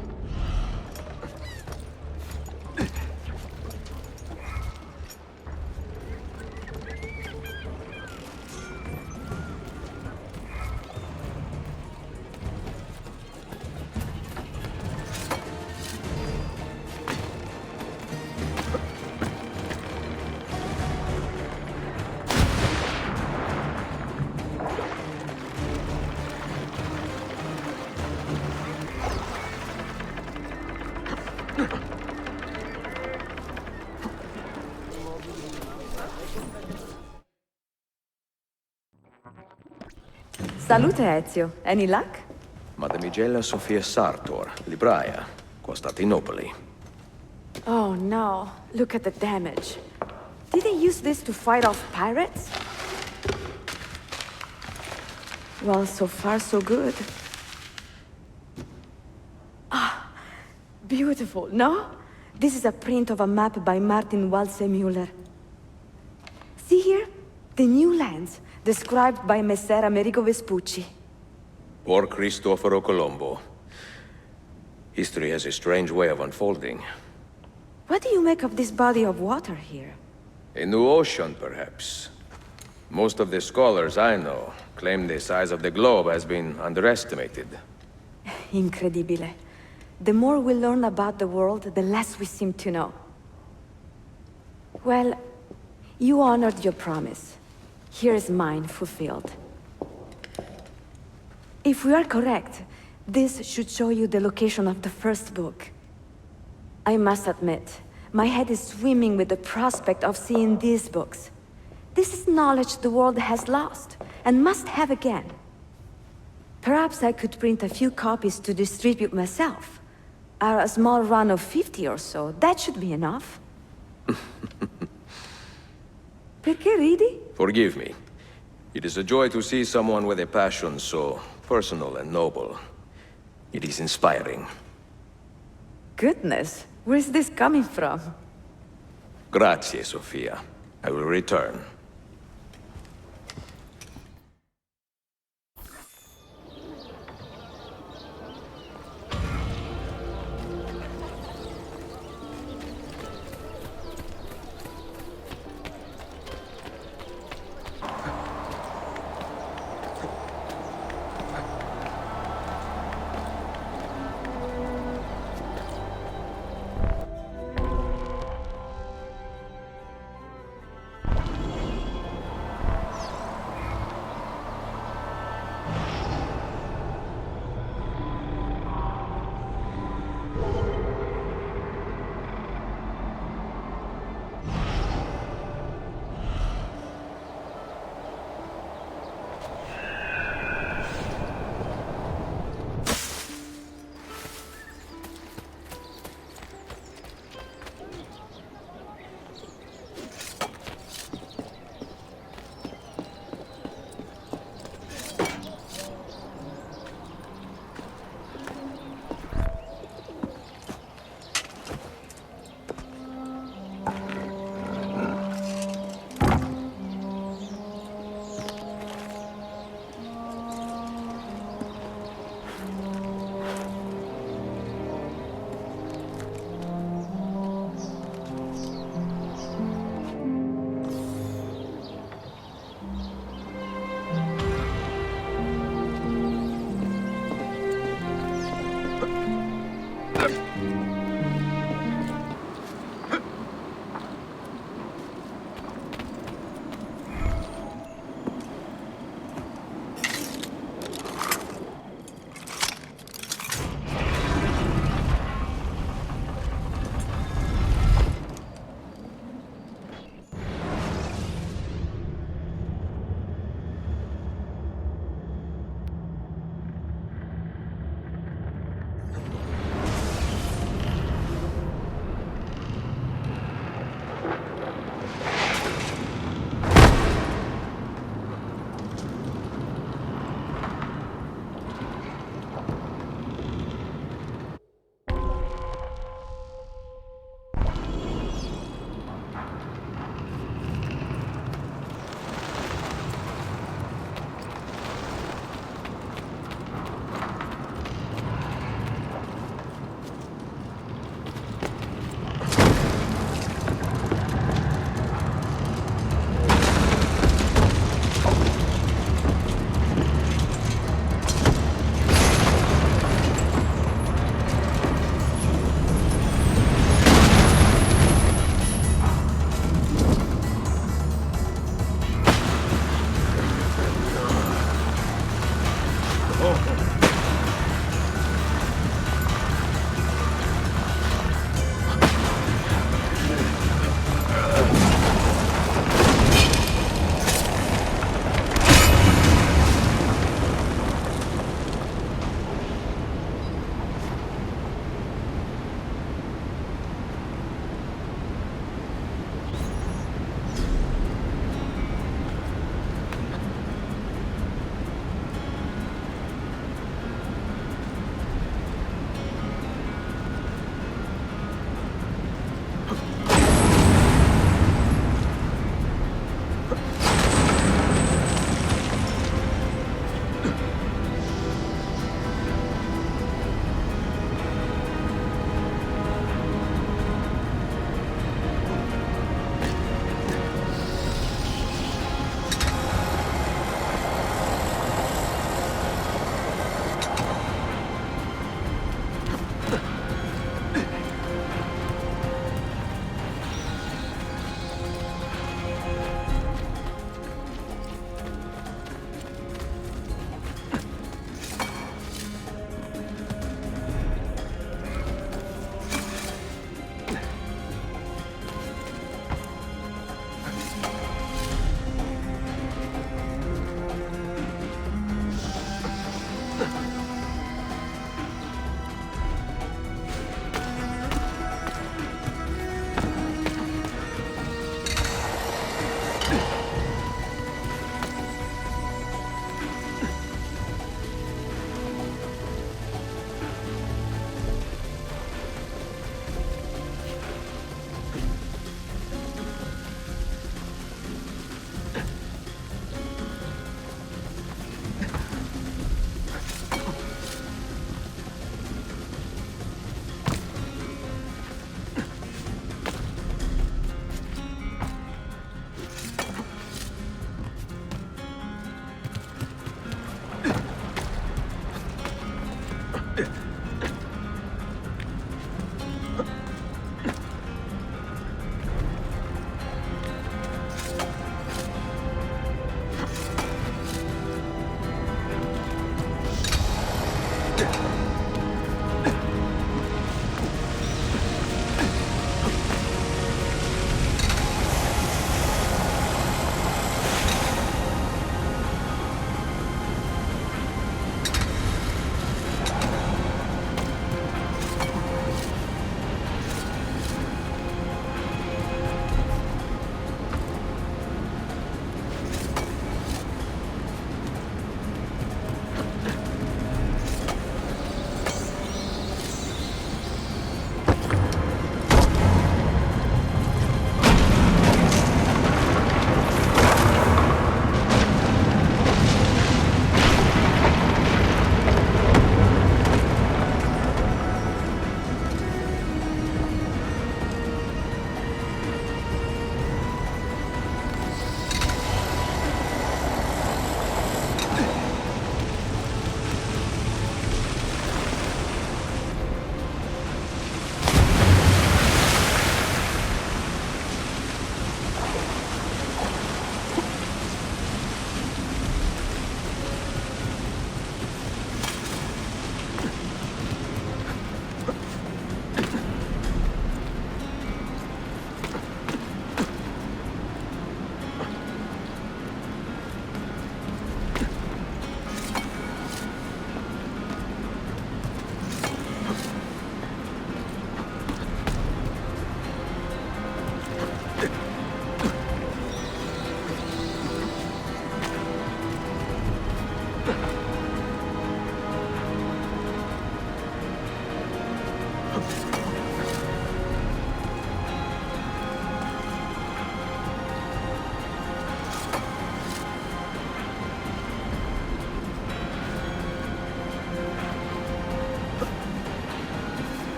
Salute, Ezio. Any luck? Mademoiselle Sofia Sartor, Libraia, Costantinopoli. Oh no, look at the damage. Did they use this to fight off pirates? Well, so far so good. Ah, beautiful, no? This is a print of a map by Martin Walsemüller. See here? The new lands, described by Messer Amerigo Vespucci. Or Cristoforo Colombo. History has a strange way of unfolding. What do you make of this body of water here? A new ocean, perhaps. Most of the scholars I know claim the size of the globe has been underestimated. Incredibile. The more we learn about the world, the less we seem to know. Well, you honored your promise. Here is mine fulfilled. If we are correct, this should show you the location of the first book. I must admit, my head is swimming with the prospect of seeing these books. This is knowledge the world has lost, and must have again. Perhaps I could print a few copies to distribute myself. A small run of 50 or so, that should be enough. Perché ridi? Forgive me. It is a joy to see someone with a passion so personal and noble. It is inspiring. Goodness, where's this coming from? Grazie, Sofia. I will return.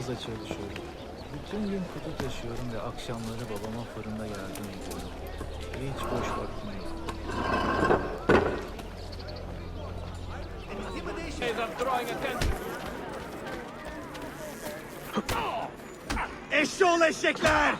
fazla çalışıyorum. Bütün gün kutu taşıyorum ve akşamları babama fırında yardım ediyorum. Hiç boş vaktim yok. Eşşoğlu eşekler!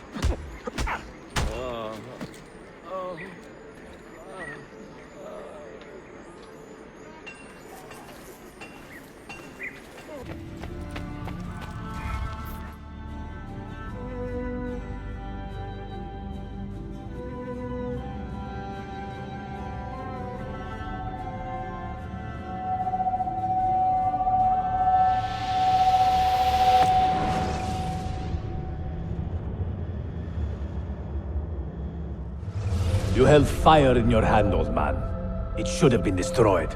You held fire in your hand, old man. It should have been destroyed.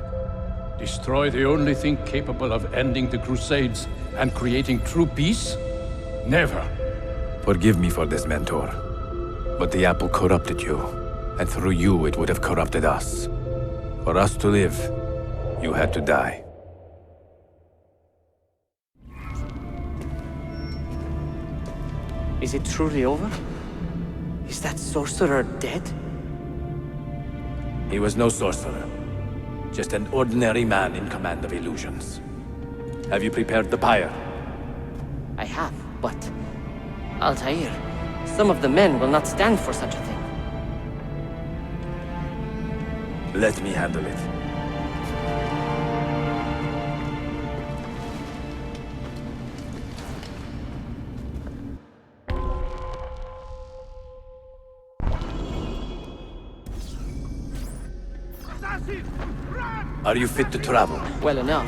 Destroy the only thing capable of ending the Crusades and creating true peace? Never. Forgive me for this, Mentor. But the apple corrupted you, and through you it would have corrupted us. For us to live, you had to die. Is it truly over? Is that sorcerer dead? He was no sorcerer. Just an ordinary man in command of illusions. Have you prepared the pyre? I have, but... Altair, some of the men will not stand for such a thing. Let me handle it. Are you fit to travel? Well enough,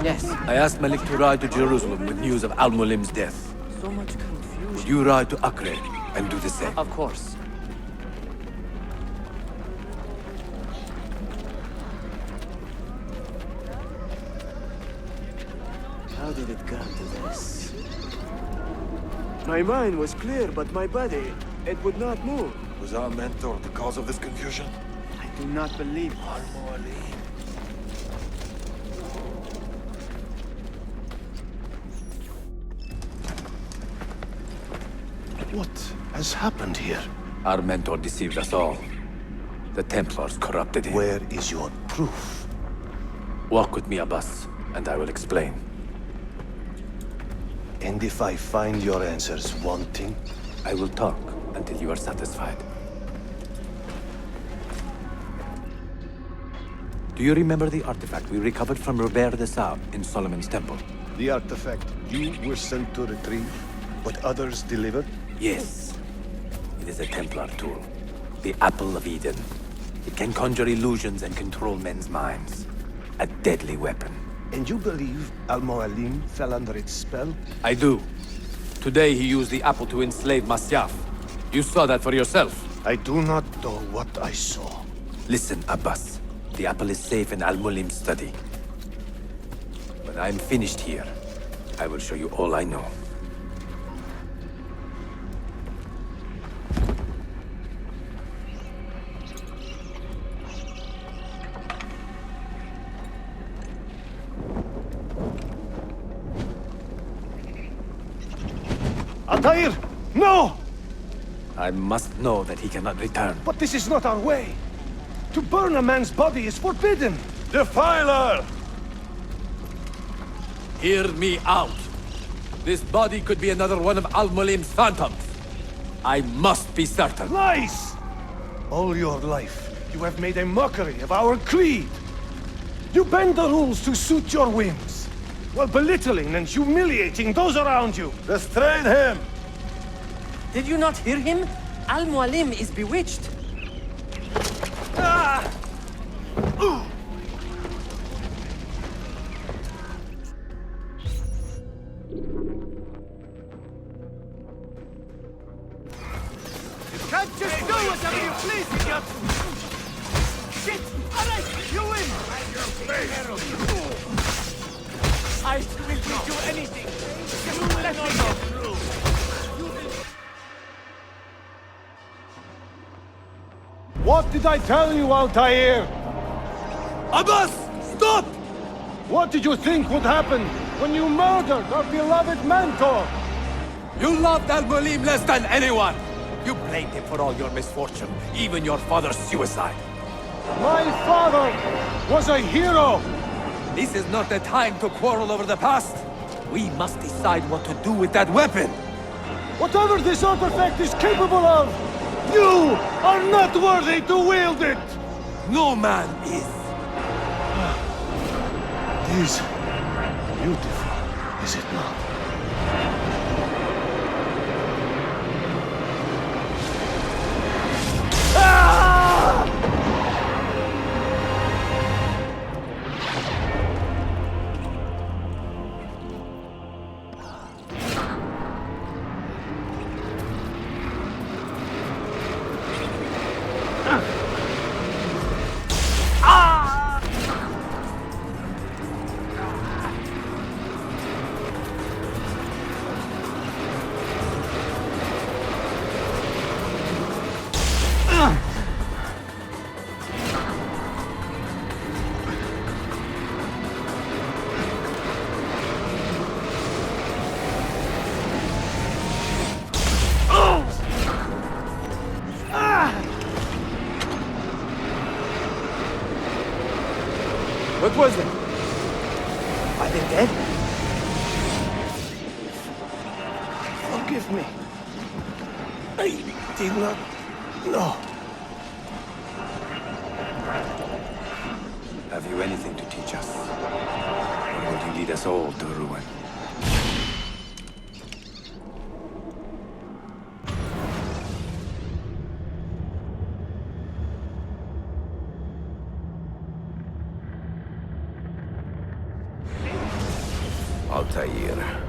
yes. I asked Malik to ride to Jerusalem with news of Al-Mulim's death. So much confusion. Would you ride to Acre and do the same? Of course. How did it come to this? My mind was clear, but my body, it would not move. Was our mentor the cause of this confusion? I do not believe What has happened here? Our mentor deceived us all. The Templars corrupted him. Where is your proof? Walk with me, Abbas, and I will explain. And if I find your answers wanting? I will talk until you are satisfied. Do you remember the artifact we recovered from Robert de Sable in Solomon's temple? The artifact you were sent to retrieve, but others delivered? Yes. It is a Templar tool. The Apple of Eden. It can conjure illusions and control men's minds. A deadly weapon. And you believe Al-Mualim fell under its spell? I do. Today he used the apple to enslave Masyaf. You saw that for yourself. I do not know what I saw. Listen, Abbas. The apple is safe in Al-Mulim's study. When I'm finished here, I will show you all I know. Altair! No! I must know that he cannot return. But this is not our way. To burn a man's body is forbidden. Defiler! Hear me out. This body could be another one of Al-Mulim's phantoms. I must be certain. Lies! All your life, you have made a mockery of our creed. You bend the rules to suit your whims, while belittling and humiliating those around you. Restrain him! Did you not hear him? Al-Mualim is bewitched. Ah! You can't just do whatever you please, idiot! Shit! Alright, you win! I will do anything. Just let me go through. What did I tell you, Altair? Abbas! Stop! What did you think would happen when you murdered our beloved mentor? You loved Al-Mulim less than anyone! You blamed him for all your misfortune, even your father's suicide. My father was a hero! This is not the time to quarrel over the past. We must decide what to do with that weapon. Whatever this artifact is capable of, you are not worthy to wield it! No man is. It is beautiful, is it not? What was that? Are they dead? Forgive me. I did not know. Have you anything to teach us? Or will you lead us all to ruin? Altair.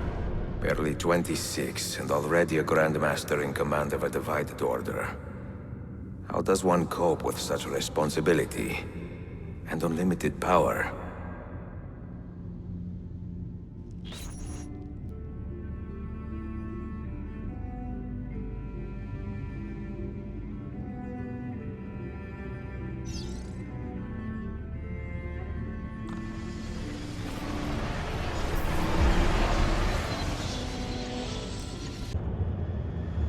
Barely 26, and already a Grandmaster in command of a divided order. How does one cope with such responsibility and unlimited power?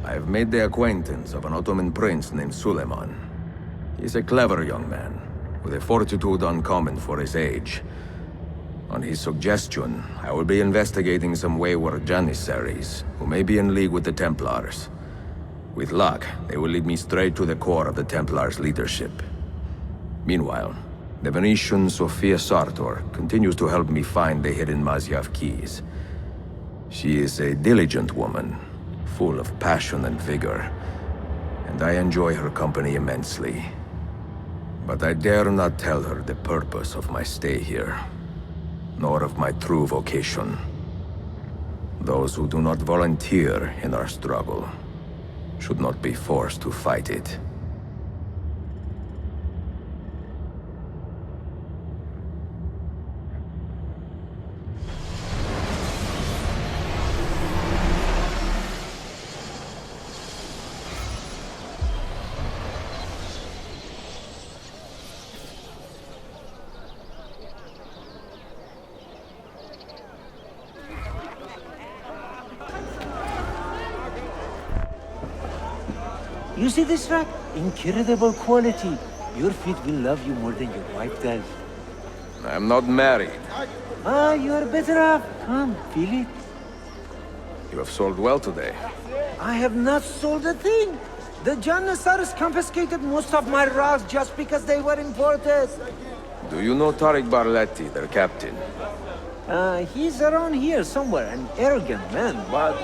I've made the acquaintance of an Ottoman prince named Suleiman. He's a clever young man, with a fortitude uncommon for his age. On his suggestion, I will be investigating some wayward Janissaries, who may be in league with the Templars. With luck, they will lead me straight to the core of the Templars' leadership. Meanwhile, the Venetian Sofia Sartor continues to help me find the hidden Mazyav keys. She is a diligent woman, full of passion and vigor, and I enjoy her company immensely. But I dare not tell her the purpose of my stay here, nor of my true vocation. Those who do not volunteer in our struggle should not be forced to fight it. You see this rack? Incredible quality. Your feet will love you more than your wife does. I'm not married. You're better off. Come, feel it. You have sold well today. I have not sold a thing. The Janissaries confiscated most of my rocks just because they were imported. Do you know Tariq Barletti, their captain? He's around here somewhere, an arrogant man, but...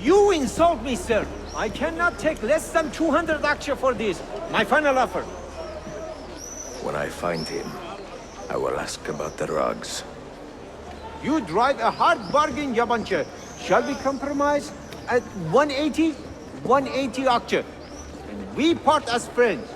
You insult me, sir! I cannot take less than 200 aksha for this. My final offer. When I find him, I will ask about the rugs. You drive a hard bargain, Yabanche. Shall we compromise at 180? 180 aksha. And we part as friends.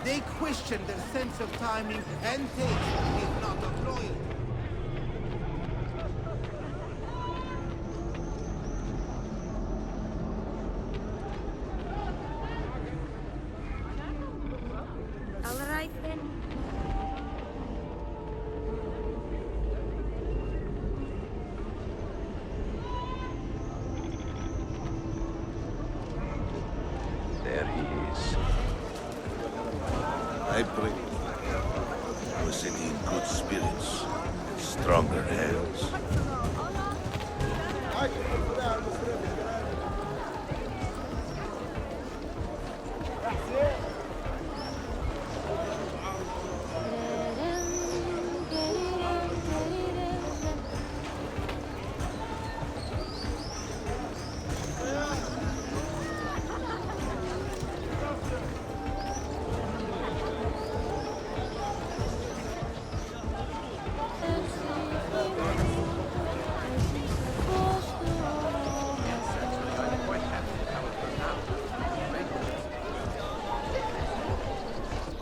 They question their sense of timing and taste is not of loyalty.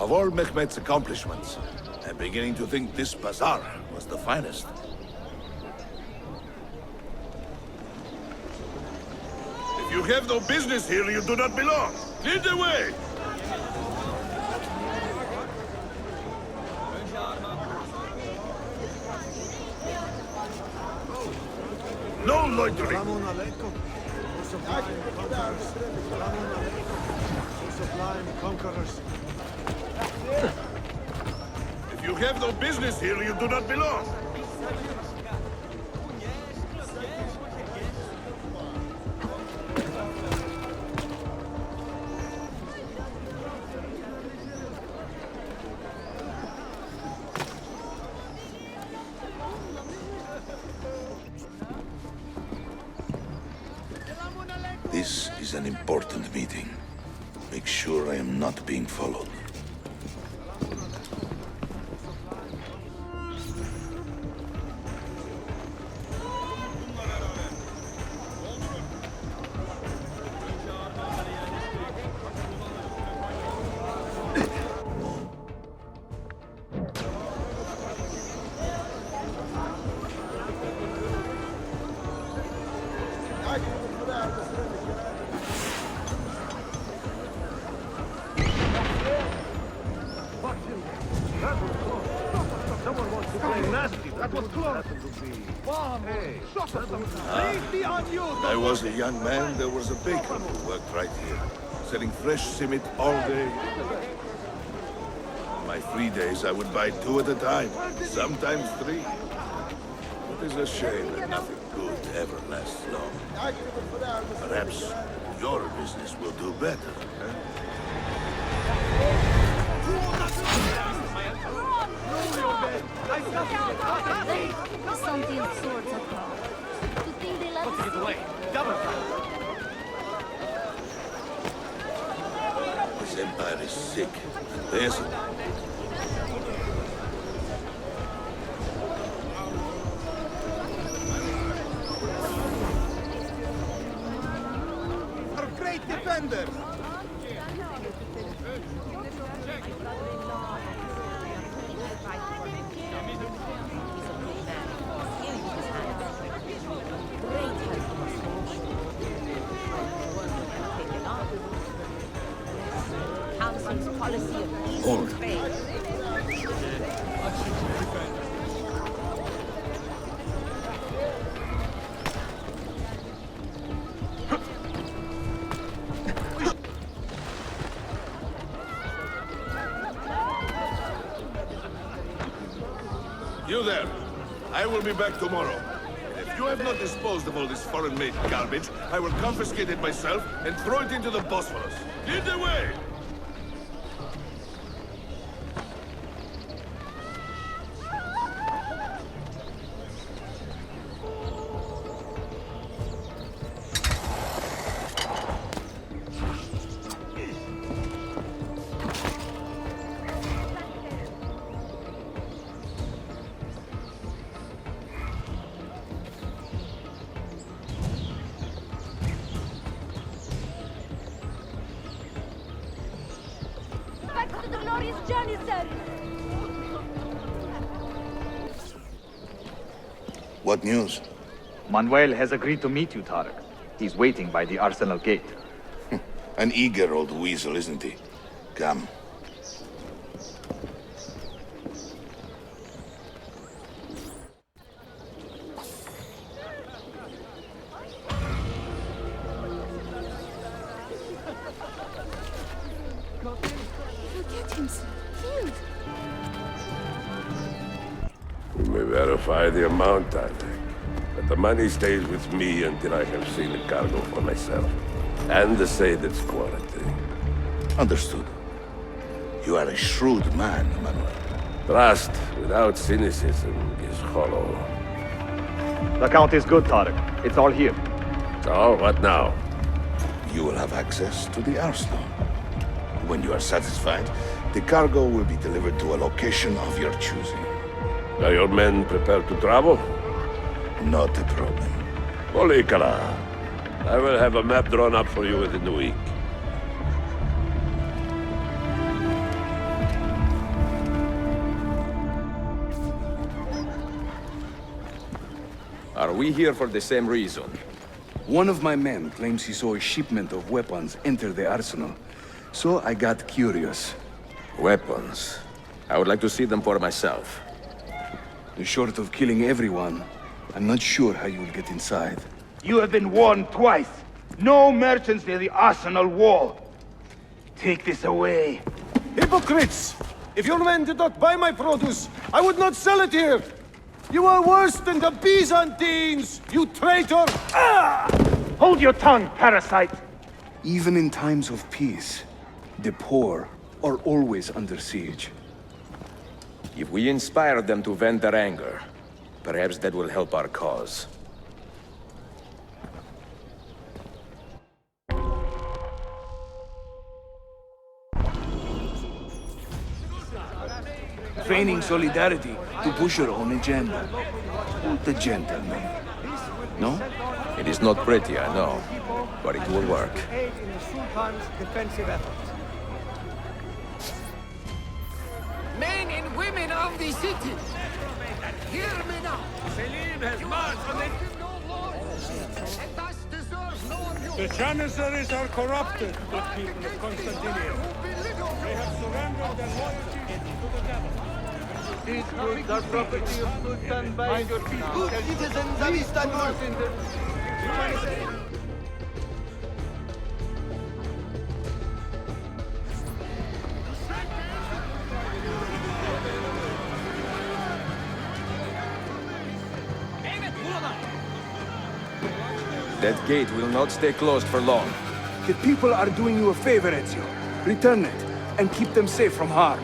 Of all Mehmet's accomplishments, I'm beginning to think this bazaar was the finest. If you have no business here, you do not belong. Clear the way! No loitering! If you have no business here, you do not belong. This is an important meeting. Make sure I am not being followed. I was a young man, there was a baker who worked right here, selling fresh simit all day. On my free days, I would buy 2 at a time, sometimes 3. It is a shame that nothing good ever lasts long. Perhaps your business will do better, Something sorts of call. To think they let us away. This empire is sick and peasant. Our great defenders! Hold. You there. I will be back tomorrow. If you have not disposed of all this foreign-made garbage, I will confiscate it myself and throw it into the Bosphorus. Lead the way! Back to the glorious journey, sir! What news? Manuel has agreed to meet you, Tarek. He's waiting by the arsenal gate. An eager old weasel, isn't he? Come. Look at him, sir. Cute. We may verify the amount, I think. But the money stays with me until I have seen the cargo for myself. And the say its quality. Understood. You are a shrewd man, Manuel. Trust without cynicism is hollow. The count is good, Tarek. It's all here. So, what now? You will have access to the arsenal. When you are satisfied, the cargo will be delivered to a location of your choosing. Are your men prepared to travel? Not a problem. Polikara, I will have a map drawn up for you within the week. we here for the same reason? One of my men claims he saw a shipment of weapons enter the arsenal. So I got curious. Weapons? I would like to see them for myself. Short of killing everyone, I'm not sure how you will get inside. You have been warned twice. No merchants near the arsenal wall. Take this away. Hypocrites! If your men did not buy my produce, I would not sell it here! You are worse than the Byzantines, you traitor! Ah! Hold your tongue, parasite! Even in times of peace, the poor are always under siege. If we inspire them to vent their anger, perhaps that will help our cause. Feigning solidarity to push your own agenda. The gentleman. No? It is not pretty, I know, but it will work. Aid in the Sultan's defensive efforts. Men and women of the city, hear me now. Selim has marched on And thus deserves no abuse. the Janissaries are corrupted, good people of Constantinople. They have surrendered their loyalty to the devil. These goods are property of Sultan by your people. Good citizens of Istanbul. That gate will not stay closed for long. The people are doing you a favor, Ezio. Return it, and keep them safe from harm.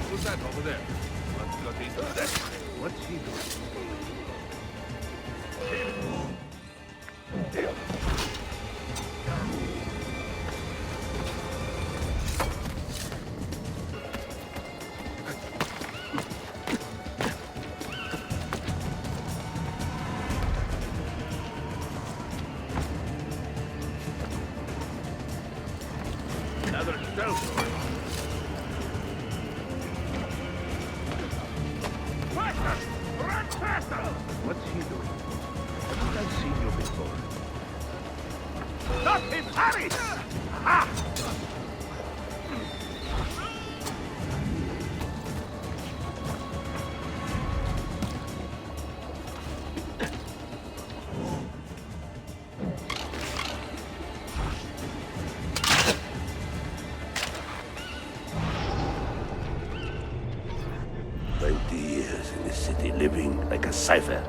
Who's that over there? What's he doing? Another stealth. What's he doing? Haven't I seen you before? Stop him! Hurry! Aha! living like a cipher.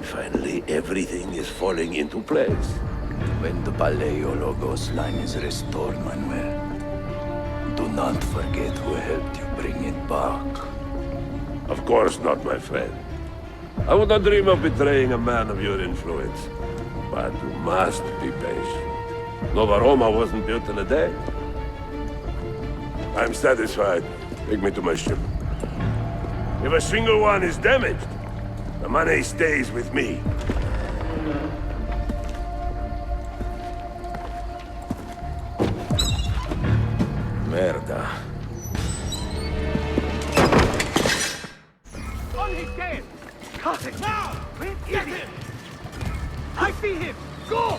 Finally, everything is falling into place. When the Paleologos line is restored, Manuel, do not forget who helped you bring it back. Of course not, my friend. I would not dream of betraying a man of your influence. But you must be patient. Nova Roma wasn't built in a day. I'm satisfied. Take me to my ship. If a single one is damaged, the money stays with me. Merda. On his tail! Cut it! Now! Get him! I see him! Go!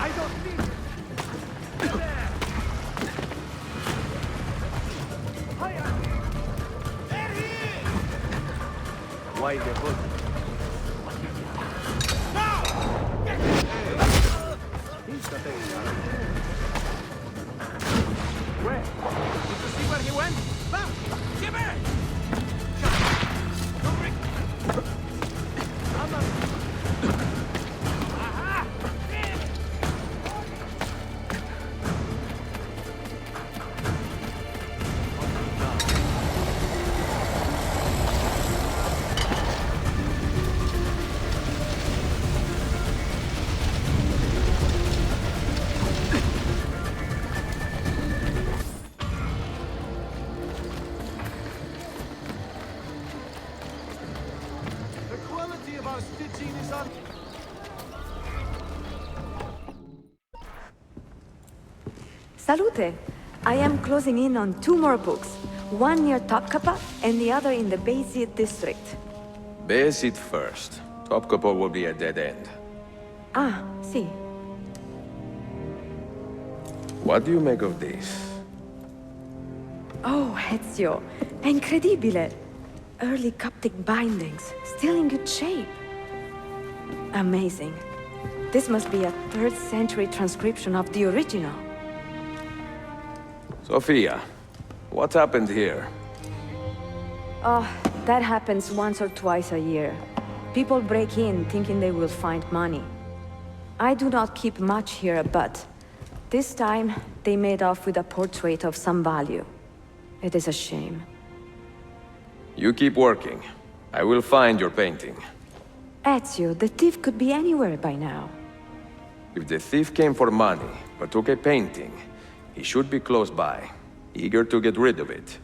I don't see him! There he is! Why the hood? Where? Did you see where he went? Bam! Give it! Salute! I am closing in on 2 more books. One near Topkapı and the other in the Beyazıt district. Beyazıt first. Topkapı will be a dead end. Ah, see. What do you make of this? Oh, Ezio. Incredibile. Early Coptic bindings, still in good shape. Amazing. This must be a 3rd century transcription of the original. Sophia, what happened here? Oh, that happens once or twice a year. People break in thinking they will find money. I do not keep much here, but this time they made off with a portrait of some value. It is a shame. You keep working. I will find your painting. Ezio, the thief could be anywhere by now. If the thief came for money, but took a painting, he should be close by, eager to get rid of it.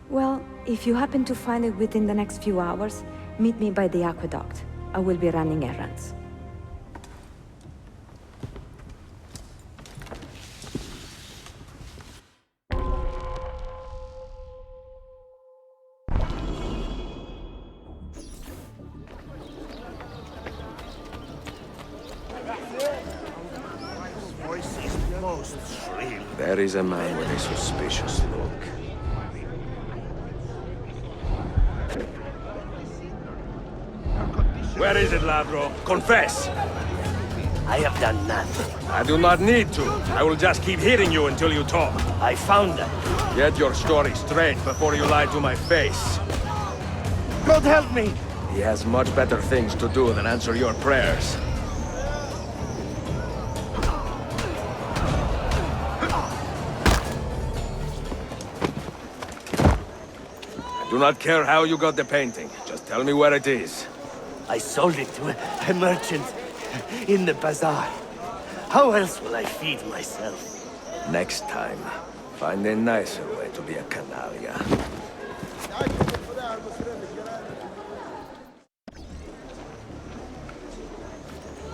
Well, if you happen to find it within the next few hours, meet me by the aqueduct. I will be running errands. There is a man with a suspicious look. Where is it, Ladro? Confess! I have done nothing. I do not need to. I will just keep hitting you until you talk. I found them. Get your story straight before you lie to my face. God help me! He has much better things to do than answer your prayers. I do not care how you got the painting. Just tell me where it is. I sold it to a merchant in the bazaar. How else will I feed myself? Next time, find a nicer way to be a canaglia.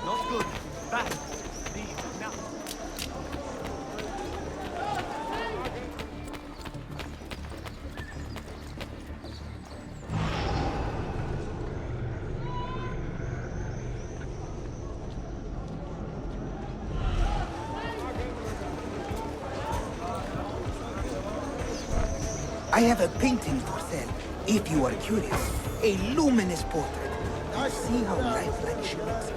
Not good. Back. Leave. Now. I have a painting for sale, if you are curious. A luminous portrait. See how lifelike she looks.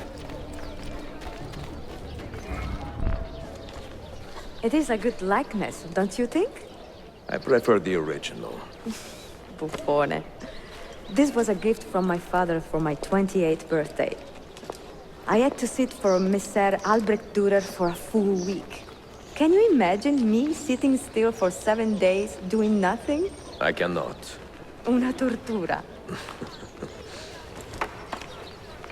It is a good likeness, don't you think? I prefer the original. Buffone. This was a gift from my father for my 28th birthday. I had to sit for Messer Albrecht Dürer for a full week. Can you imagine me sitting still for 7 days, doing nothing? I cannot. Una tortura.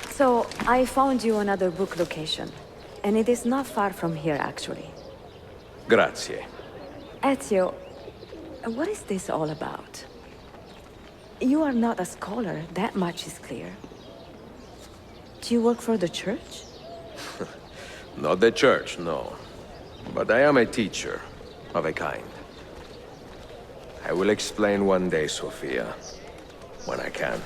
So, I found you another book location. And it is not far from here, actually. Grazie. Ezio, what is this all about? You are not a scholar, that much is clear. Do you work for the church? Not the church, no. But I am a teacher, of a kind. I will explain one day, Sophia. When I can.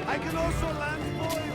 I can also land for you.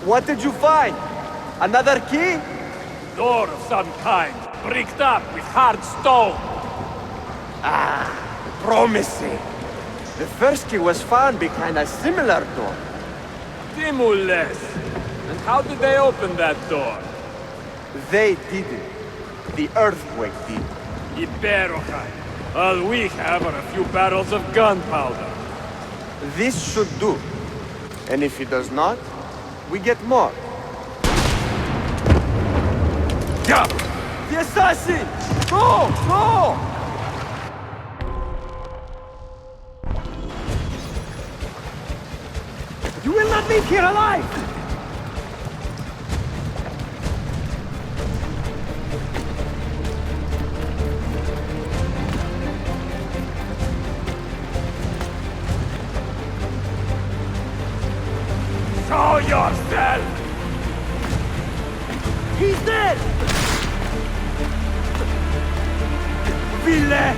What did you find? Another key? Door of some kind, bricked up with hard stone. Ah, promising. The first key was found behind a similar door. Timules. And how did they open that door? They didn't. The earthquake did. Iberokai. All we have are a few barrels of gunpowder. This should do. And if it does not, we get more. Yeah. The assassin! Go! Go! You will not leave here alive! Show yourself! He's dead! Villain!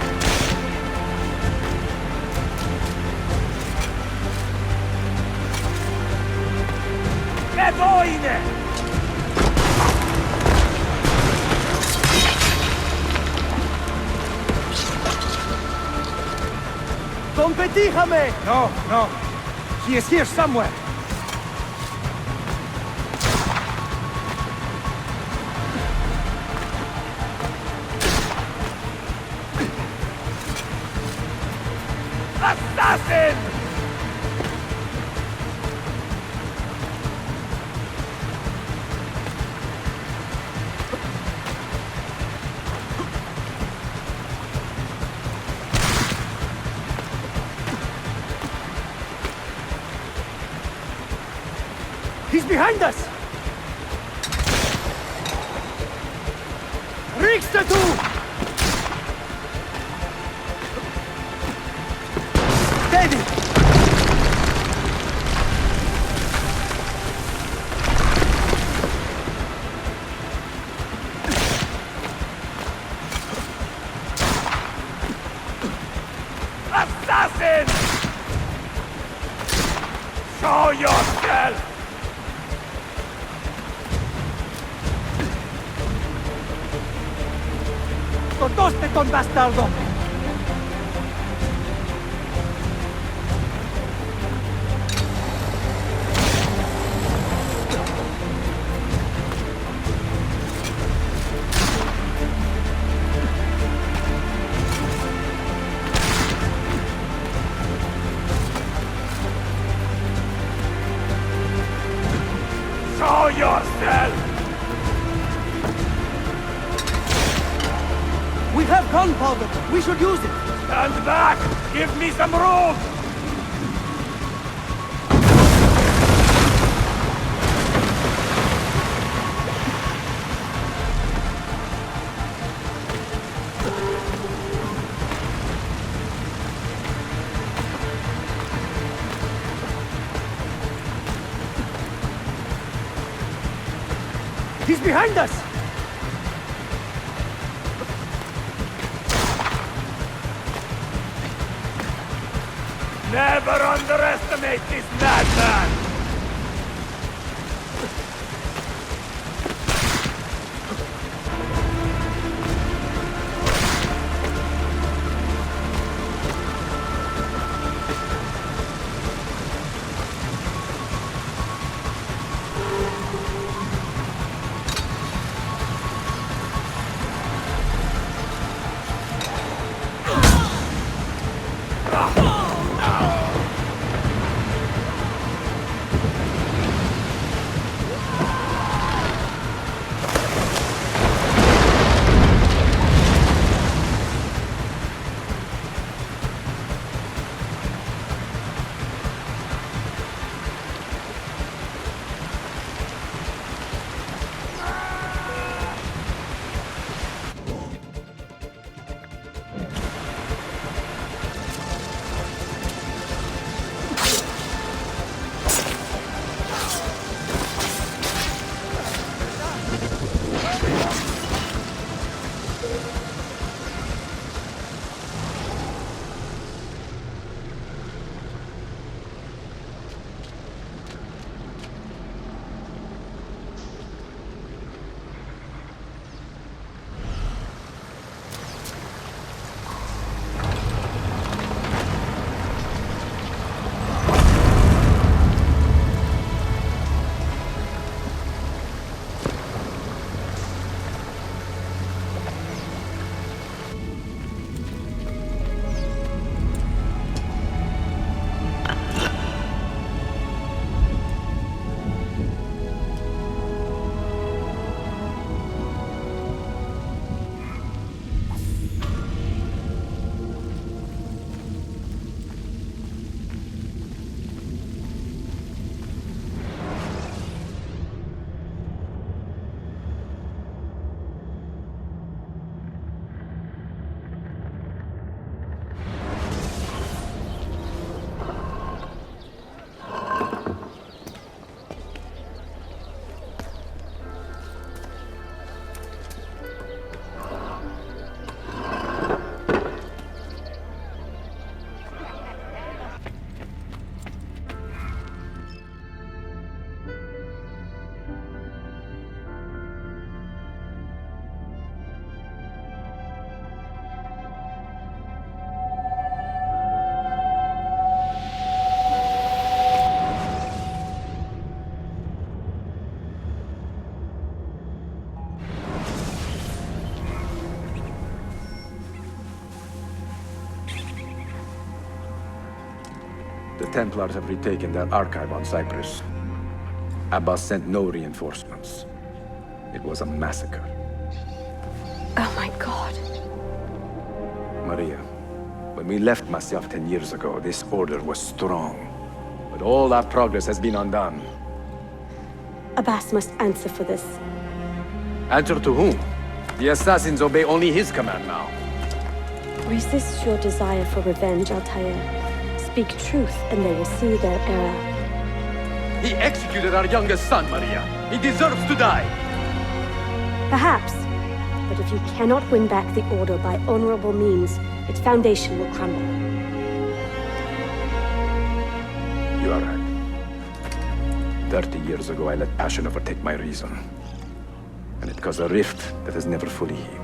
Bedoine! Don Petijame! No, no. He is here somewhere. Assassin! behind us! Richter too! Steady! Assassin! Show yourself! ¡Totoste con bastardo! Show yourself! We have gunpowder! We should use it! Stand back! Give me some room! He's behind us! Never underestimate this madman! The Templars have retaken their archive on Cyprus. Abbas sent no reinforcements. It was a massacre. Oh my god. Maria, when we left Masyaf 10 years ago, this order was strong. But all our progress has been undone. Abbas must answer for this. Answer to whom? The assassins obey only his command now. Resist your desire for revenge, Altair. Speak truth, and they will see their error. He executed our youngest son, Maria. He deserves to die. Perhaps. But if you cannot win back the Order by honorable means, its foundation will crumble. You are right. 30 years ago, I let passion overtake my reason. And it caused a rift that has never fully healed.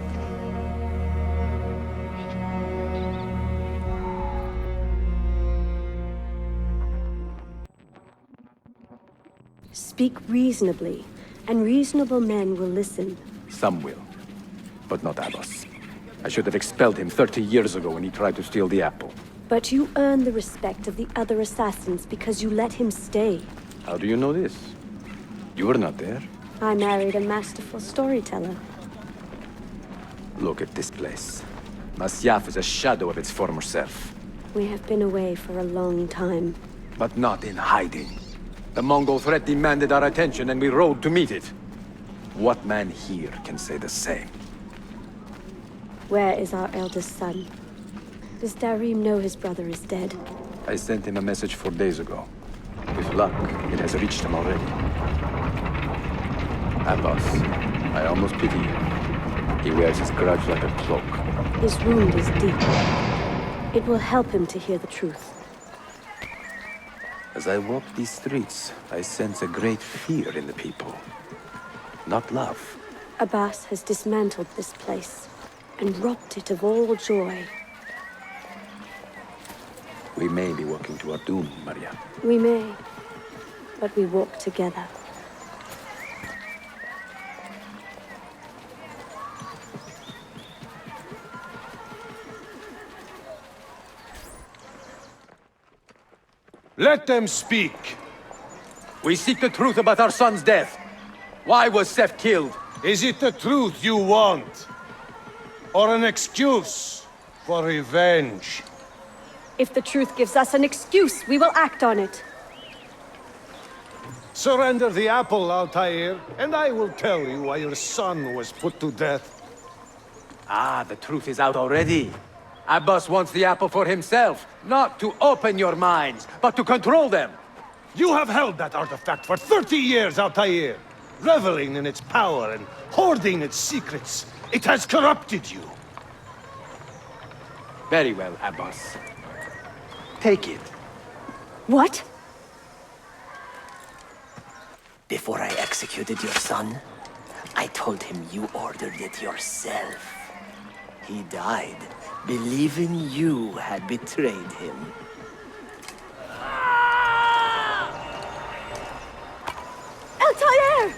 Speak reasonably, and reasonable men will listen. Some will, but not Abbas. I should have expelled him 30 years ago when he tried to steal the apple. But you earn the respect of the other assassins because you let him stay. How do you know this? You were not there. I married a masterful storyteller. Look at this place. Masyaf is a shadow of its former self. We have been away for a long time. But not in hiding. The Mongol threat demanded our attention and we rode to meet it. What man here can say the same? Where is our eldest son? Does Darim know his brother is dead? I sent him a message 4 days ago. With luck, it has reached him already. Abbas, I almost pity him. He wears his grudge like a cloak. His wound is deep. It will help him to hear the truth. As I walk these streets, I sense a great fear in the people. Not love. Abbas has dismantled this place and robbed it of all joy. We may be walking to our doom, Maria. We may, but we walk together. Let them speak. We seek the truth about our son's death. Why was Seth killed? Is it the truth you want? Or an excuse for revenge? If the truth gives us an excuse, we will act on it. Surrender the apple, Altair, and I will tell you why your son was put to death. Ah, the truth is out already. Abbas wants the apple for himself, not to open your minds, but to control them. You have held that artifact for 30 years, Altair, reveling in its power and hoarding its secrets. It has corrupted you. Very well, Abbas. Take it. What? Before I executed your son, I told him you ordered it yourself. He died, believing you had betrayed him. Altair!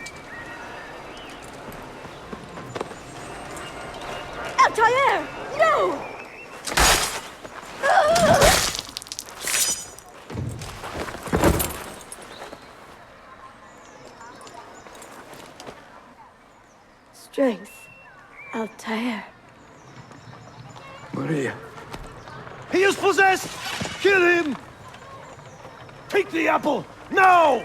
Altair! No! Strength, Altair. Maria. He is possessed! Kill him! Take the apple, now!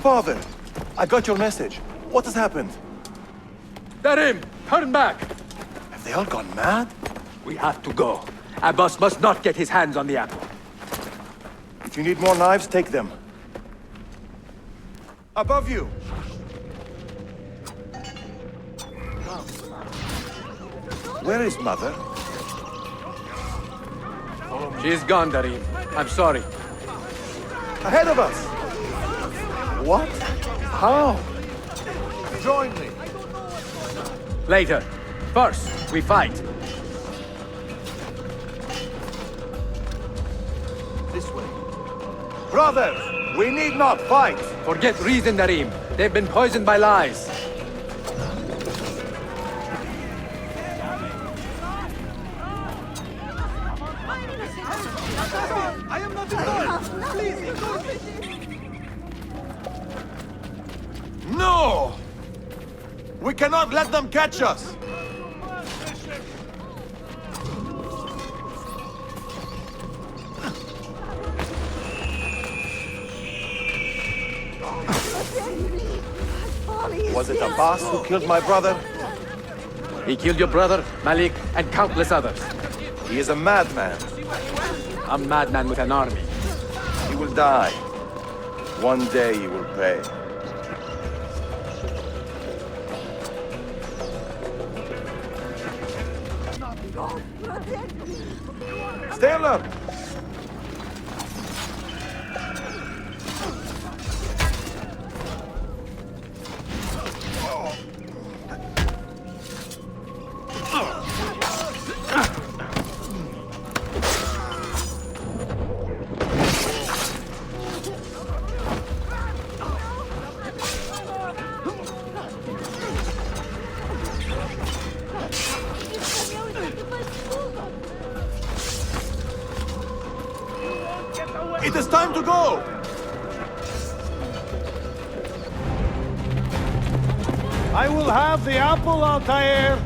Father, I got your message. What has happened? Darim, turn back! Have they all gone mad? We have to go. Abbas must not get his hands on the apple. If you need more knives, take them. Above you! Where is Mother? She's gone, Darim. I'm sorry. Ahead of us! What? How? Join me. Later. First, we fight. this way. Brothers, we need not fight. Forget reason, Narim. They've been poisoned by lies. I am not involved. Please, ignore me. No! We cannot let them catch us. Was it Abbas who killed my brother? He killed your brother, Malik, and countless others. He is a madman. A madman with an army. He will die. One day he will pay. Stay alert! It is time to go! I will have the apple, Altair,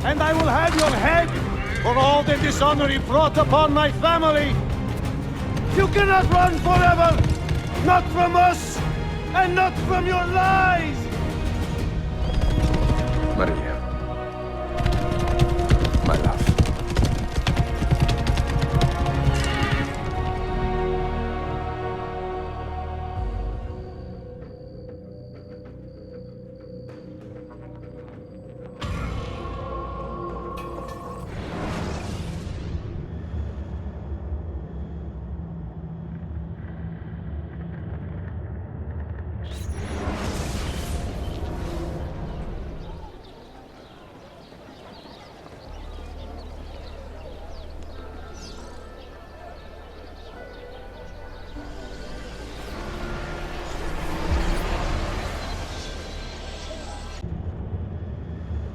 and I will have your head for all the dishonor you brought upon my family. You cannot run forever, not from us, and not from your lies! Maria. My love.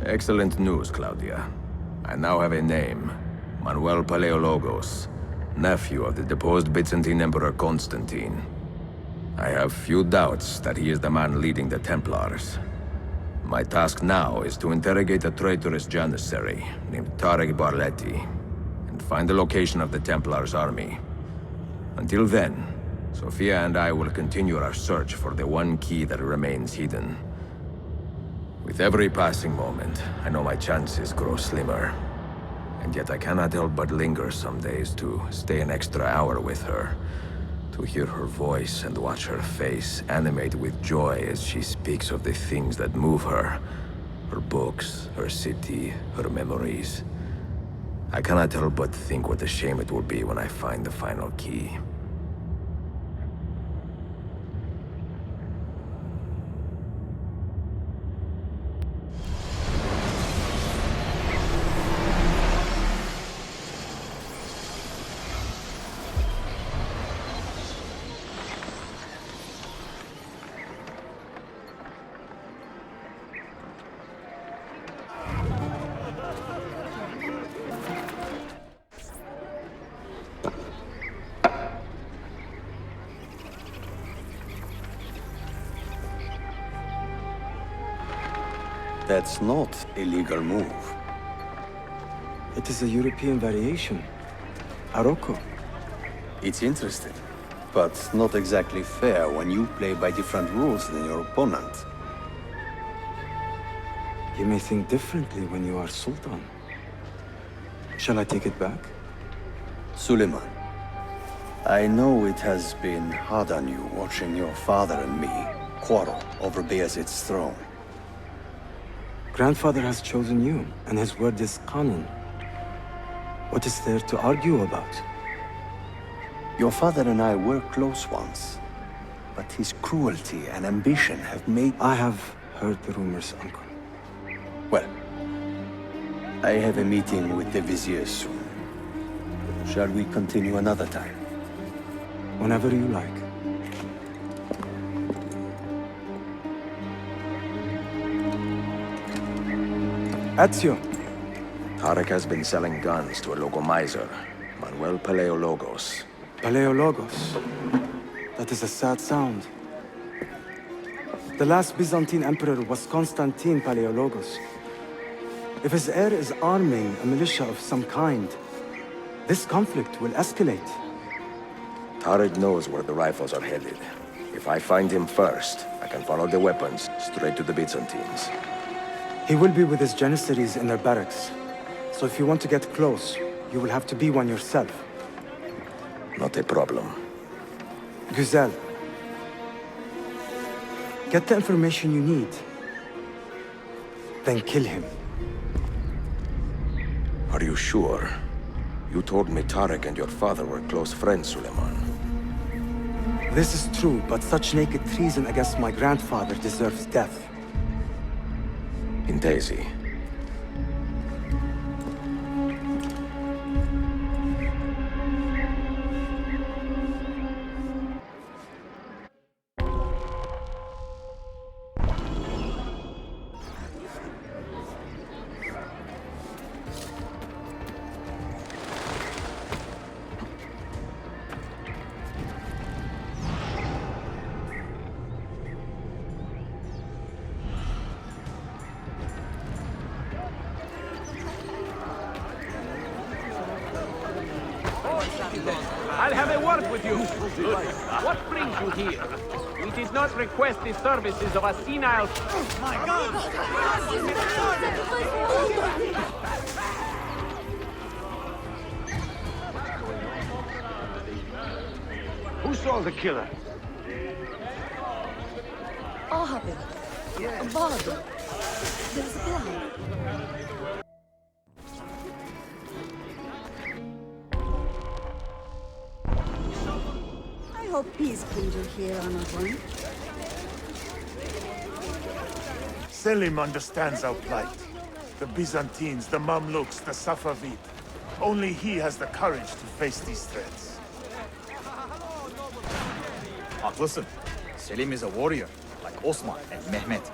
Excellent news, Claudia. I now have a name. Manuel Paleologos, nephew of the deposed Byzantine Emperor Constantine. I have few doubts that he is the man leading the Templars. My task now is to interrogate a traitorous janissary named Tarek Barletti and find the location of the Templars' army. Until then, Sophia and I will continue our search for the one key that remains hidden. With every passing moment, I know my chances grow slimmer. And yet I cannot help but linger some days to stay an extra hour with her. To hear her voice and watch her face animate with joy as she speaks of the things that move her. Her books, her city, her memories. I cannot help but think what a shame it will be when I find the final key. That's not a legal move. It is a European variation. Arocco. It's interesting, but not exactly fair when you play by different rules than your opponent. You may think differently when you are Sultan. Shall I take it back? Suleiman, I know it has been hard on you watching your father and me quarrel over Bayezid's throne. Grandfather has chosen you, and his word is Qanon. What is there to argue about? Your father and I were close once, but his cruelty and ambition have made... I have heard the rumors, Uncle. Well, I have a meeting with the Vizier soon. Shall we continue another time? Whenever you like. Ezio. Tarek has been selling guns to a local miser, Manuel Paleologos. Paleologos. That is a sad sound. The last Byzantine emperor was Constantine Paleologos. If his heir is arming a militia of some kind, this conflict will escalate. Tarek knows where the rifles are headed. If I find him first, I can follow the weapons straight to the Byzantines. He will be with his Janissaries in their barracks. So if you want to get close, you will have to be one yourself. Not a problem. Güzel. Get the information you need. Then kill him. Are you sure? You told me Tarek and your father were close friends, Suleiman. This is true, but such naked treason against my grandfather deserves death. In Daisy. I'll have a word with you. What brings you here? We did not request the services of a senile... My God! Who saw the killer? Abi. Bother. There's a plan. I hope peace brings you here, Anatole. Selim understands our plight. The Byzantines, the Mamluks, the Safavid. Only he has the courage to face these threats. Haklısın. Selim is a warrior, like Osman and Mehmet.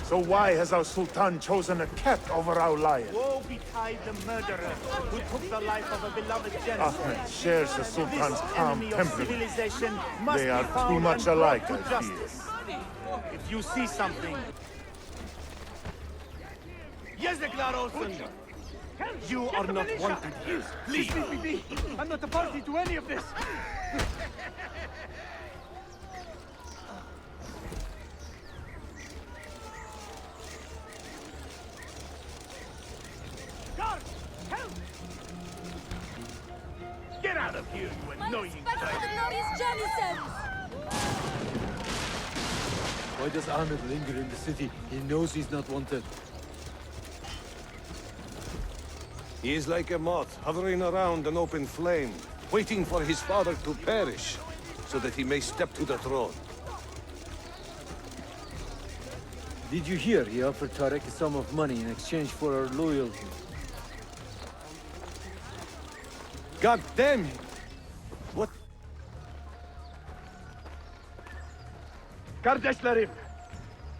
So why has our Sultan chosen a cat over our lion? Woe betide the murderer who took the life of a beloved general. Ahmed shares the Sultan's This calm enemy of temperament. civilization must They be are found too much and brought alike, to I fear. justice. If you see something... Yazıklar olsun! You are not wanted here. Leave! I'm not a party to any of this! Guard! Help! Get out of here, you annoying child! Why does Ahmed linger in the city? He knows he's not wanted. He is like a moth hovering around an open flame, waiting for his father to perish, so that he may step to the throne. Did you hear he offered Tarek a sum of money in exchange for our loyalty? God damn it! What? Kardeşlerim!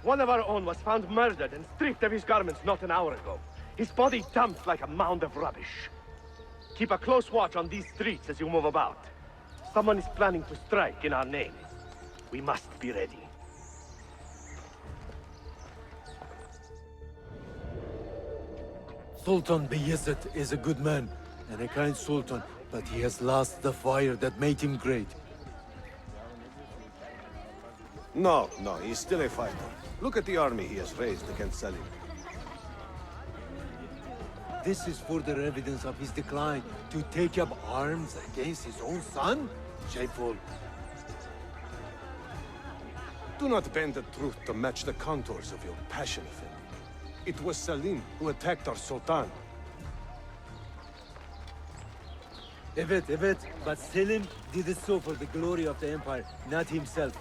One of our own was found murdered and stripped of his garments not an hour ago. His body dumped like a mound of rubbish. Keep a close watch on these streets as you move about. Someone is planning to strike in our name. We must be ready. Sultan Bayezid is a good man and a kind sultan, but he has lost the fire that made him great. No, he's still a fighter. Look at the army he has raised against Selim. This is further evidence of his decline. To take up arms against his own son? Shameful. Do not bend the truth to match the contours of your passion, Effendi. It was Selim who attacked our Sultan. Evet, but Selim did it so for the glory of the Empire, not himself.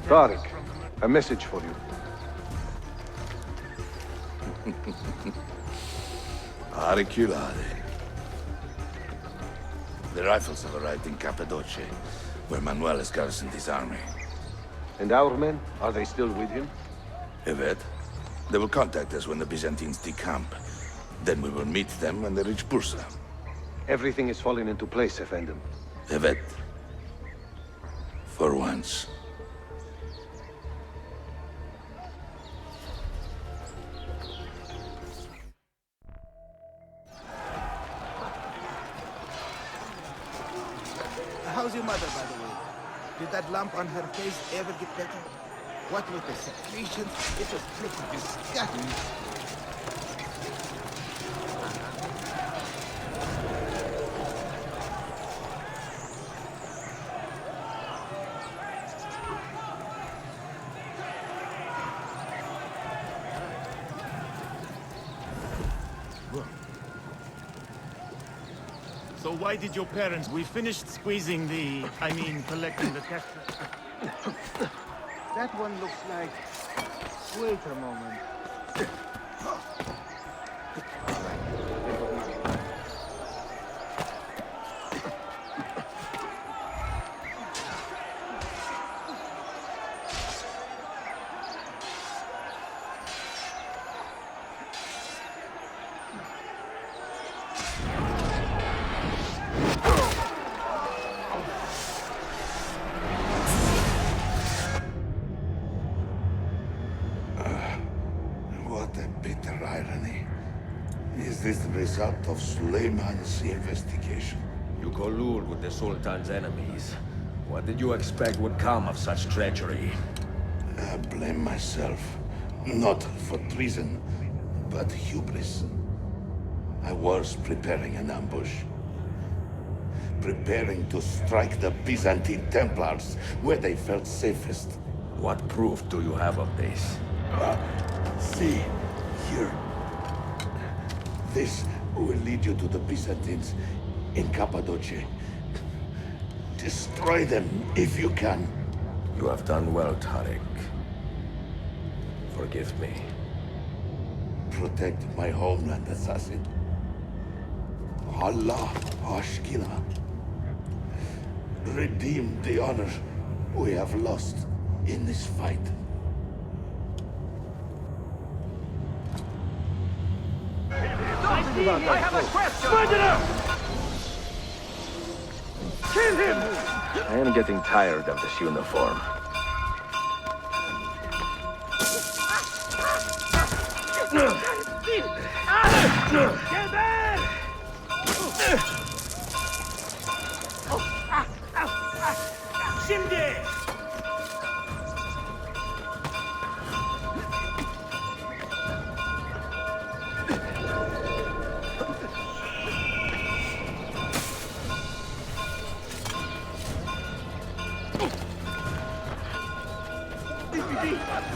Tariq, a message for you. Auriculare. The rifles have arrived in Cappadocia, where Manuel has garrisoned his army. And our men, are they still with him? Evet. They will contact us when the Byzantines decamp. Then we will meet them when they reach Bursa. Everything is falling into place, Effendim. Evet. For once. How's your mother, by the way? Did that lump on her face ever get better? What with the secretions? It was pretty disgusting. So why did your parents... We finished squeezing collecting the test. That one looks like... Wait a moment. What a bitter irony. Is this the result of Suleiman's investigation? You collude with the Sultan's enemies. What did you expect would come of such treachery? I blame myself. Not for treason, but hubris. I was preparing an ambush. Preparing to strike the Byzantine Templars where they felt safest. What proof do you have of this? See, here. This will lead you to the Byzantines in Cappadocia. Destroy them if you can. You have done well, Tariq. Forgive me. Protect my homeland, assassin. Allah Ashkina. Redeem the honor we have lost in this fight. I have a question! Find it out! Kill him! I am getting tired of this uniform. Get there! Şimdi!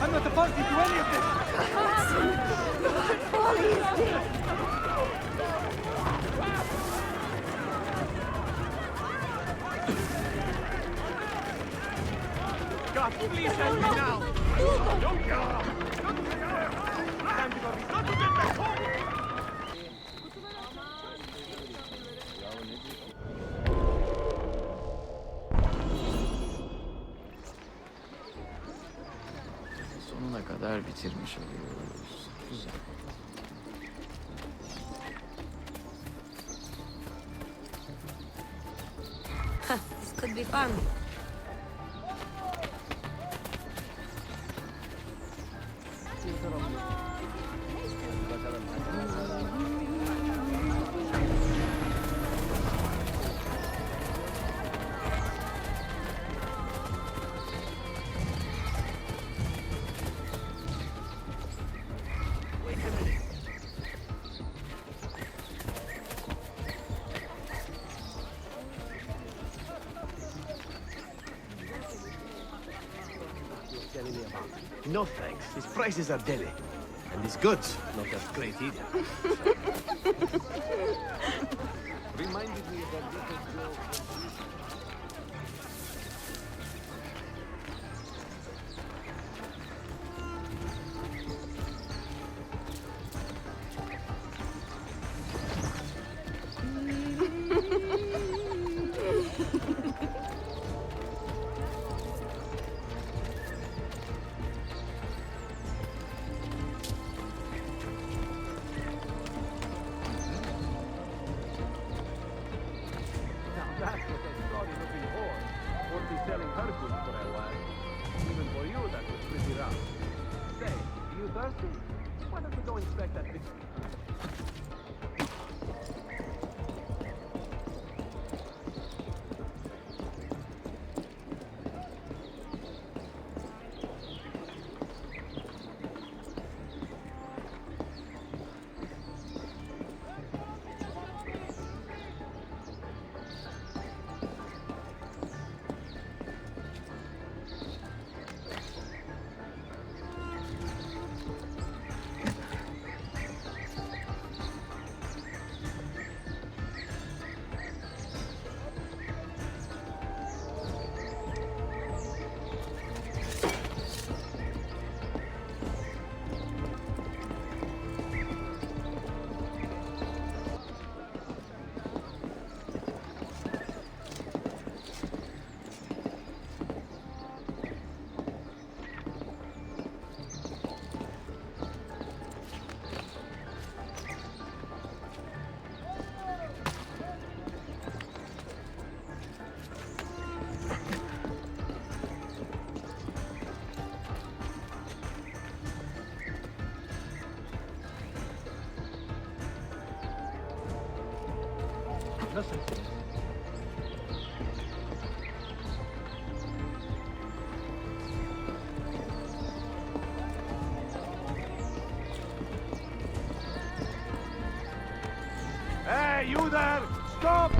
I'm not a party to any of this! God, please help me now! Don't go! Time to go. Got to get back home! Sonuna kadar bitirmiş oluyoruz. Güzel. This could be fun. No thanks. His prices are deadly. And his goods, not as great either. Reminded me of that little girl. Listen. Hey, you there! Stop!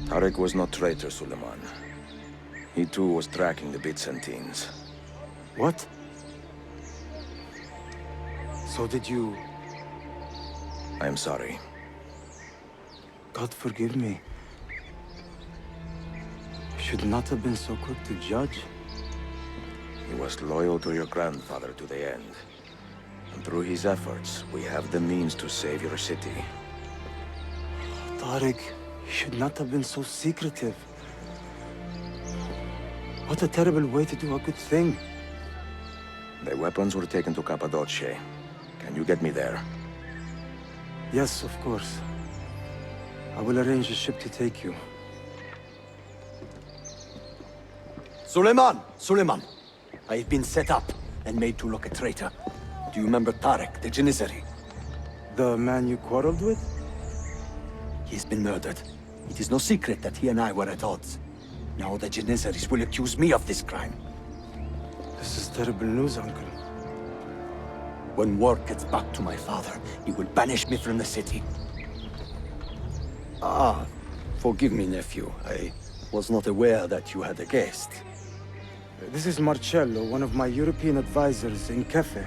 Tarek was no traitor, Suleiman. He too was tracking the Byzantines. What? So did you... I am sorry. God forgive me. Should not have been so quick to judge. He was loyal to your grandfather to the end. And through his efforts, we have the means to save your city. Tariq, you should not have been so secretive. What a terrible way to do a good thing. The weapons were taken to Cappadocia. Can you get me there? Yes, of course. I will arrange a ship to take you. Suleiman! Suleiman! I have been set up and made to look a traitor. Do you remember Tarek, the Janissary? The man you quarreled with? He has been murdered. It is no secret that he and I were at odds. Now the Janissaries will accuse me of this crime. This is terrible news, Uncle. When word gets back to my father, he will banish me from the city. Ah, forgive me, nephew. I was not aware that you had a guest. This is Marcello, one of my European advisors in Cafe.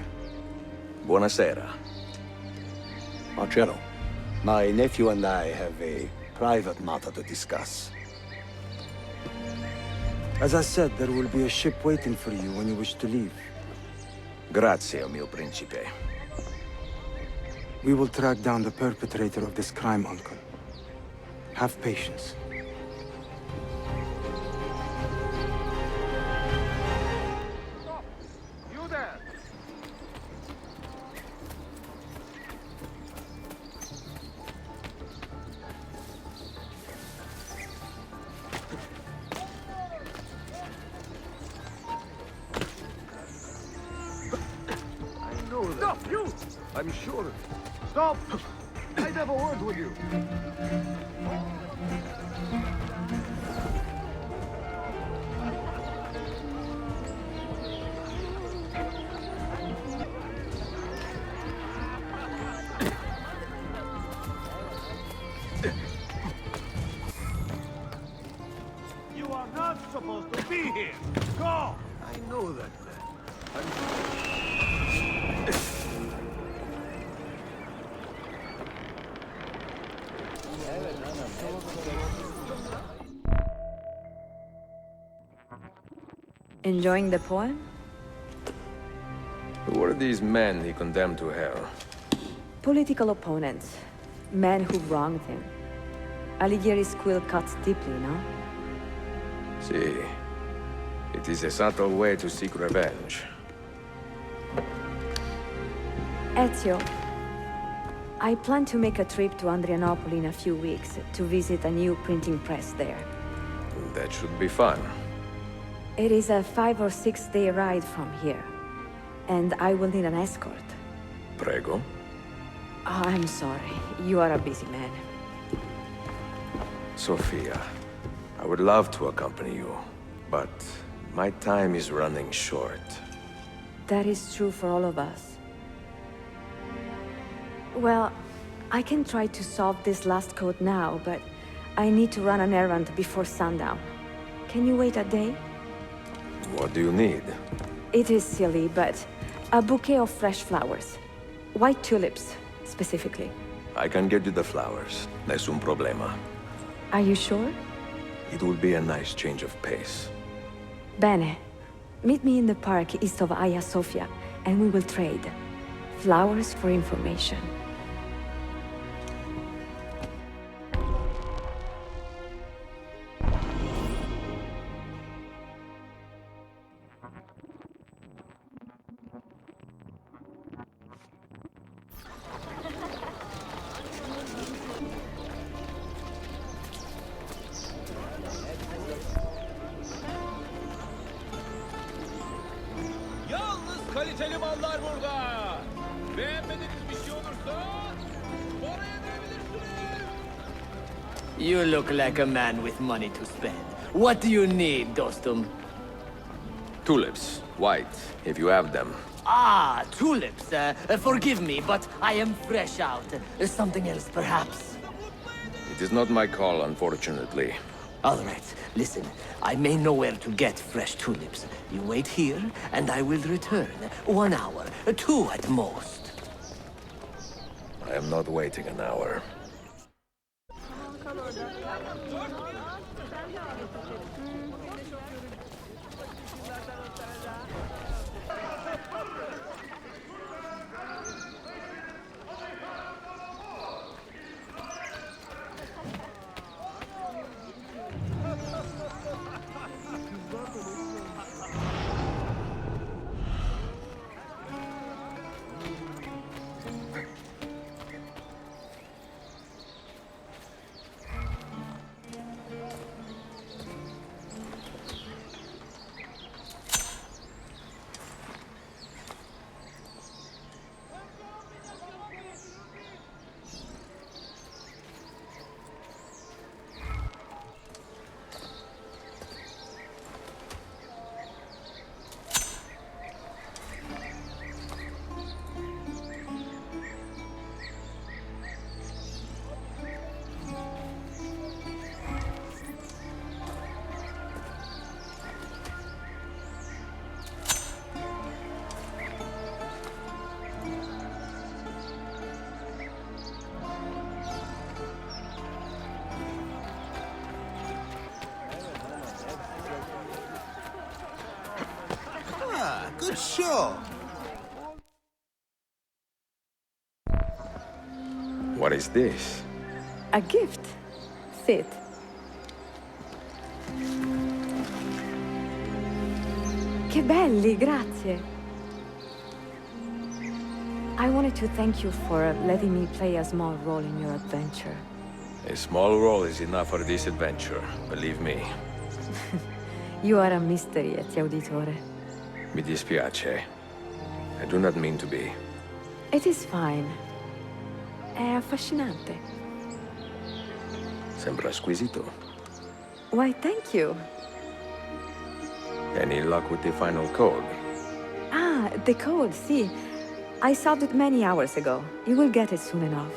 Buonasera. Marcello, my nephew and I have a private matter to discuss. As I said, there will be a ship waiting for you when you wish to leave. Grazie, mio principe. We will track down the perpetrator of this crime, Uncle. Have patience. You there! I know that. Stop, you! I'm sure. Stop! I'd have a word with you. You are not supposed to be here. Go! I know that, man. Enjoying the poem? Who were these men he condemned to hell? Political opponents. Men who wronged him. Alighieri's quill cuts deeply, no? See, it is a subtle way to seek revenge. Ezio, I plan to make a trip to Andrianople in a few weeks to visit a new printing press there. That should be fun. It is a 5 or 6 day ride from here, and I will need an escort. Prego. Oh, I'm sorry. You are a busy man. Sophia, I would love to accompany you, but my time is running short. That is true for all of us. Well, I can try to solve this last code now, but I need to run an errand before sundown. Can you wait a day? What do you need? It is silly, but a bouquet of fresh flowers. White tulips, specifically. I can get you the flowers. Nessun problema. Are you sure? It will be a nice change of pace. Bene. Meet me in the park east of Hagia Sophia, and we will trade. Flowers for information. Yalnız kaliteli mallar burada. You look like a man with money to spend. What do you need, Dostum? Tulips, white, if you have them. Ah, tulips. Forgive me, but I am fresh out. Something else, perhaps? It is not my call, unfortunately. All right, listen. I may know where to get fresh tulips. You wait here, and I will return. 1 hour, 2 at most. I am not waiting an hour. Good show. What is this? A gift. Sit. Che belli, grazie. I wanted to thank you for letting me play a small role in your adventure. A small role is enough for this adventure, believe me. You are a mystery, Ezio Auditore. Mi dispiace. I do not mean to be. It is fine. È affascinante. Sembra squisito. Why, thank you. Any luck with the final code? Ah, the code, see. I solved it many hours ago. You will get it soon enough.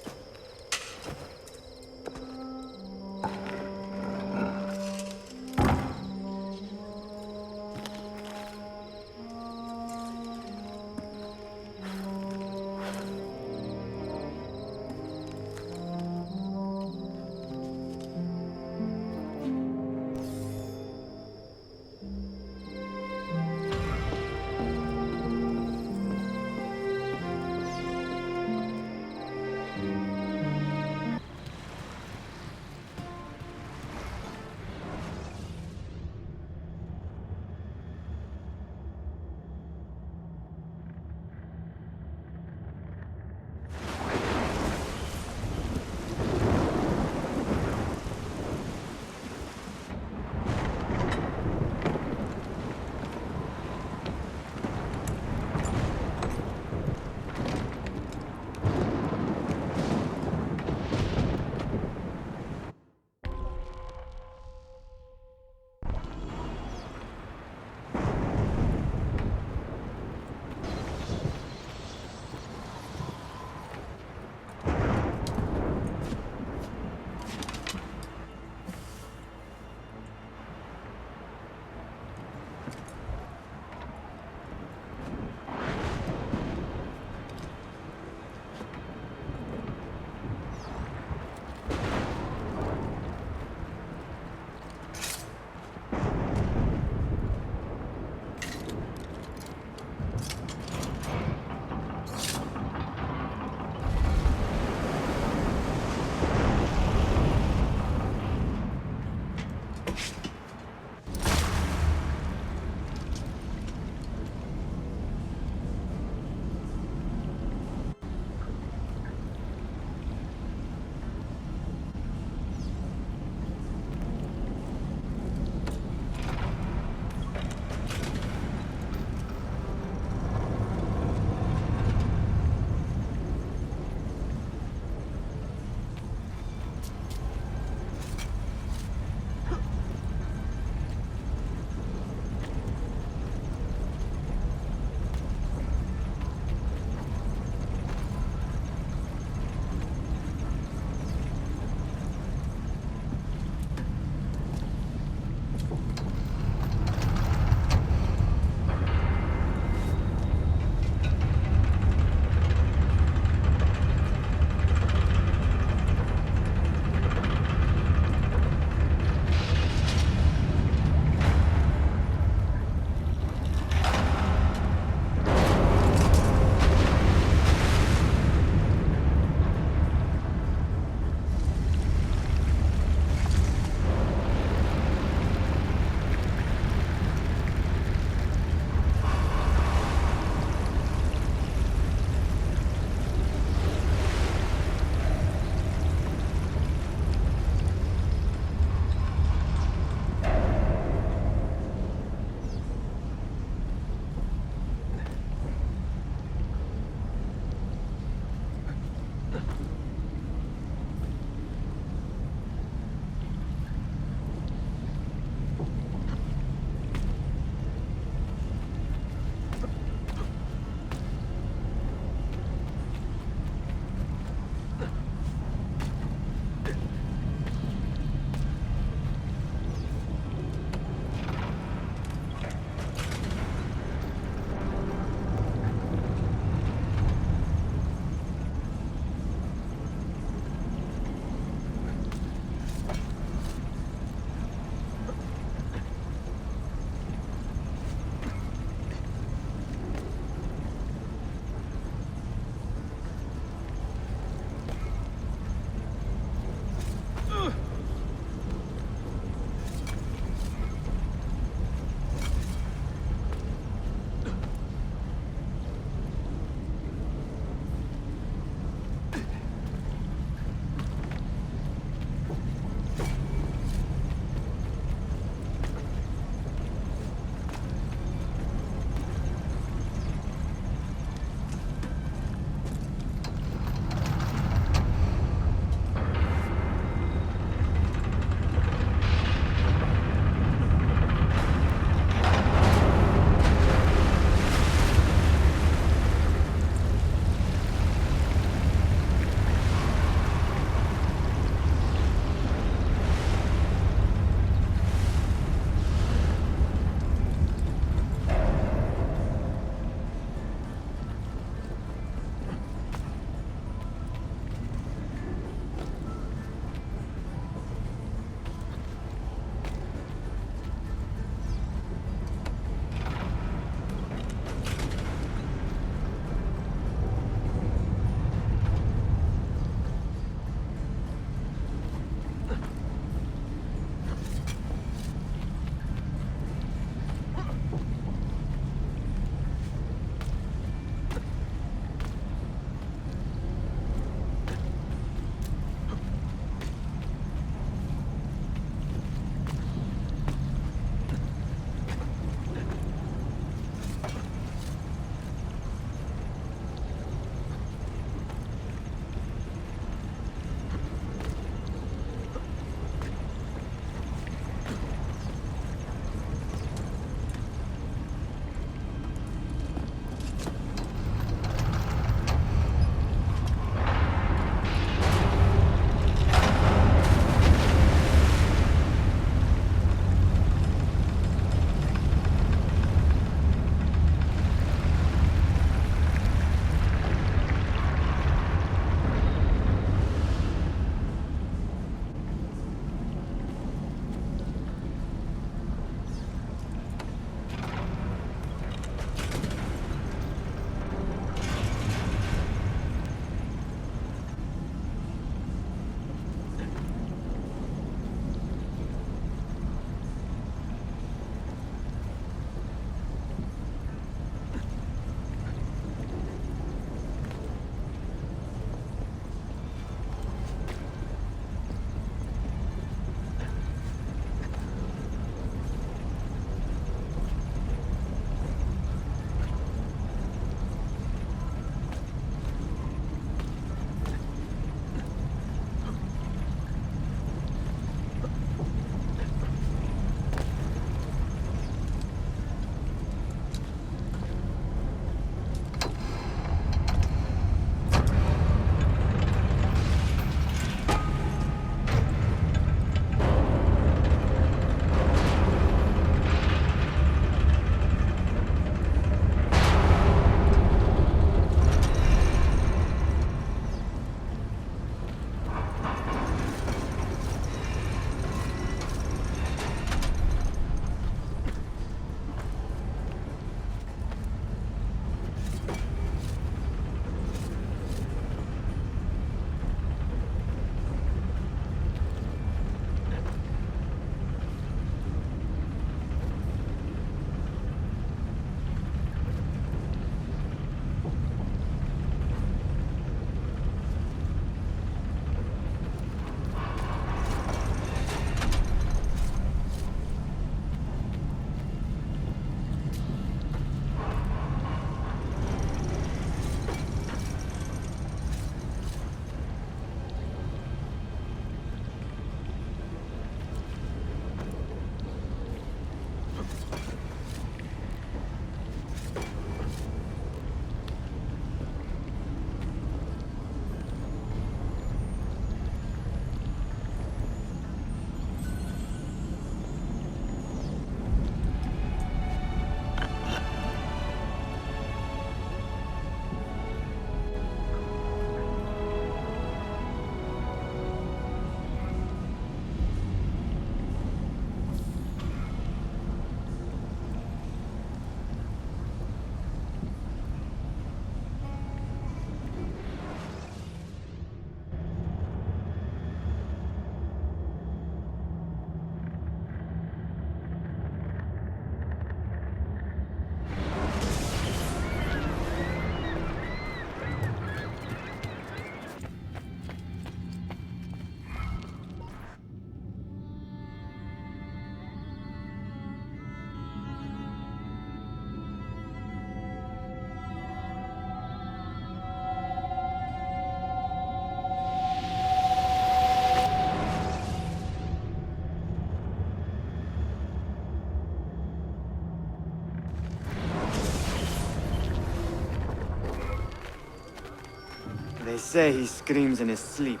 They say he screams in his sleep,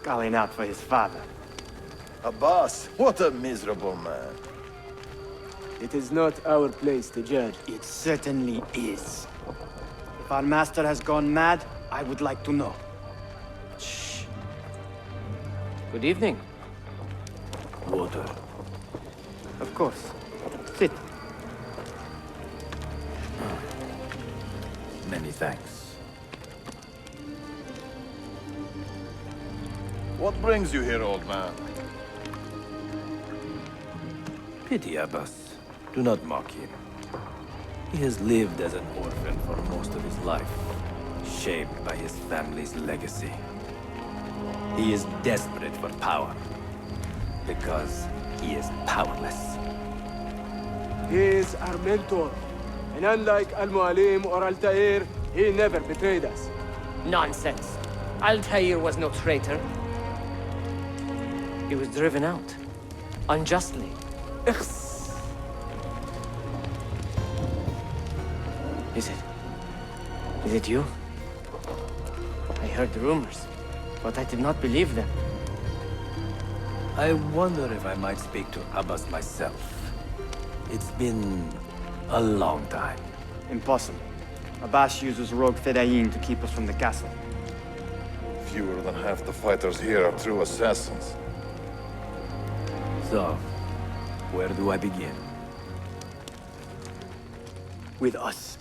calling out for his father. Abbas, what a miserable man. It is not our place to judge. It certainly is. If our master has gone mad, I would like to know. Shh. Good evening. Water. Of course. Sit. Many thanks. What brings you here, old man? Pity Abbas. Do not mock him. He has lived as an orphan for most of his life, shaped by his family's legacy. He is desperate for power, because he is powerless. He is our mentor. And unlike Al-Mualim or Altair, he never betrayed us. Nonsense. Altair was no traitor. He was driven out. Unjustly. Is it you? I heard the rumors, but I did not believe them. I wonder if I might speak to Abbas myself. It's been a long time. Impossible. Abbas uses rogue Fedayeen to keep us from the castle. Fewer than half the fighters here are true assassins. So, where do I begin? With us.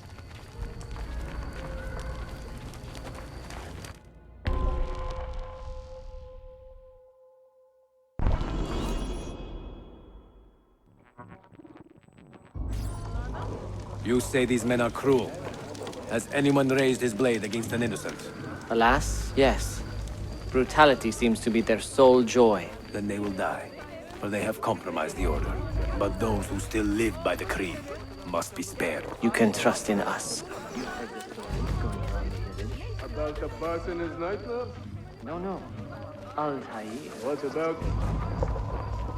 You say these men are cruel. Has anyone raised his blade against an innocent? Alas, yes. Brutality seems to be their sole joy. Then they will die, for they have compromised the order. But those who still live by the creed must be spared. You can trust in us. About Abbas and his nightclub? No. Altair. What about?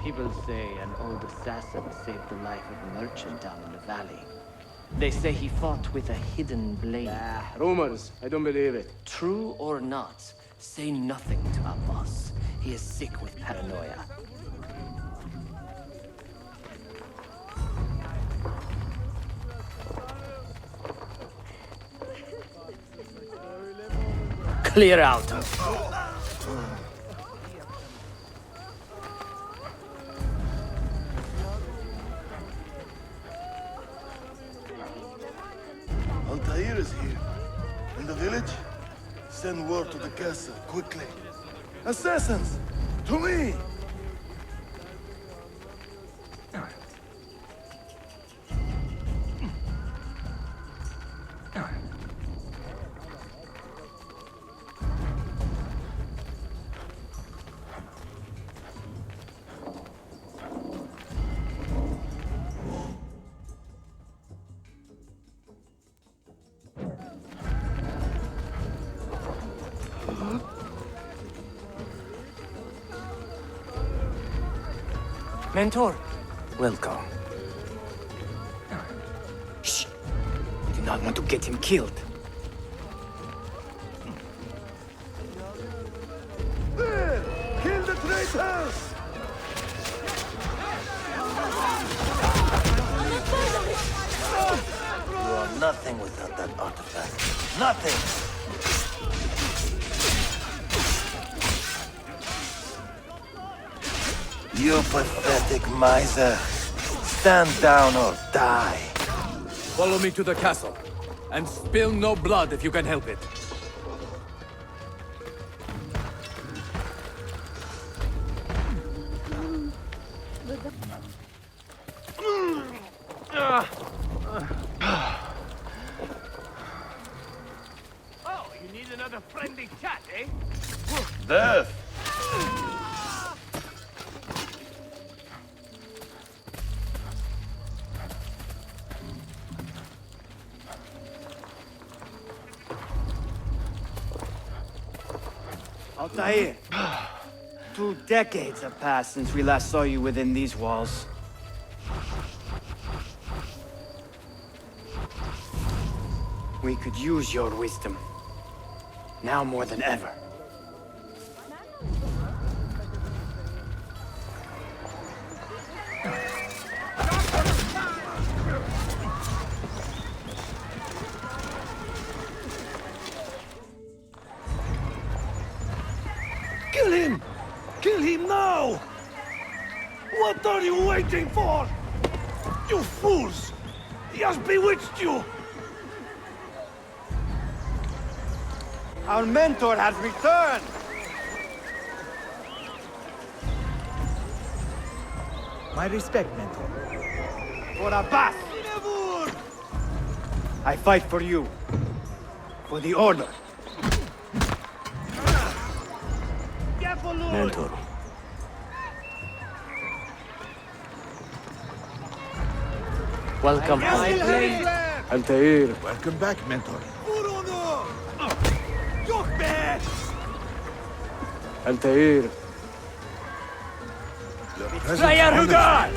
People say an old assassin saved the life of a merchant down in the valley. They say he fought with a hidden blade. Rumors. I don't believe it. True or not, say nothing to Abbas. He is sick with paranoia. Clear out. Altair is here. In the village? Send word to the castle, quickly. Assassins! To me! Mentor. Welcome. Shh! We do not want to get him killed. There! Kill the traitors! You are nothing without that artifact. Nothing! You pathetic miser. Stand down or die. Follow me to the castle, and spill no blood if you can help it. Oh, you need another friendly chat, eh? Death! Altair, 2 decades have passed since we last saw you within these walls. We could use your wisdom. Now more than ever. Kill him! Kill him now! What are you waiting for? You fools! He has bewitched you! Our mentor has returned! My respect, mentor. For Abbas! I fight for you. For the Order. Mentor. Welcome home. Altair. Welcome back, mentor. Altair. Betrayer Hugar!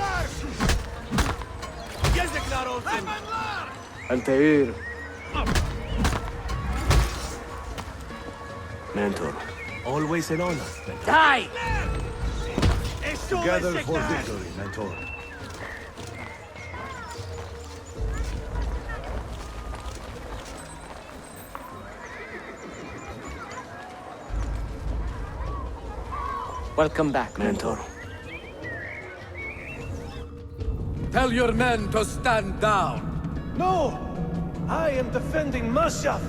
Altair. Mentor. Always an honor. Die! Together for victory, mentor. Welcome back, mentor. Tell your men to stand down. No! I am defending Mashaf.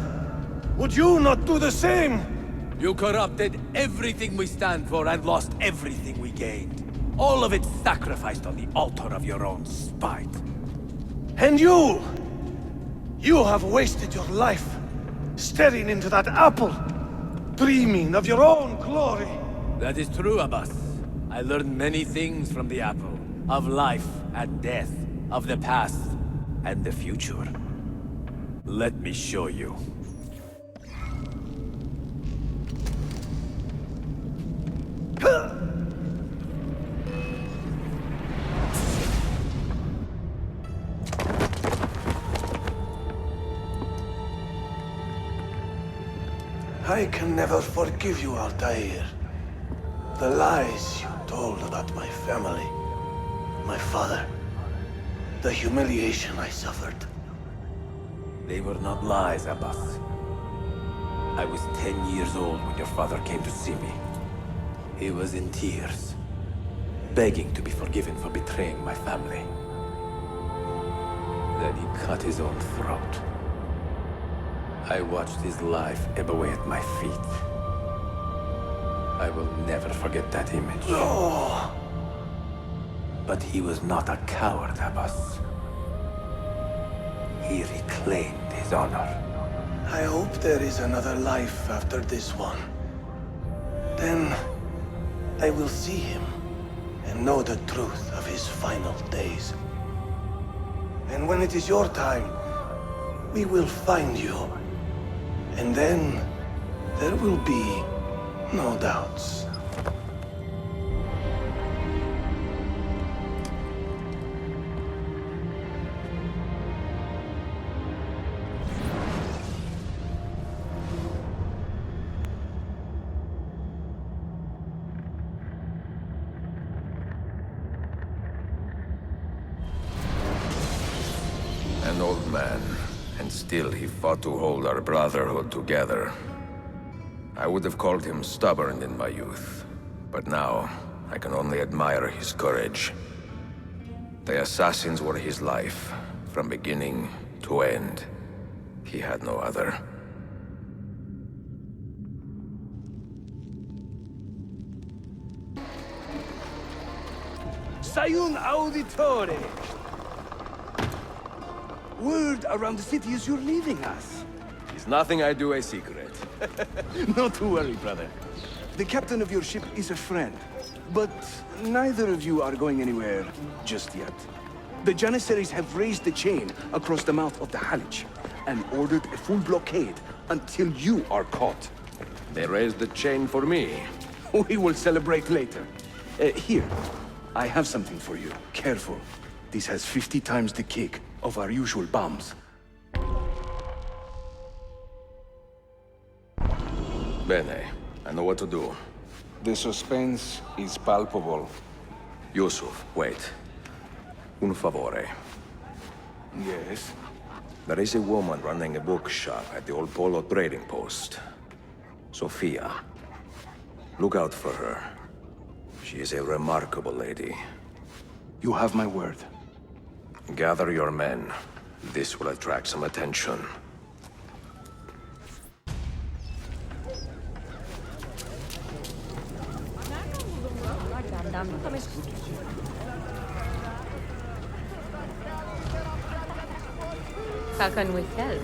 Would you not do the same? You corrupted everything we stand for and lost everything we gained. All of it sacrificed on the altar of your own spite. And you! You have wasted your life staring into that apple, dreaming of your own glory. That is true, Abbas. I learned many things from the apple. Of life and death. Of the past and the future. Let me show you. I can never forgive you, Altair. The lies you told about my family, my father, the humiliation I suffered. They were not lies, Abbas. I was 10 years old when your father came to see me. He was in tears, begging to be forgiven for betraying my family. Then he cut his own throat. I watched his life ebb away at my feet. I will never forget that image. No! But he was not a coward, Abbas. He reclaimed his honor. I hope there is another life after this one. Then I will see him and know the truth of his final days. And when it is your time, we will find you. And then there will be no doubts. An old man, and still he fought to hold our brotherhood together. I would have called him stubborn in my youth, but now I can only admire his courage. The assassins were his life, from beginning to end. He had no other. Sayun Auditore! Word around the city is you're leaving us. Is nothing I do a secret. Not to worry, brother. The captain of your ship is a friend, but neither of you are going anywhere just yet. The Janissaries have raised the chain across the mouth of the Halij and ordered a full blockade until you are caught. They raised the chain for me. We will celebrate later. Here, I have something for you. Careful. This has 50 times the kick of our usual bombs. Bene. I know what to do. The suspense is palpable. Yusuf, wait. Un favore. Yes? There is a woman running a bookshop at the old Polo trading post. Sophia. Look out for her. She is a remarkable lady. You have my word. Gather your men. This will attract some attention. How can we help?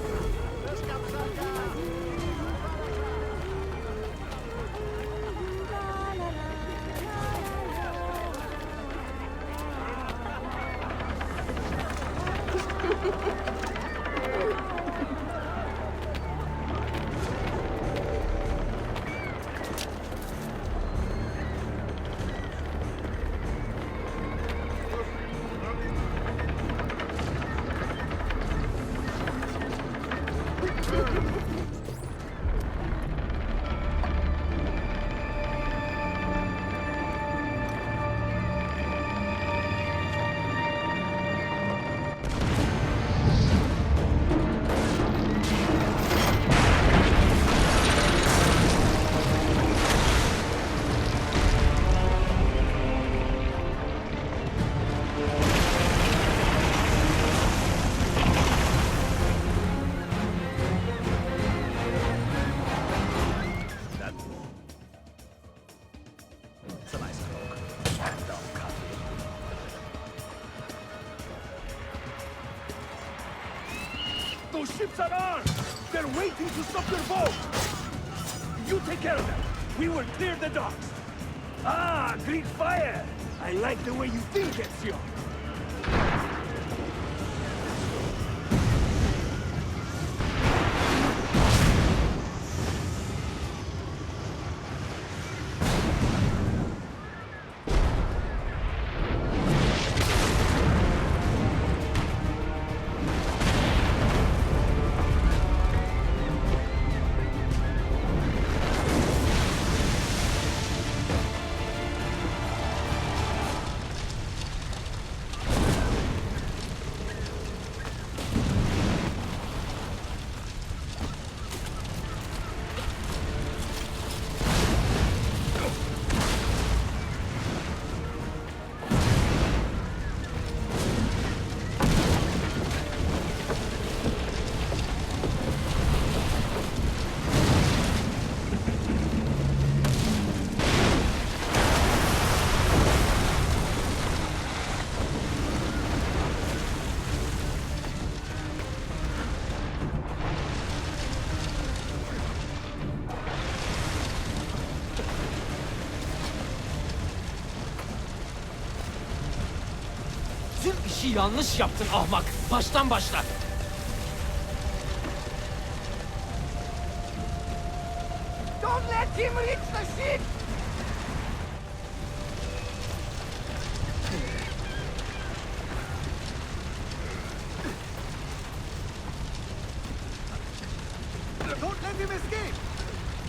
Those ships are armed! They're waiting to stop your boat! You take care of them! We will clear the docks! Ah, Greek fire! I like the way you think, Ezio! İşi yanlış yaptın ahmak. Baştan başla. Don't let him reach the ship! Don't let him escape!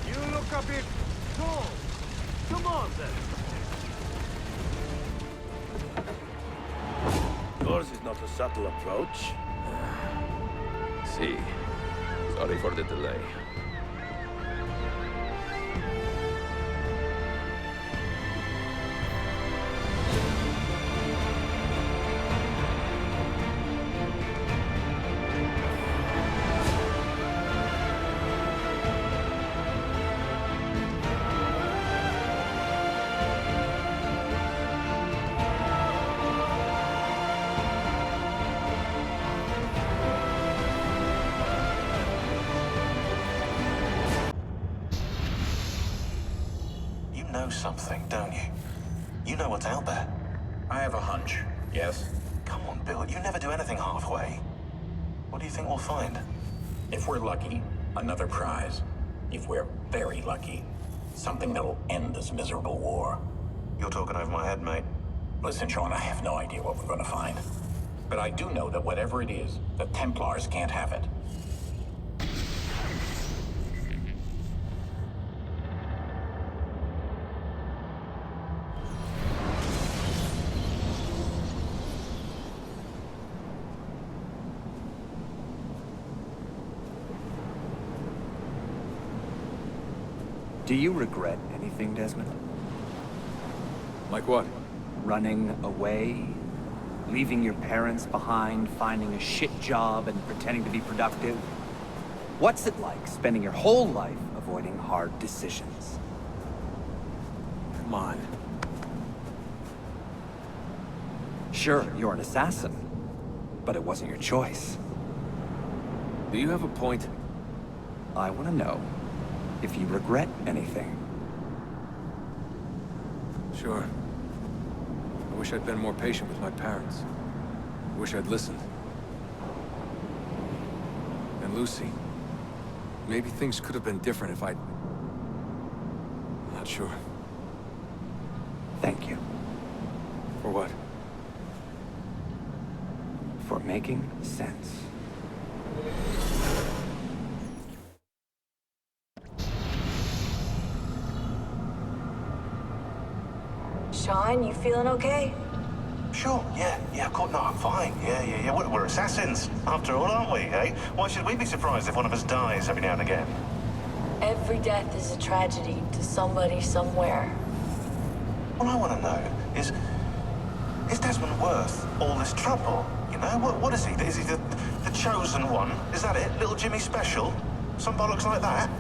You look a bit tall. Come on, then. Yours is not a subtle approach. See. Sorry for the delay. You know something, don't you? You know what's out there. I have a hunch, yes? Come on, Bill, you never do anything halfway. What do you think we'll find? If we're lucky, another prize. If we're very lucky, something that'll end this miserable war. You're talking over my head, mate. Listen, Sean, I have no idea what we're gonna find. But I do know that whatever it is, the Templars can't have it. Do you regret anything, Desmond? Like what? Running away? Leaving your parents behind, finding a shit job, and pretending to be productive? What's it like spending your whole life avoiding hard decisions? Come on. Sure, you're an assassin, but it wasn't your choice. Do you have a point? I want to know if you regret anything. Sure. I wish I'd been more patient with my parents. I wish I'd listened. And Lucy. Maybe things could have been different if I'd... I'm not sure. Thank you. For what? For making sense. Sean, you feeling okay? Sure, yeah, of course, no, I'm fine. Yeah. We're assassins, after all, aren't we, eh? Why should we be surprised if one of us dies every now and again? Every death is a tragedy to somebody somewhere. What I want to know is Desmond worth all this trouble? You know, what is he? Is he the chosen one? Is that it? Little Jimmy Special? Some bollocks like that?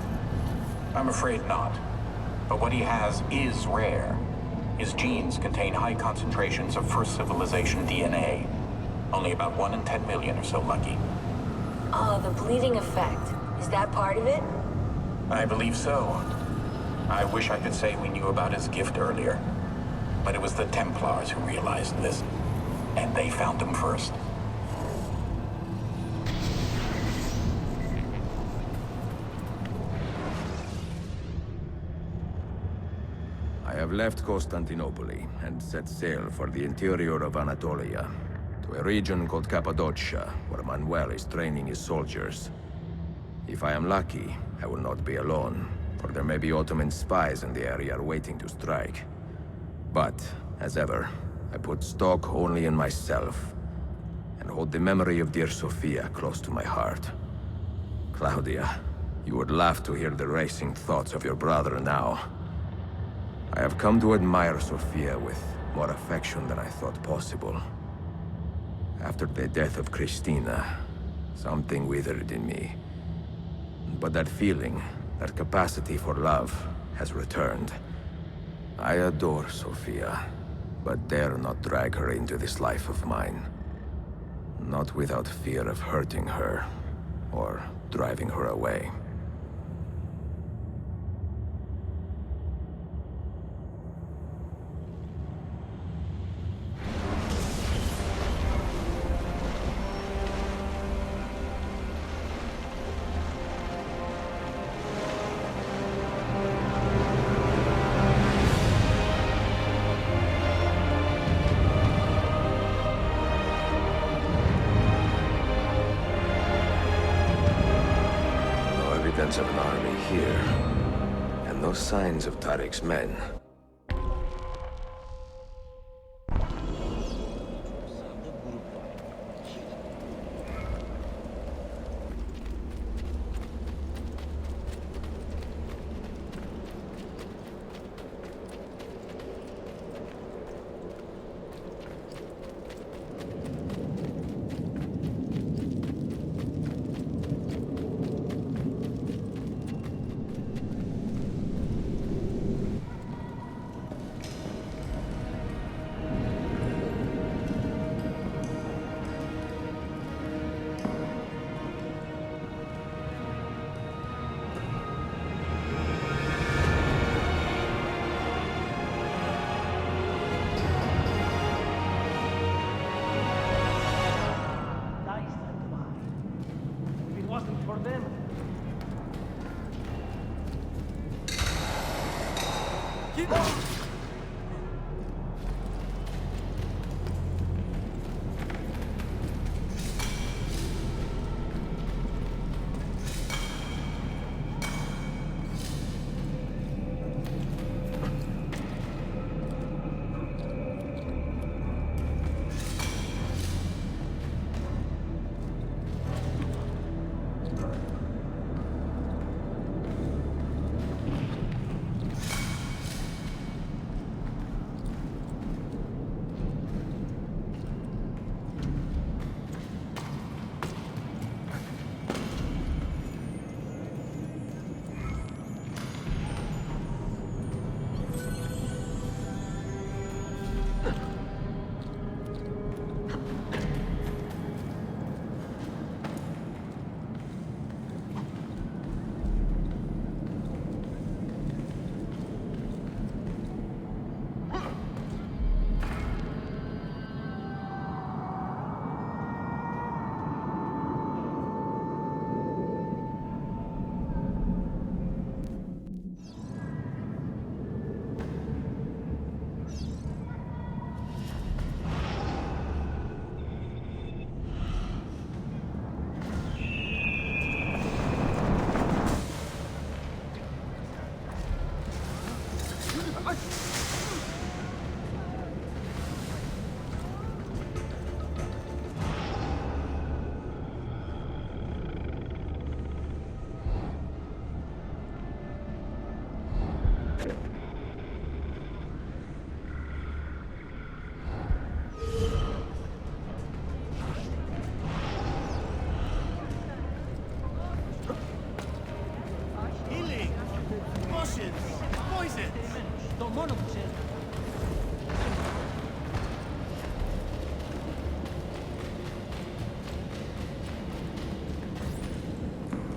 I'm afraid not. But what he has is rare. His genes contain high concentrations of first civilization DNA. Only about 1 in 10 million are so lucky. Oh, the bleeding effect. Is that part of it? I believe so. I wish I could say we knew about his gift earlier. But it was the Templars who realized this. And they found him first. I have left Constantinople and set sail for the interior of Anatolia, to a region called Cappadocia, where Manuel is training his soldiers. If I am lucky, I will not be alone, for there may be Ottoman spies in the area waiting to strike. But, as ever, I put stock only in myself, and hold the memory of dear Sophia close to my heart. Claudia, you would laugh to hear the racing thoughts of your brother now. I have come to admire Sophia with more affection than I thought possible. After the death of Christina, something withered in me. But that feeling, that capacity for love, has returned. I adore Sophia, but dare not drag her into this life of mine. Not without fear of hurting her, or driving her away. Of an army here, and no signs of Tariq's men.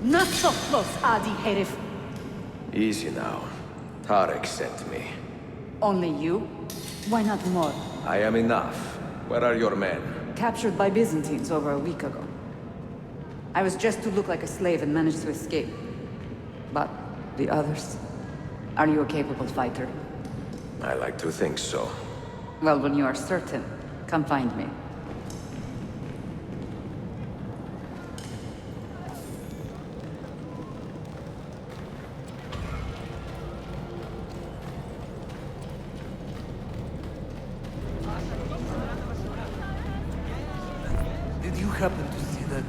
Not so close, Adi Herif. Easy now. Tarek sent me. Only you? Why not more? I am enough. Where are your men? Captured by Byzantines over a week ago. I was just to look like a slave and managed to escape. But the others? Are you a capable fighter? I like to think so. Well, when you are certain, come find me. Did you happen to see that?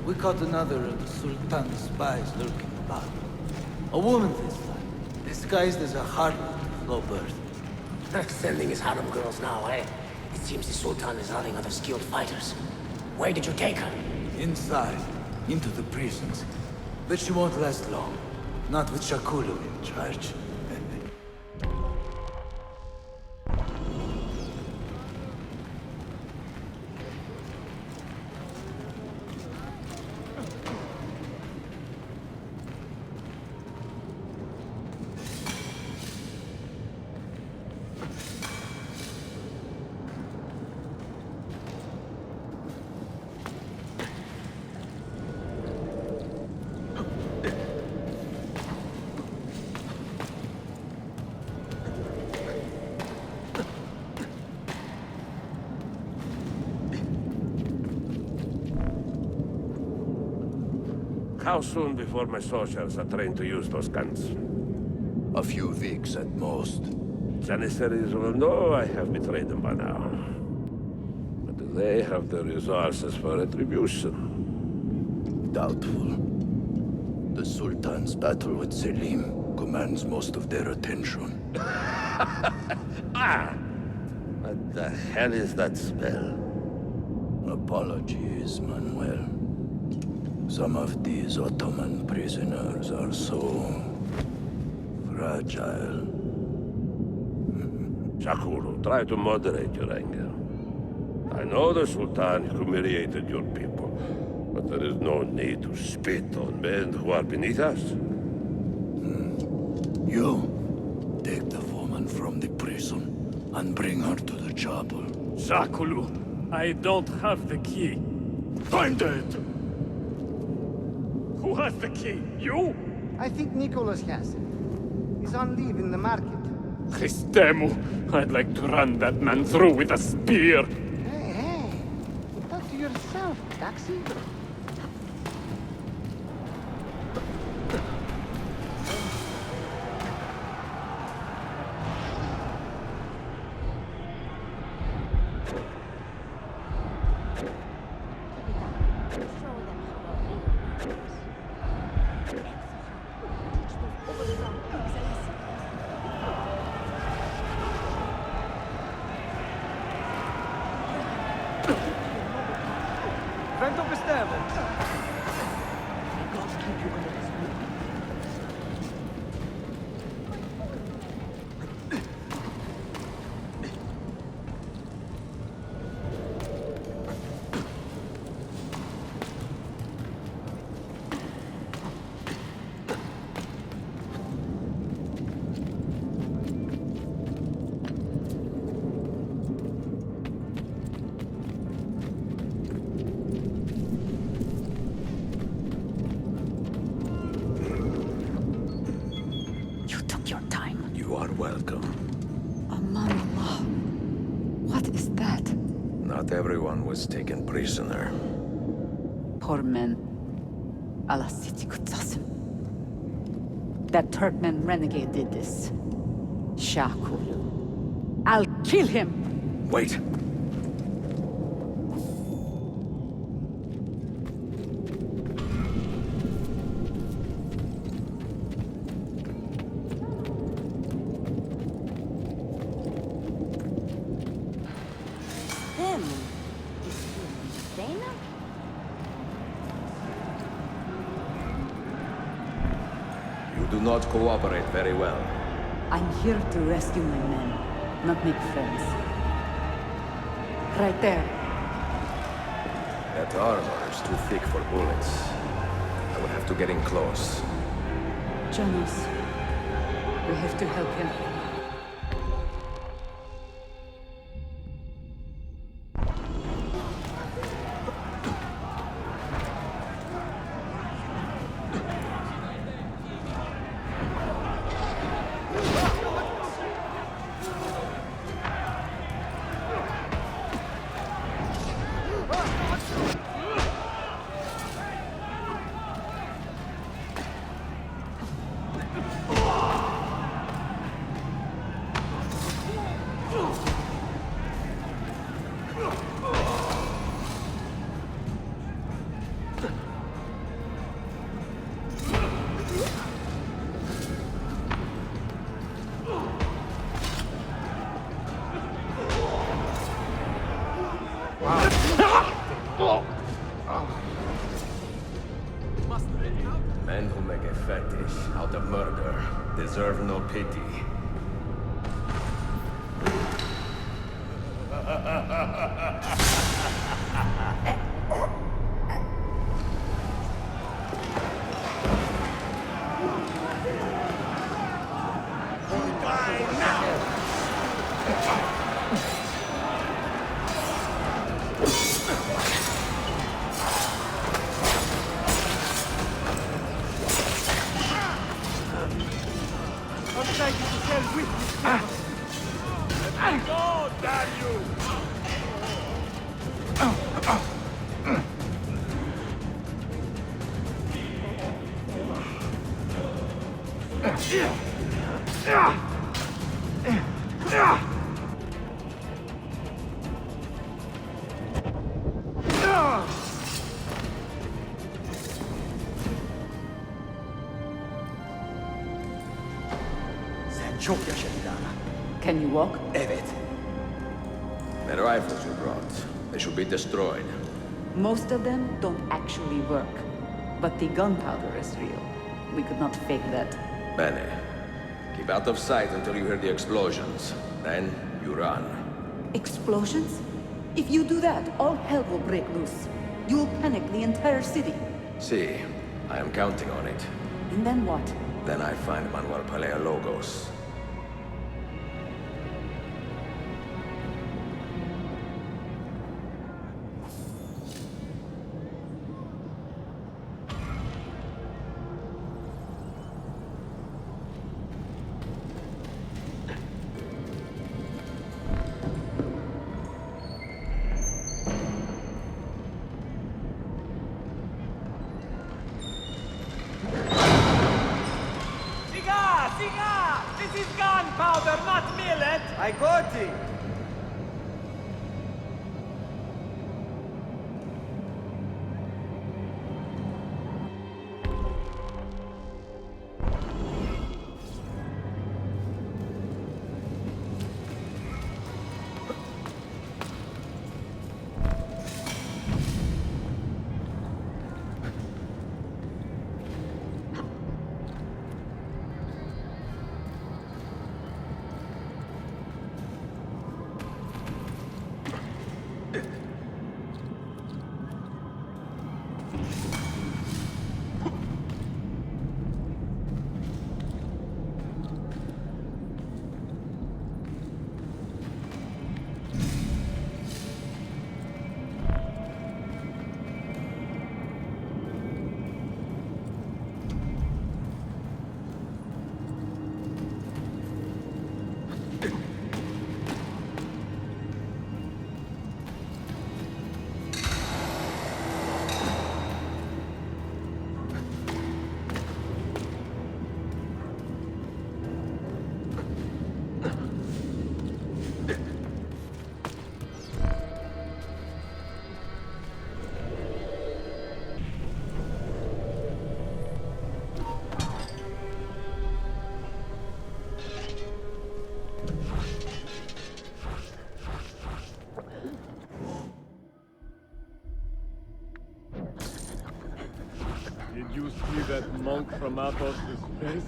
We caught another of the Sultan's spies lurking about. A woman this time, disguised as a harlot of low birth. Sending his harem girls now, eh? It seems the Sultan is running out of skilled fighters. Where did you take her? Inside, into the prisons. But she won't last long. Not with Shakulu in charge. How soon before my soldiers are trained to use those guns? A few weeks at most. Janissaries will know I have betrayed them by now. But do they have the resources for retribution? Doubtful. The Sultan's battle with Selim commands most of their attention. What the hell is that spell? Apologies, Manuel. Some of these Ottoman prisoners are so fragile. Shakuru, try to moderate your anger. I know the Sultan humiliated your people, but there is no need to spit on men who are beneath us. You take the woman from the prison and bring her to the chapel. Shakulu, I don't have the key. Find it! Who has the key? You? I think Nicholas has it. He's on leave in the market. Christemu, I'd like to run that man through with a spear. Hey, talk to yourself, taxi. Vento bestemme. God keep you under his roof. You are welcome. Aman Allah. What is that? Not everyone was taken prisoner. Poor men. Allah Siti Kutsasim. That Turkmen renegade did this. Shakul. I'll kill him! Wait! Him? Dana? You do not cooperate very well. I'm here to rescue my men, not make friends. Right there. That armor is too thick for bullets. I will have to get in close. Janos, we have to help him. Men who make a fetish out of murder deserve no pity. Go, damn you! Sen çok yaşa Dilara. Can you walk? Evet. The rifles you brought, they should be destroyed. Most of them don't actually work. But the gunpowder is real. We could not fake that. Bene. Keep out of sight until you hear the explosions. Then you run. Explosions? If you do that, all hell will break loose. You will panic the entire city. See, I am counting on it. And then what? Then I find Manuel Paleologos. Siga! This is gunpowder, not millet! I got it! Did you see that monk from Athos' face?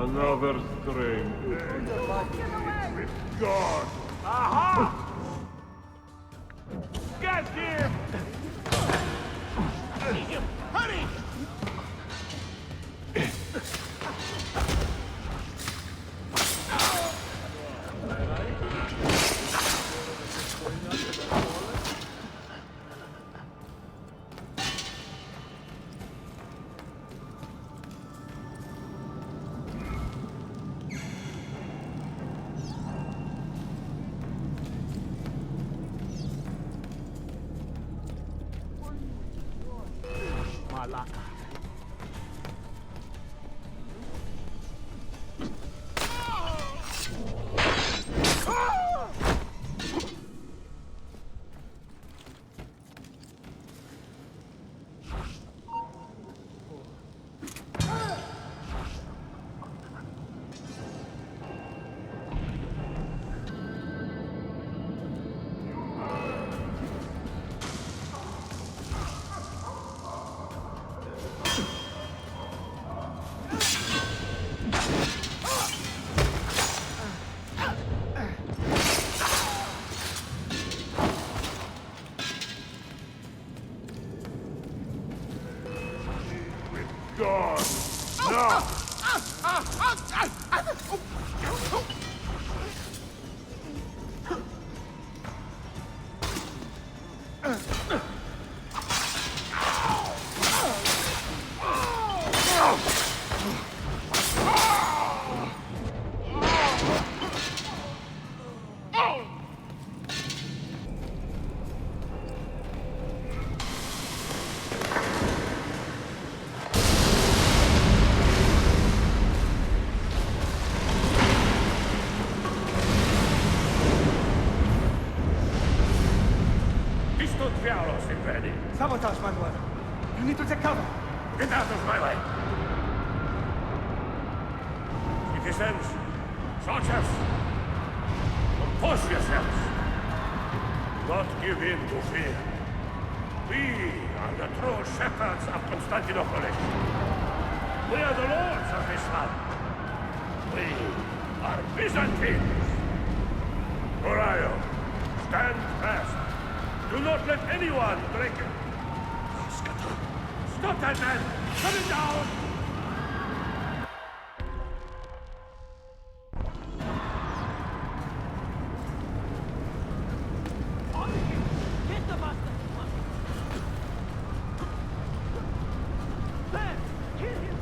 Another strange with God. Aha! Get him! Hurry! Malaka. God! No! Sabotage, my lord. You need to take cover. Get out of my way! Citizens, soldiers, compose yourselves. Do not give in to fear. We are the true shepherds of Constantinople. We are the lords of this land. We are Byzantines. Orion, stand fast. Do not let anyone break it. Stop that man! Shut it down! Get the bastard! There! Kill him!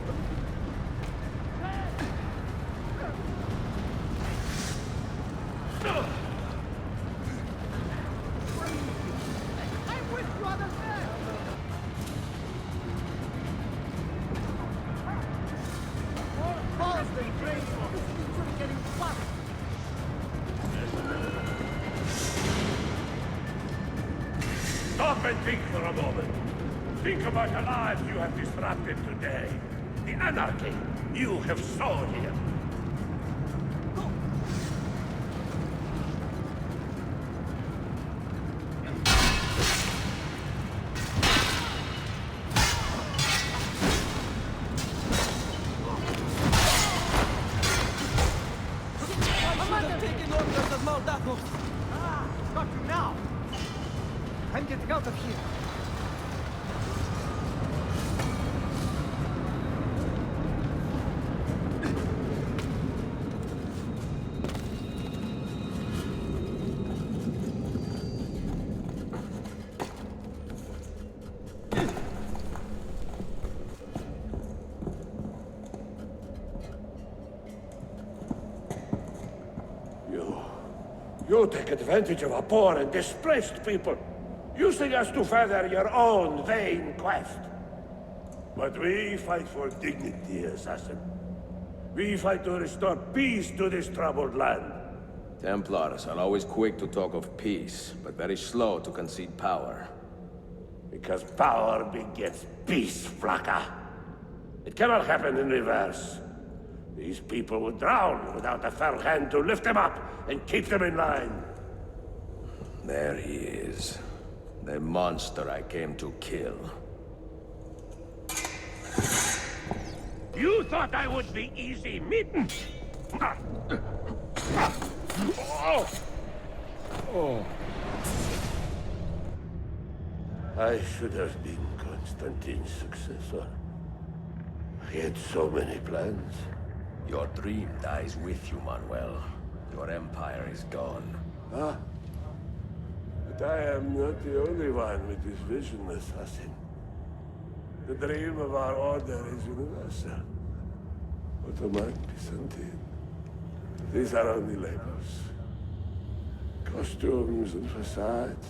I'm with you, other man! Stop and think for a moment. Think about the lives you have disrupted today. The anarchy you have sown here. Got you now! I'm getting out of here. You take advantage of our poor and displaced people, using us to further your own vain quest. But we fight for dignity, assassin. We fight to restore peace to this troubled land. Templars are always quick to talk of peace, but very slow to concede power. Because power begets peace, Flaka. It cannot happen in reverse. These people would drown without a fair hand to lift them up and keep them in line. There he is. The monster I came to kill. You thought I would be easy meeting? Oh. I should have been Constantine's successor. He had so many plans. Your dream dies with you, Manuel. Your empire is gone. Ah. But I am not the only one with this vision, assassin. The dream of our order is universal. Ottoman, Byzantine. These are only labels. Costumes and facades.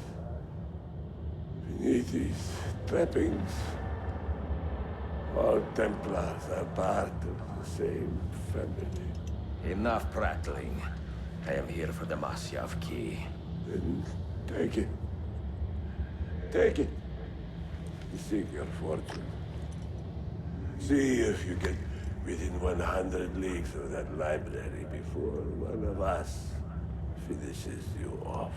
Beneath these trappings, all Templars are part of the same family. Enough prattling. I am here for the Masyav key. Then take it. Take it. Seek your fortune. See if you get within 100 leagues of that library before one of us finishes you off.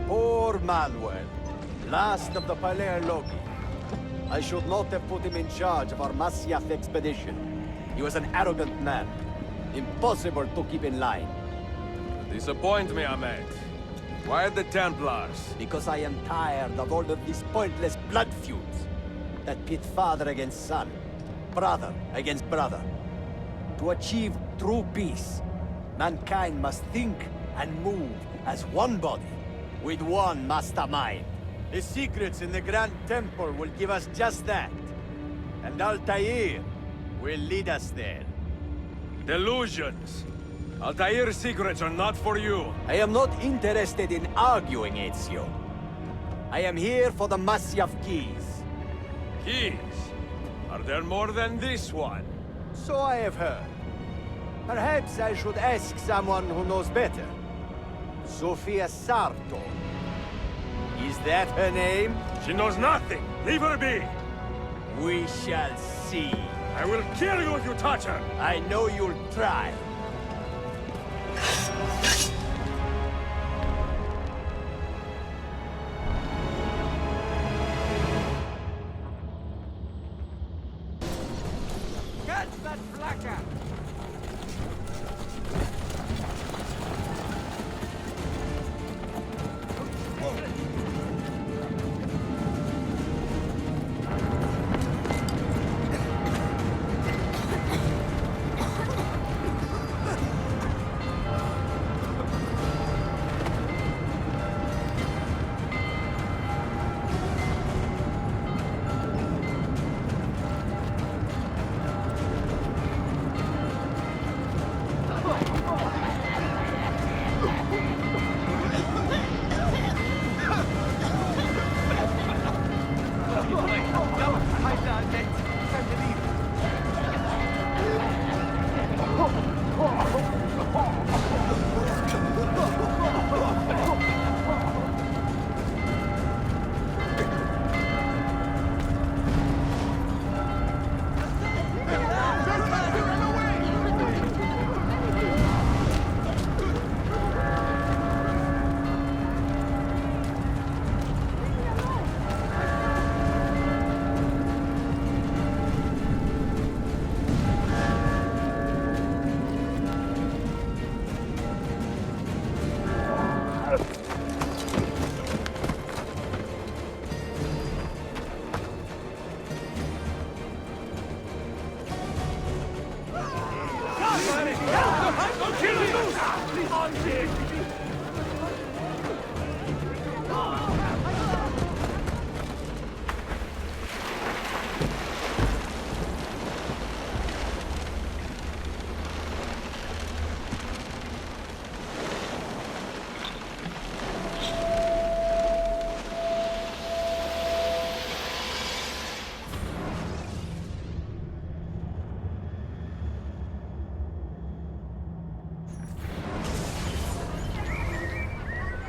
Poor Manuel, last of the Paleologi. I should not have put him in charge of our Masyaf expedition. He was an arrogant man. Impossible to keep in line. Disappoint me, Ahmed. Why the Templars? Because I am tired of all of these pointless blood feuds that pit father against son, brother against brother. To achieve true peace, mankind must think and move as one body, with one mastermind. The secrets in the Grand Temple will give us just that. And Altair will lead us there. Delusions. Altair's secrets are not for you. I am not interested in arguing, Ezio. I am here for the Masyaf keys. Keys? Are there more than this one? So I have heard. Perhaps I should ask someone who knows better. Sofia Sarto. Is that her name? She knows nothing. Leave her be. We shall see. I will kill you if you touch her. I know you'll try. Catch that flacker!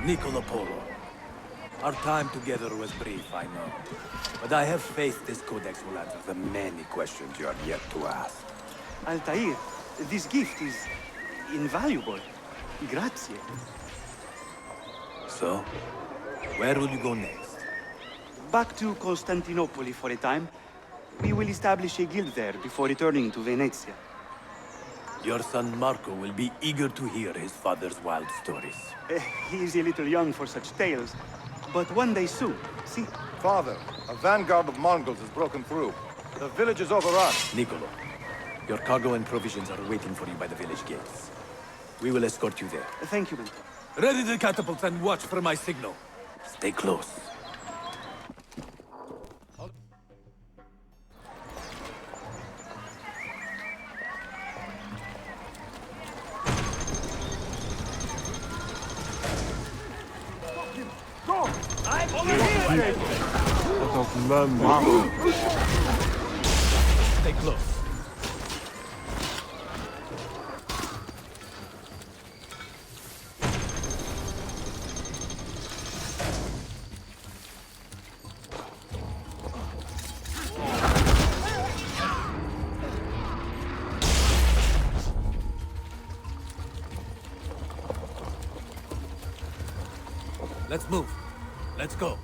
Niccolo Polo. Our time together was brief, I know. But I have faith this codex will answer the many questions you have yet to ask. Altair, this gift is invaluable. Grazie. So, where will you go next? Back to Constantinople for a time. We will establish a guild there before returning to Venezia. Your son Marco will be eager to hear his father's wild stories. He is a little young for such tales, but one day soon, see? Father, a vanguard of Mongols has broken through. The village is overrun. Niccolo, your cargo and provisions are waiting for you by the village gates. We will escort you there. Thank you, Mentor. Ready the catapults and watch for my signal. Stay close. Go! I'm over here! Stay close. Let's move. Let's go.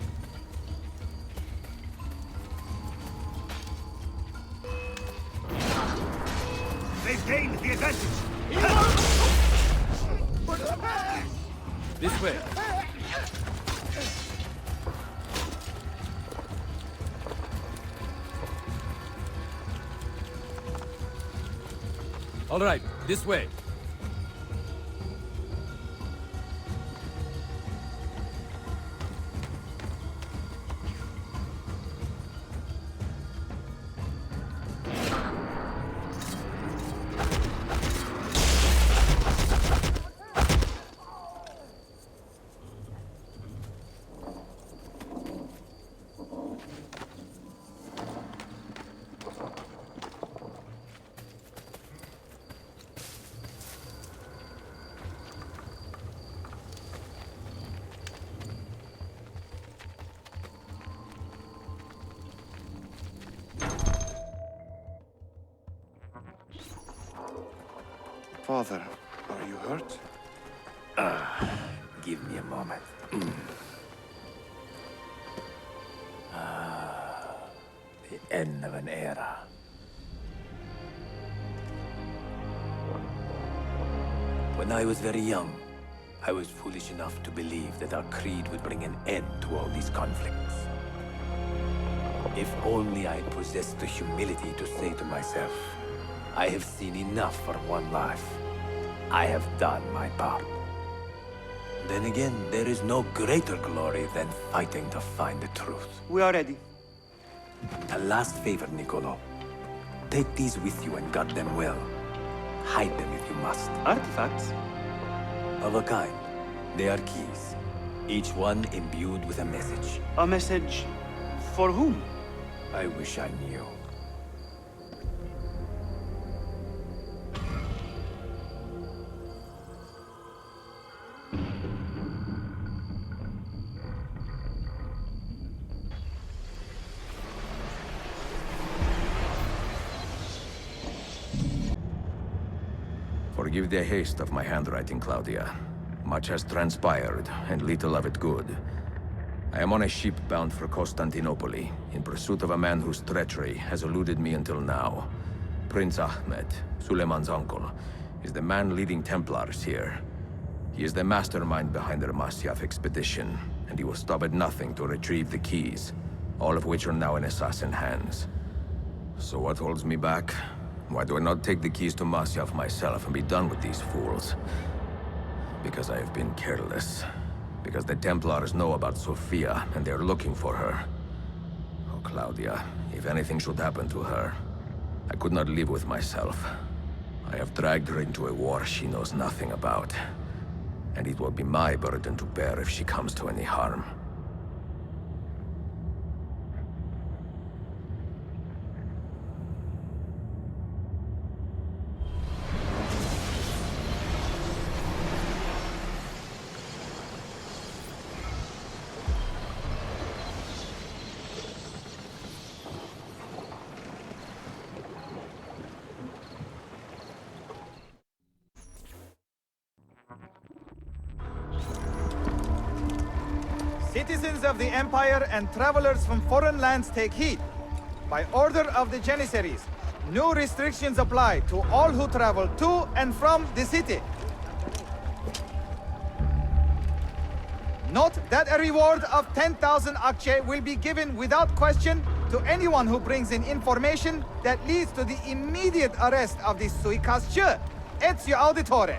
They've gained the advantage! This way. All right, this way. Father, are you hurt? Give me a moment. The end of an era. When I was very young, I was foolish enough to believe that our creed would bring an end to all these conflicts. If only I had possessed the humility to say to myself, I have seen enough for one life. I have done my part. Then again, there is no greater glory than fighting to find the truth. We are ready. A last favor, Niccolo. Take these with you and guard them well. Hide them if you must. Artifacts? Of a kind. They are keys. Each one imbued with a message. A message for whom? I wish I knew. Forgive the haste of my handwriting, Claudia. Much has transpired, and little of it good. I am on a ship bound for Constantinople, in pursuit of a man whose treachery has eluded me until now. Prince Ahmed, Suleiman's uncle, is the man leading Templars here. He is the mastermind behind their Masyaf expedition, and he will stop at nothing to retrieve the keys, all of which are now in assassin hands. So what holds me back? Why do I not take the keys to Masyaf myself and be done with these fools? Because I have been careless. Because the Templars know about Sophia, and they're looking for her. Oh, Claudia, if anything should happen to her, I could not live with myself. I have dragged her into a war she knows nothing about. And it will be my burden to bear if she comes to any harm. Citizens of the Empire and travelers from foreign lands take heed. By order of the Janissaries, new restrictions apply to all who travel to and from the city. Note that a reward of 10,000 akçe will be given without question to anyone who brings in information that leads to the immediate arrest of the suikastçı, Ezio Auditore.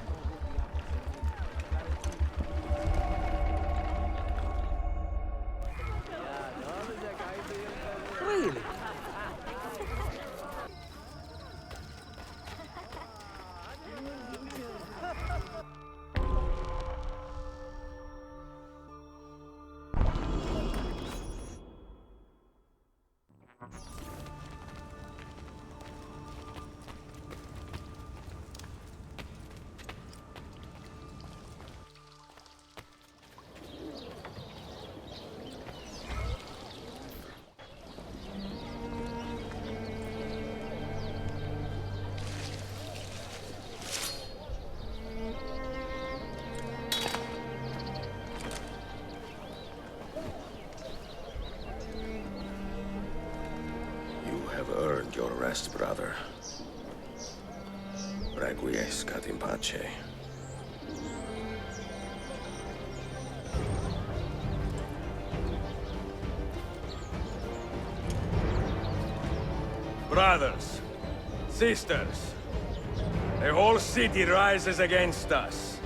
Really? Earned your rest, brother. Requiescat in pace. Brothers, sisters, the whole city rises against us,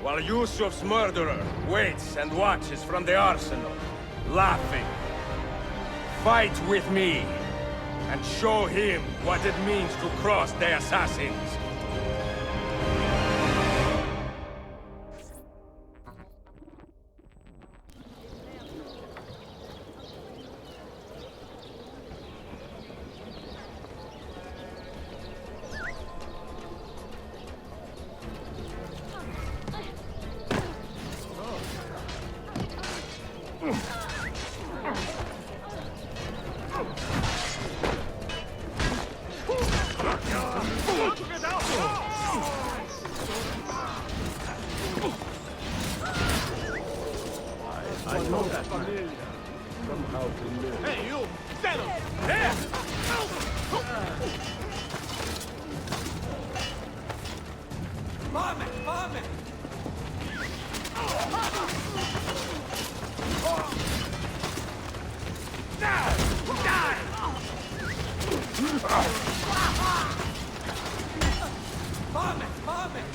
while Yusuf's murderer waits and watches from the arsenal, laughing. Fight with me, and show him what it means to cross the assassins. I know that familiar. Somehow familiar. Hey, you! Stand up! There! Bomb it! Bomb it! Now! Die! Bomb it! Bomb it!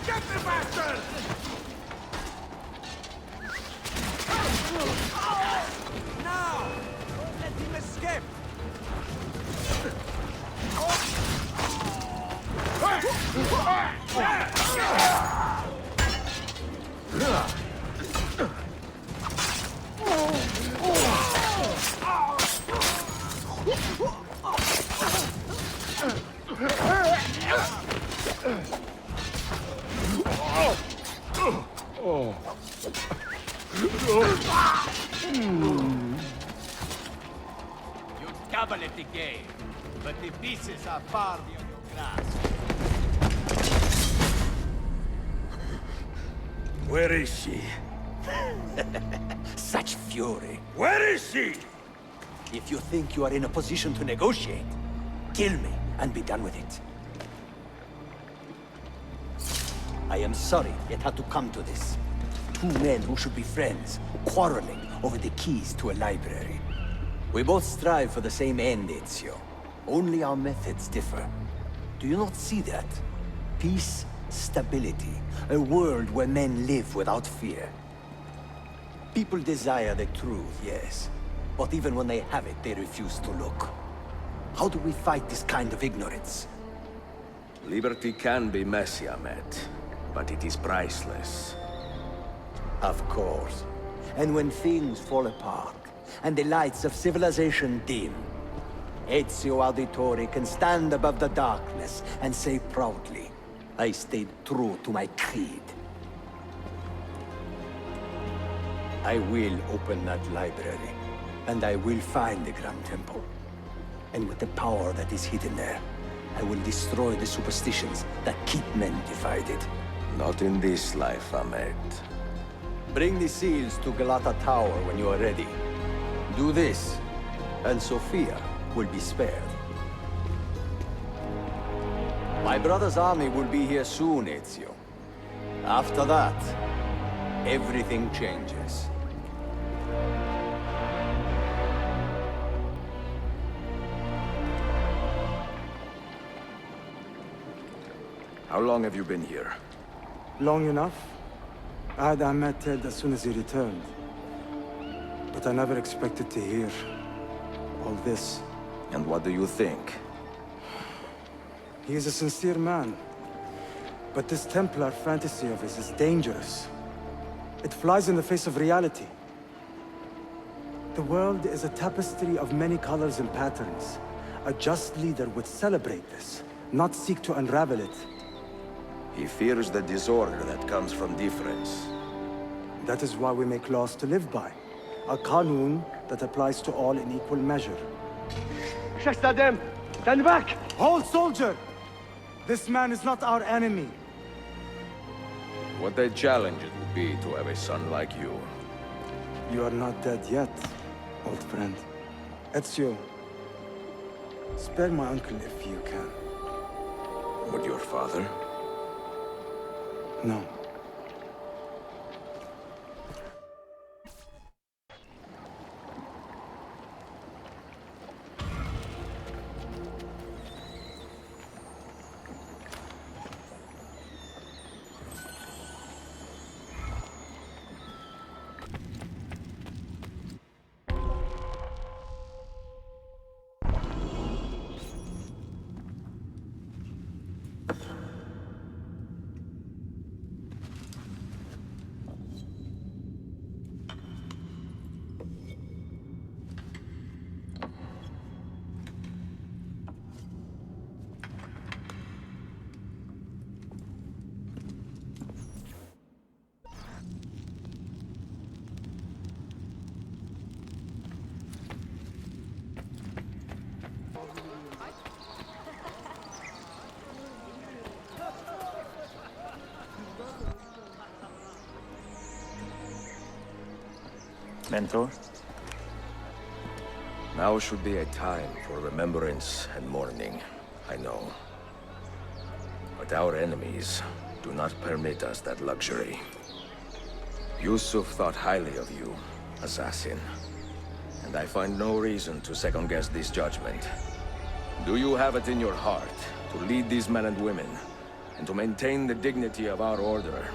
Get the bastard! Now! Don't let him escape! You gabble at the game, but the pieces are far beyond your grasp. Where is she? Such fury. Where is she? If you think you are in a position to negotiate, kill me and be done with it. I am sorry it had to come to this. Two men who should be friends, quarreling over the keys to a library. We both strive for the same end, Ezio. Only our methods differ. Do you not see that? Peace, stability, a world where men live without fear. People desire the truth, yes. But even when they have it, they refuse to look. How do we fight this kind of ignorance? Liberty can be messy, Ahmed, but it is priceless. Of course. And when things fall apart, and the lights of civilization dim, Ezio Auditore can stand above the darkness and say proudly, I stayed true to my creed. I will open that library, and I will find the Grand Temple. And with the power that is hidden there, I will destroy the superstitions that keep men divided. Not in this life, Ahmed. Bring the seals to Galata Tower when you are ready. Do this, and Sophia will be spared. My brother's army will be here soon, Ezio. After that, everything changes. How long have you been here? Long enough. I had Ahmed dead as soon as he returned. But I never expected to hear all this. And what do you think? He is a sincere man. But this Templar fantasy of his is dangerous. It flies in the face of reality. The world is a tapestry of many colors and patterns. A just leader would celebrate this, not seek to unravel it. He fears the disorder that comes from difference. That is why we make laws to live by. A qanun that applies to all in equal measure. Shahzadem, stand back! Hold, soldier! This man is not our enemy. What a challenge it would be to have a son like you. You are not dead yet, old friend. Ezio, spare my uncle if you can. Would your father? No. Mentor? Now should be a time for remembrance and mourning, I know. But our enemies do not permit us that luxury. Yusuf thought highly of you, assassin. And I find no reason to second-guess this judgment. Do you have it in your heart to lead these men and women, and to maintain the dignity of our order,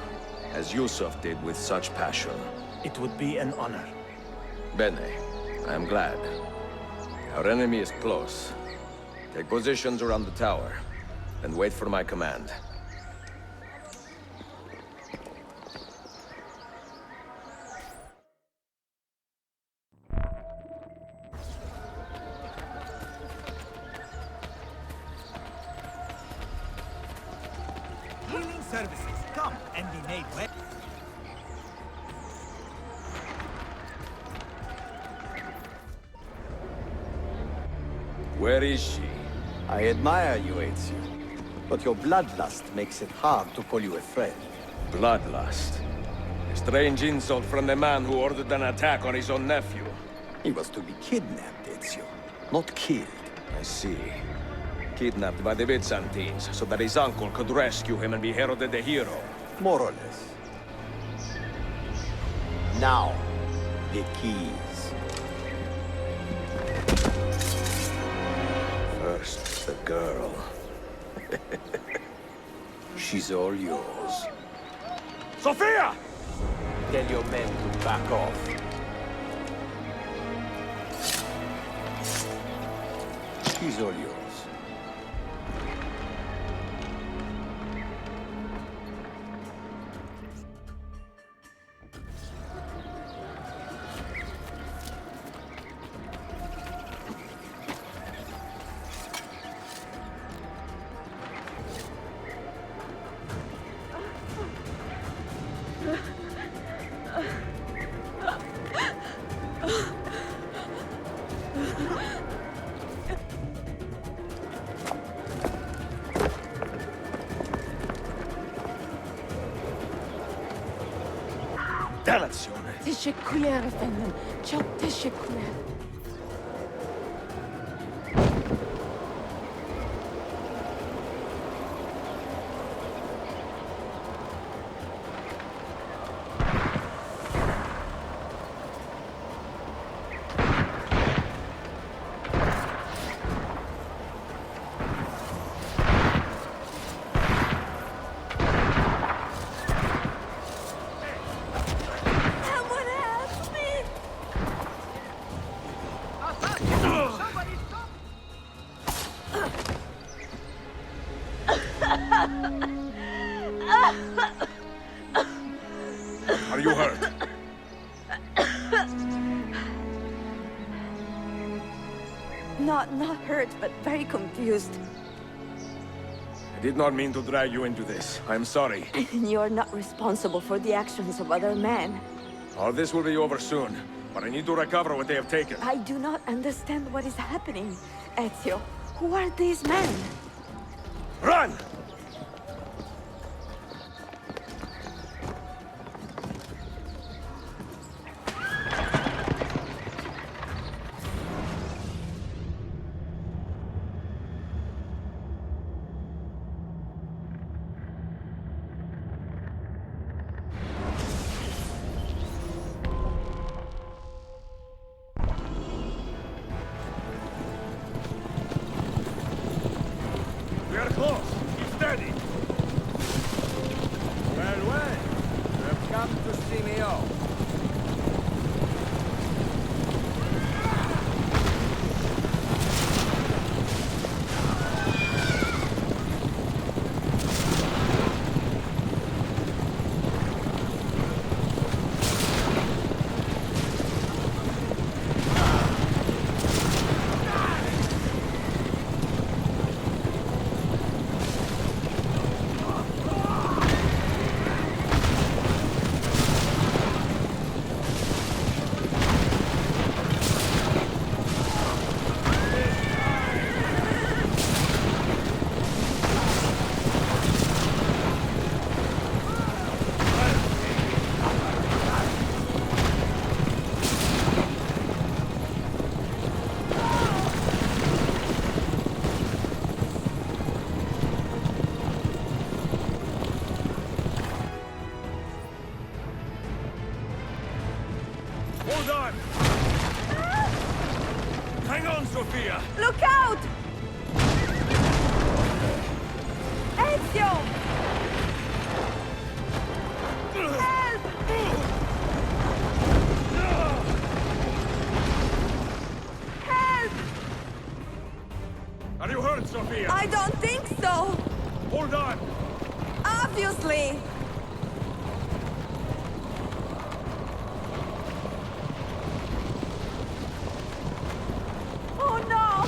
as Yusuf did with such passion? It would be an honor. Bene, I am glad. Our enemy is close. Take positions around the tower, and wait for my command. Healing services come and be made well. Where is she? I admire you, Ezio. But your bloodlust makes it hard to call you a friend. Bloodlust? A strange insult from the man who ordered an attack on his own nephew. He was to be kidnapped, Ezio, not killed. I see. Kidnapped by the Byzantines, so that his uncle could rescue him and be heralded a hero. More or less. Now, the keys. First, the girl. She's all yours. Sophia! Tell your men to back off. She's all yours. teşekkürler efendim. Çok teşekkürler. Are you hurt? Not hurt, but very confused. I did not mean to drag you into this. I'm sorry. You're not responsible for the actions of other men. All this will be over soon, but I need to recover what they have taken. I do not understand what is happening. Ezio, who are these men? Run! We are close. Keep steady. Well, well. You have come to see me off. Hold on! Hang on, Sophia! Look out! Ezio! Help! Help! Are you hurt, Sophia? I don't think so! Hold on! Obviously! Oh no!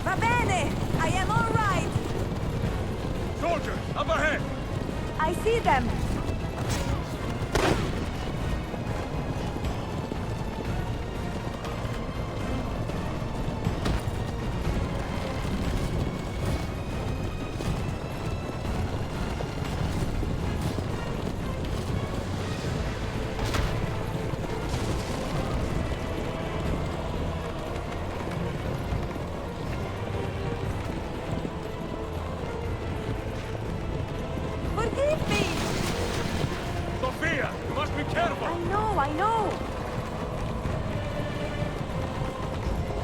Va bene! I am all right! Soldiers, up ahead! I see them! Forgive me! Sophia, you must be careful! I know!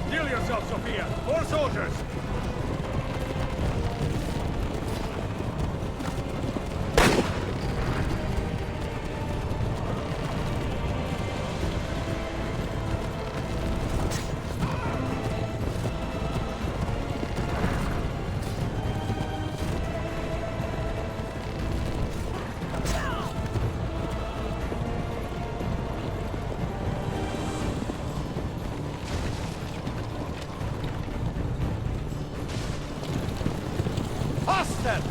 Heal yourself, Sophia! More soldiers! Faster!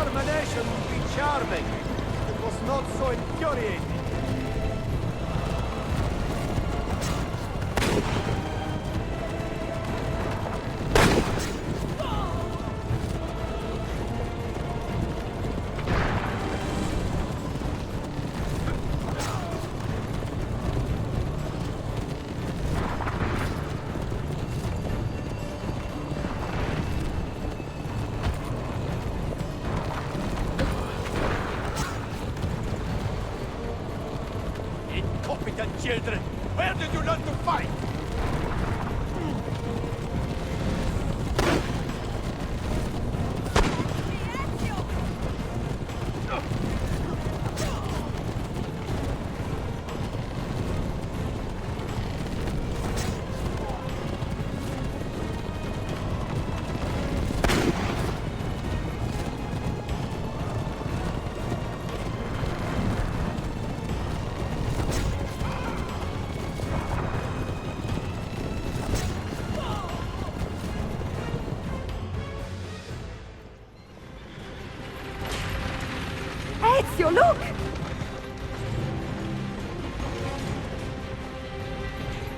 Extermination would be charming. It was not so infuriating. Incompetent children! Where did you learn to fight? Ezio, look!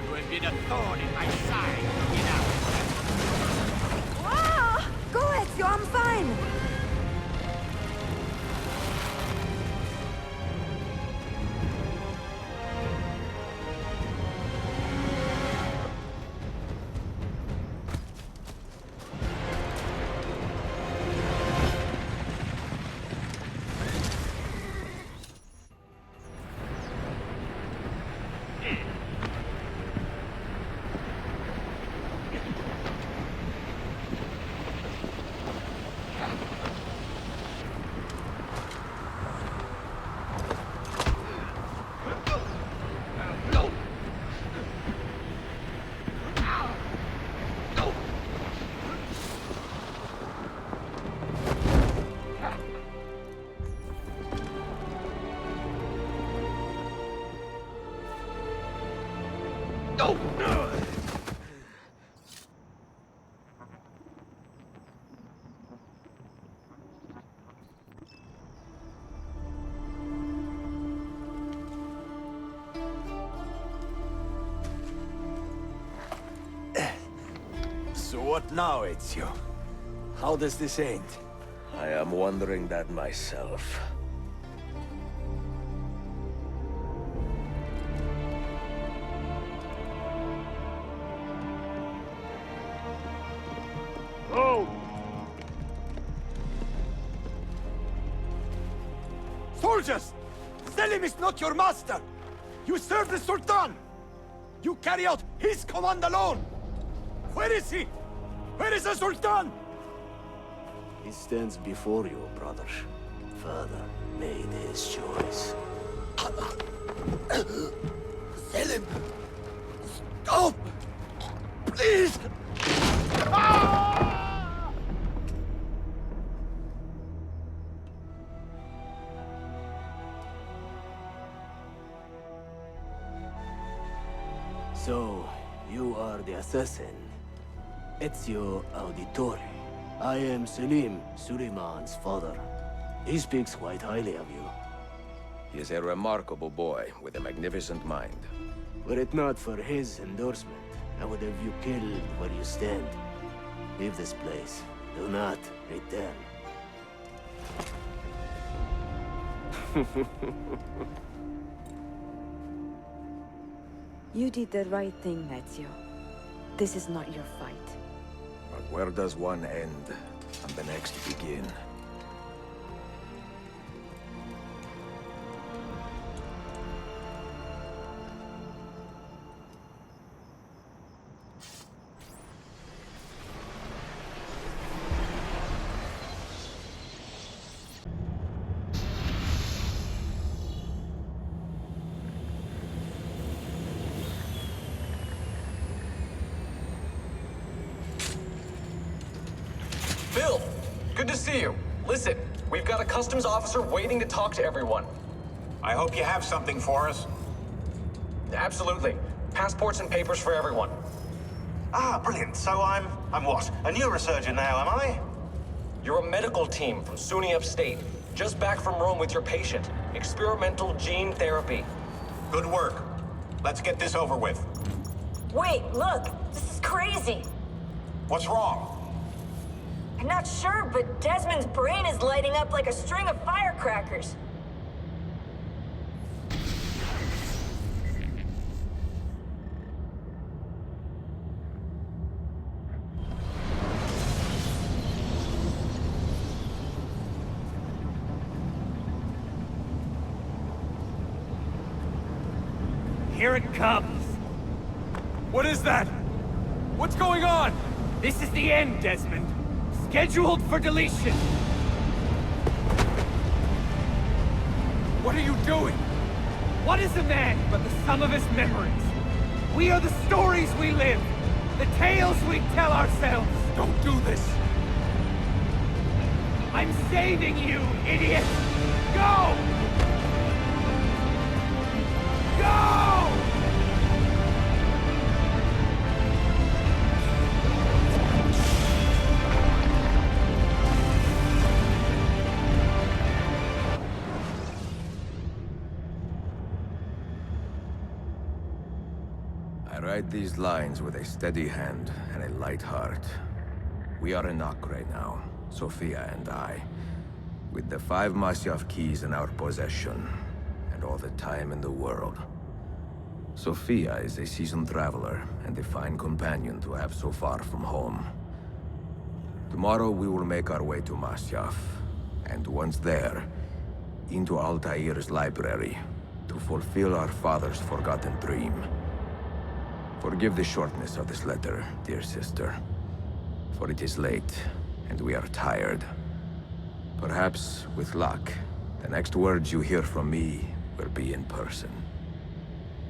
You have been a thorn in my side, you know. Ah! Go, Ezio, I'm fine! So what now, Ezio? How does this end? I am wondering that myself. Oh! Soldiers! Selim is not your master! You serve the Sultan! You carry out his command alone! Where is he? Where is the Sultan? He stands before you, brother. Father made his choice. Selim! Stop! Please! So, you are the assassin. Ezio Auditore. I am Selim, Suleiman's father. He speaks quite highly of you. He is a remarkable boy with a magnificent mind. Were it not for his endorsement, I would have you killed where you stand. Leave this place. Do not return. You did the right thing, Ezio. This is not your fight. But where does one end and the next begin? Bill, good to see you. Listen, we've got a customs officer waiting to talk to everyone. I hope you have something for us. Absolutely. Passports and papers for everyone. Ah, brilliant. So I'm what? A neurosurgeon now, am I? You're a medical team from SUNY Upstate. Just back from Rome with your patient. Experimental gene therapy. Good work. Let's get this over with. Wait, look! This is crazy! What's wrong? I'm not sure, but Desmond's brain is lighting up like a string of firecrackers. Here it comes. What is that? What's going on? This is the end, Desmond. Scheduled for deletion. What are you doing? What is a man but the sum of his memories? We are the stories we live, the tales we tell ourselves. Don't do this. I'm saving you, idiot! Go! Go! I write these lines with a steady hand and a light heart. We are in Acre now, Sophia and I, with the 5 Masyaf keys in our possession, and all the time in the world. Sophia is a seasoned traveler, and a fine companion to have so far from home. Tomorrow we will make our way to Masyaf, and once there, into Altair's library, to fulfill our father's forgotten dream. Forgive the shortness of this letter, dear sister, for it is late, and we are tired. Perhaps, with luck, the next words you hear from me will be in person.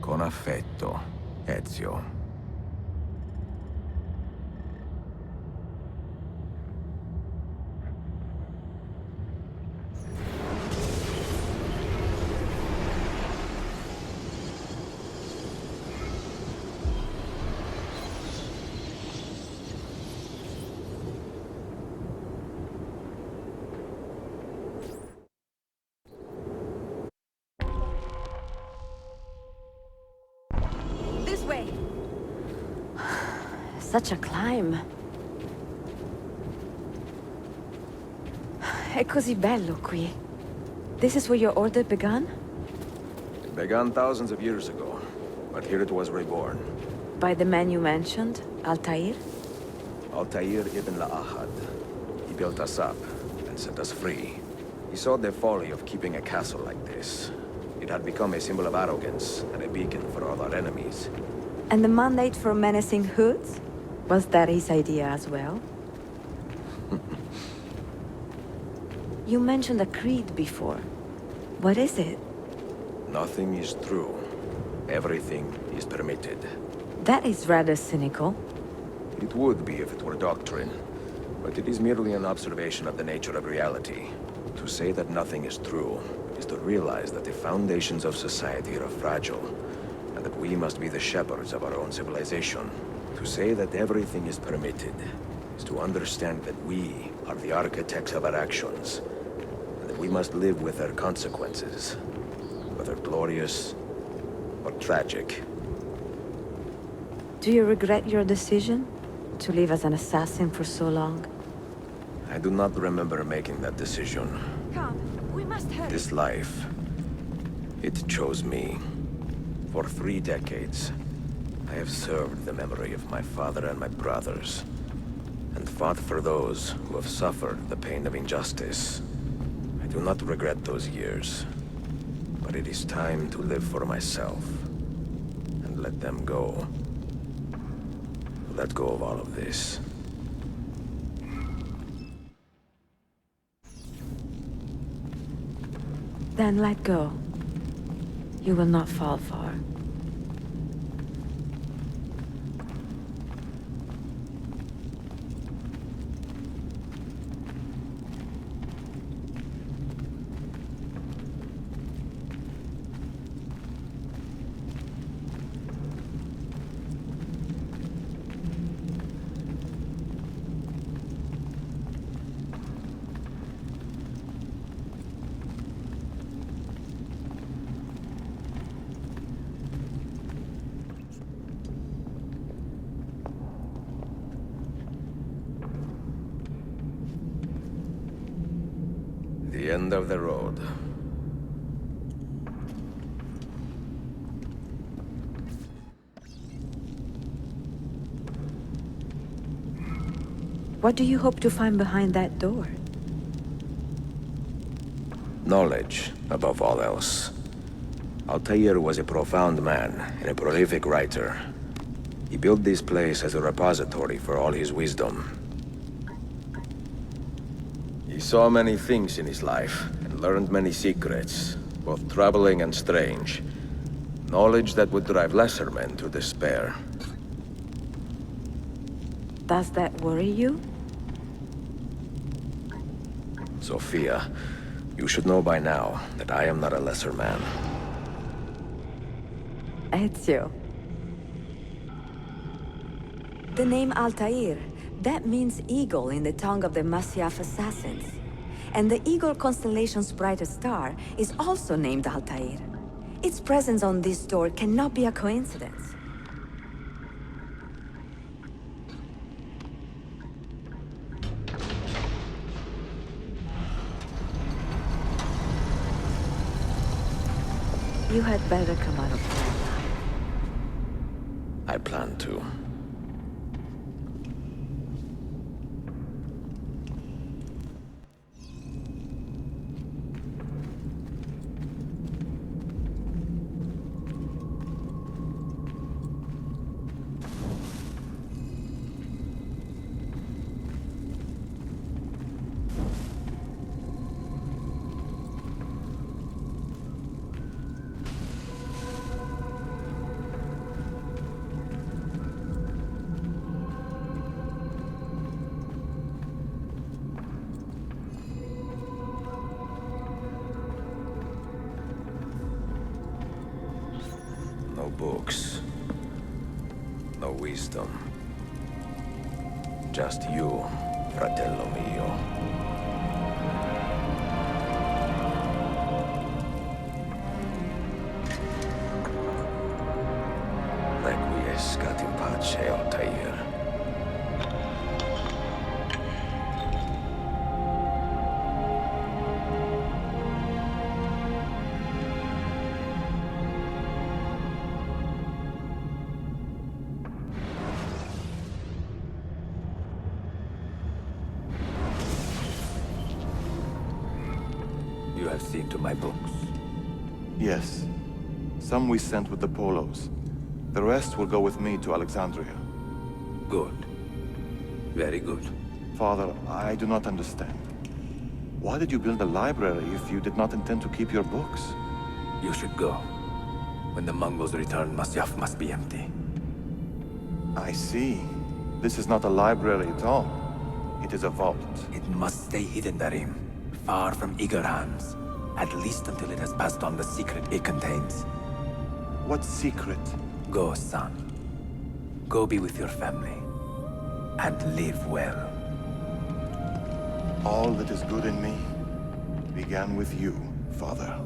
Con affetto, Ezio. This way! Such a climb. È così bello qui. This is where your order began? It began thousands of years ago, but here it was reborn. By the man you mentioned, Altair? Altair ibn La'ahad. He built us up and set us free. He saw the folly of keeping a castle like this. It had become a symbol of arrogance and a beacon for all our enemies. And the mandate for menacing hoods? Was that his idea as well? You mentioned a creed before. What is it? Nothing is true. Everything is permitted. That is rather cynical. It would be if it were doctrine, but it is merely an observation of the nature of reality. To say that nothing is true is to realize that the foundations of society are fragile, and that we must be the shepherds of our own civilization. To say that everything is permitted is to understand that we are the architects of our actions, and that we must live with their consequences, whether glorious or tragic. Do you regret your decision to live as an assassin for so long? I do not remember making that decision. Come, we must hurry. This life, it chose me. For 3 decades, I have served the memory of my father and my brothers, and fought for those who have suffered the pain of injustice. I do not regret those years, but it is time to live for myself, and let them go. Let go of all of this. Then let go. You will not fall far. the end of the road. What do you hope to find behind that door? Knowledge, above all else. Altair was a profound man and a prolific writer. He built this place as a repository for all his wisdom. He saw many things in his life and learned many secrets, both troubling and strange. Knowledge that would drive lesser men to despair. Does that worry you? Sophia, you should know by now that I am not a lesser man. Ezio. The name Altair, that means eagle in the tongue of the Masyaf assassins. And the eagle constellation's brightest star is also named Altair. Its presence on this door cannot be a coincidence. You had better come out of here alive. I plan to. No books. No wisdom. Just you, fratello mio. Requiescat in pace, Altair. You have seen to my books. Yes. Some we sent with the Polos. The rest will go with me to Alexandria. Good. Very good. Father, I do not understand. Why did you build a library if you did not intend to keep your books? You should go. When the Mongols return, Masyaf must be empty. I see. This is not a library at all. It is a vault. It must stay hidden, Darim. Far from eager hands. At least until it has passed on the secret it contains. What secret? Go, son. Go be with your family. And live well. All that is good in me began with you, Father.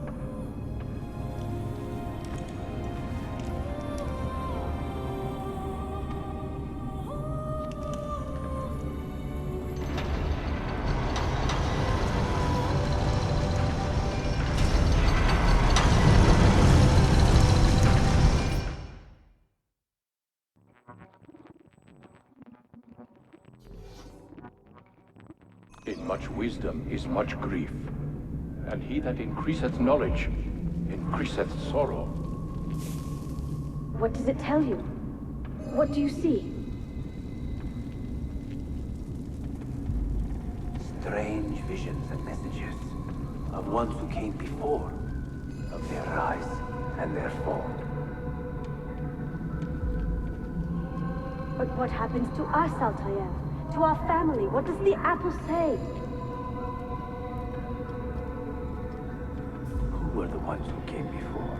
In much wisdom is much grief, and he that increaseth knowledge increaseth sorrow. What does it tell you? What do you see? Strange visions and messages of ones who came before, of their rise and their fall. But what happens to us, Altair? To our family? What does the apple say? Who were the ones who came before?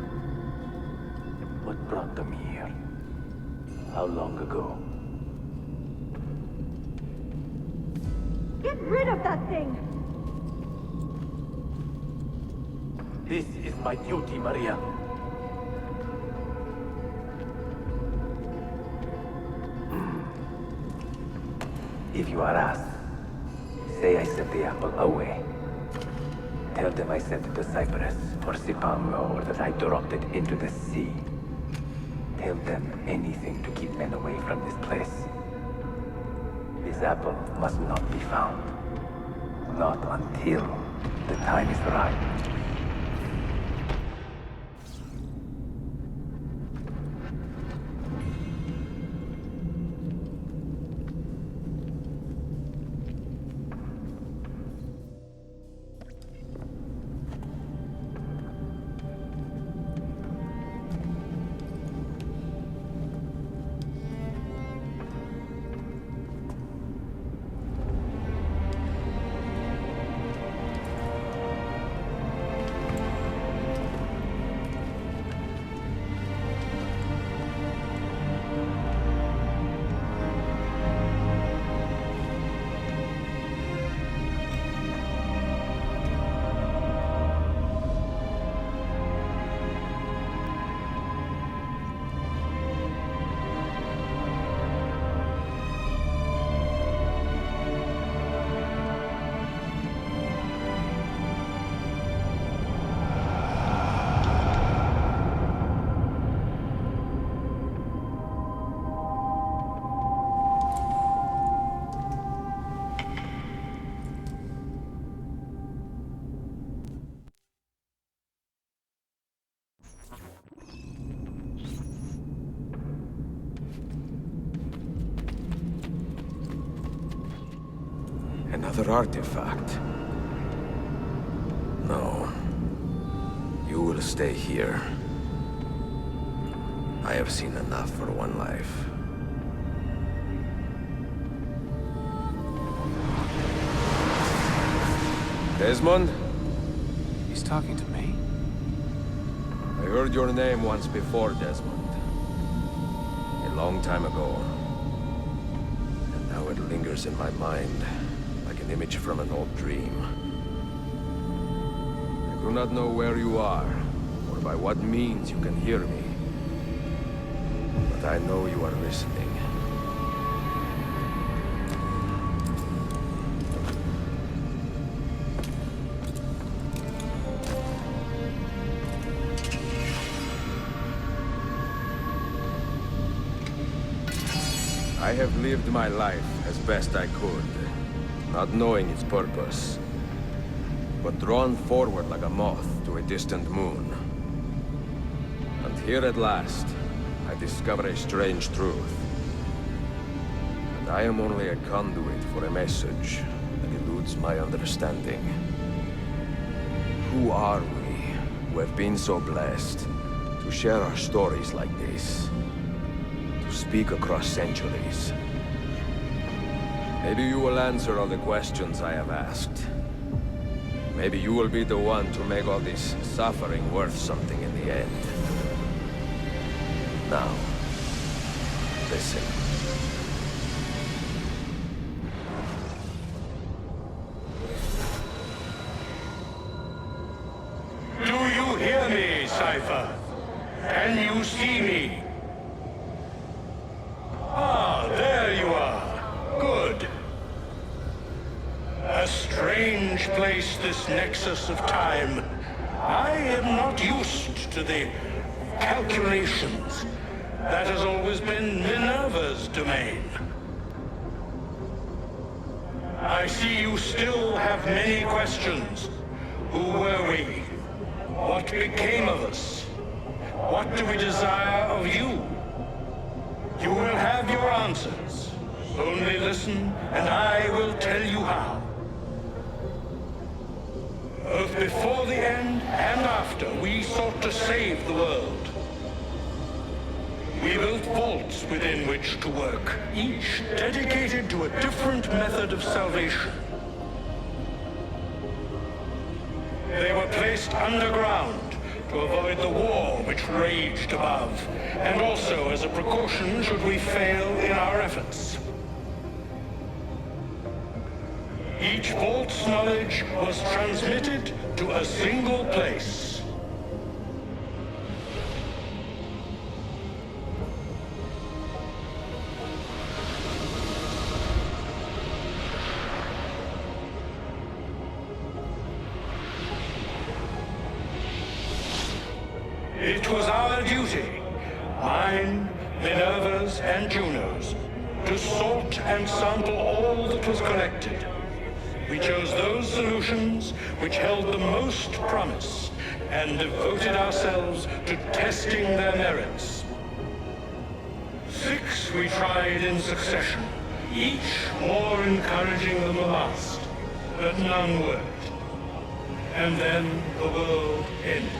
What brought them here? How long ago? Get rid of that thing! This is my duty, Maria. If you are asked, say I sent the apple away. Tell them I sent it to Cyprus, or Sipam, or that I dropped it into the sea. Tell them anything to keep men away from this place. This apple must not be found. Not until the time is right. Another artifact. No. You will stay here. I have seen enough for one life. Desmond? He's talking to me? I heard your name once before, Desmond. A long time ago. And now it lingers in my mind, like an image from an old dream. I do not know where you are, or by what means you can hear me. But I know you are listening. I have lived my life as best I could, not knowing its purpose, but drawn forward like a moth to a distant moon. And here at last, I discover a strange truth. And I am only a conduit for a message that eludes my understanding. Who are we, who have been so blessed to share our stories like this? To speak across centuries. Maybe you will answer all the questions I have asked. Maybe you will be the one to make all this suffering worth something in the end. Now, listen. Do you hear me, Cypher? Can you see me? Ah, there you are. Good. A strange place, this nexus of time. I am not used to the calculations. That has always been Minerva's domain. I see you still have many questions. Who were we? What became of us? What do we desire of you? You will have your answers. Only listen, and I will tell you how. Both before the end and after, we sought to save the world. We built vaults within which to work, each dedicated to a different method of salvation. They were placed underground to avoid the war which raged above, and also as a precaution should we fail in our efforts. Each vault's knowledge was transmitted to a single place. our duty, mine, Minerva's, and Juno's, to sort and sample all that was collected. We chose those solutions which held the most promise and devoted ourselves to testing their merits. 6 we tried in succession, each more encouraging than the last, but none worked. And then the world ended.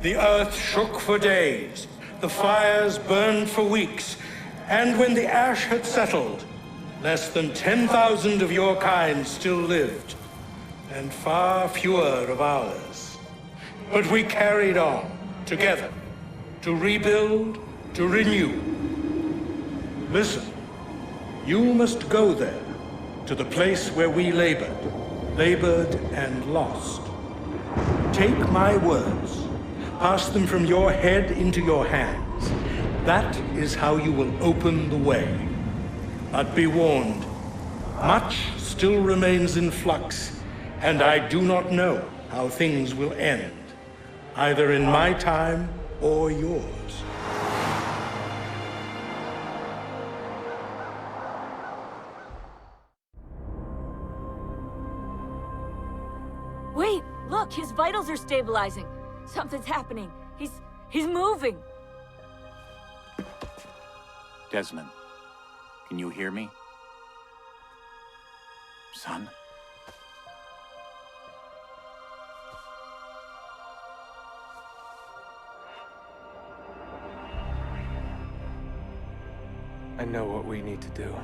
The earth shook for days, the fires burned for weeks, and when the ash had settled, less than 10,000 of your kind still lived, and far fewer of ours. But we carried on, together, to rebuild, to renew. Listen, you must go there, to the place where we labored and lost. Take my words. Pass them from your head into your hands. That is how you will open the way. But be warned, much still remains in flux, and I do not know how things will end, either in my time or yours. Wait, look, his vitals are stabilizing. Something's happening. He's moving. Desmond, can you hear me? Son? I know what we need to do.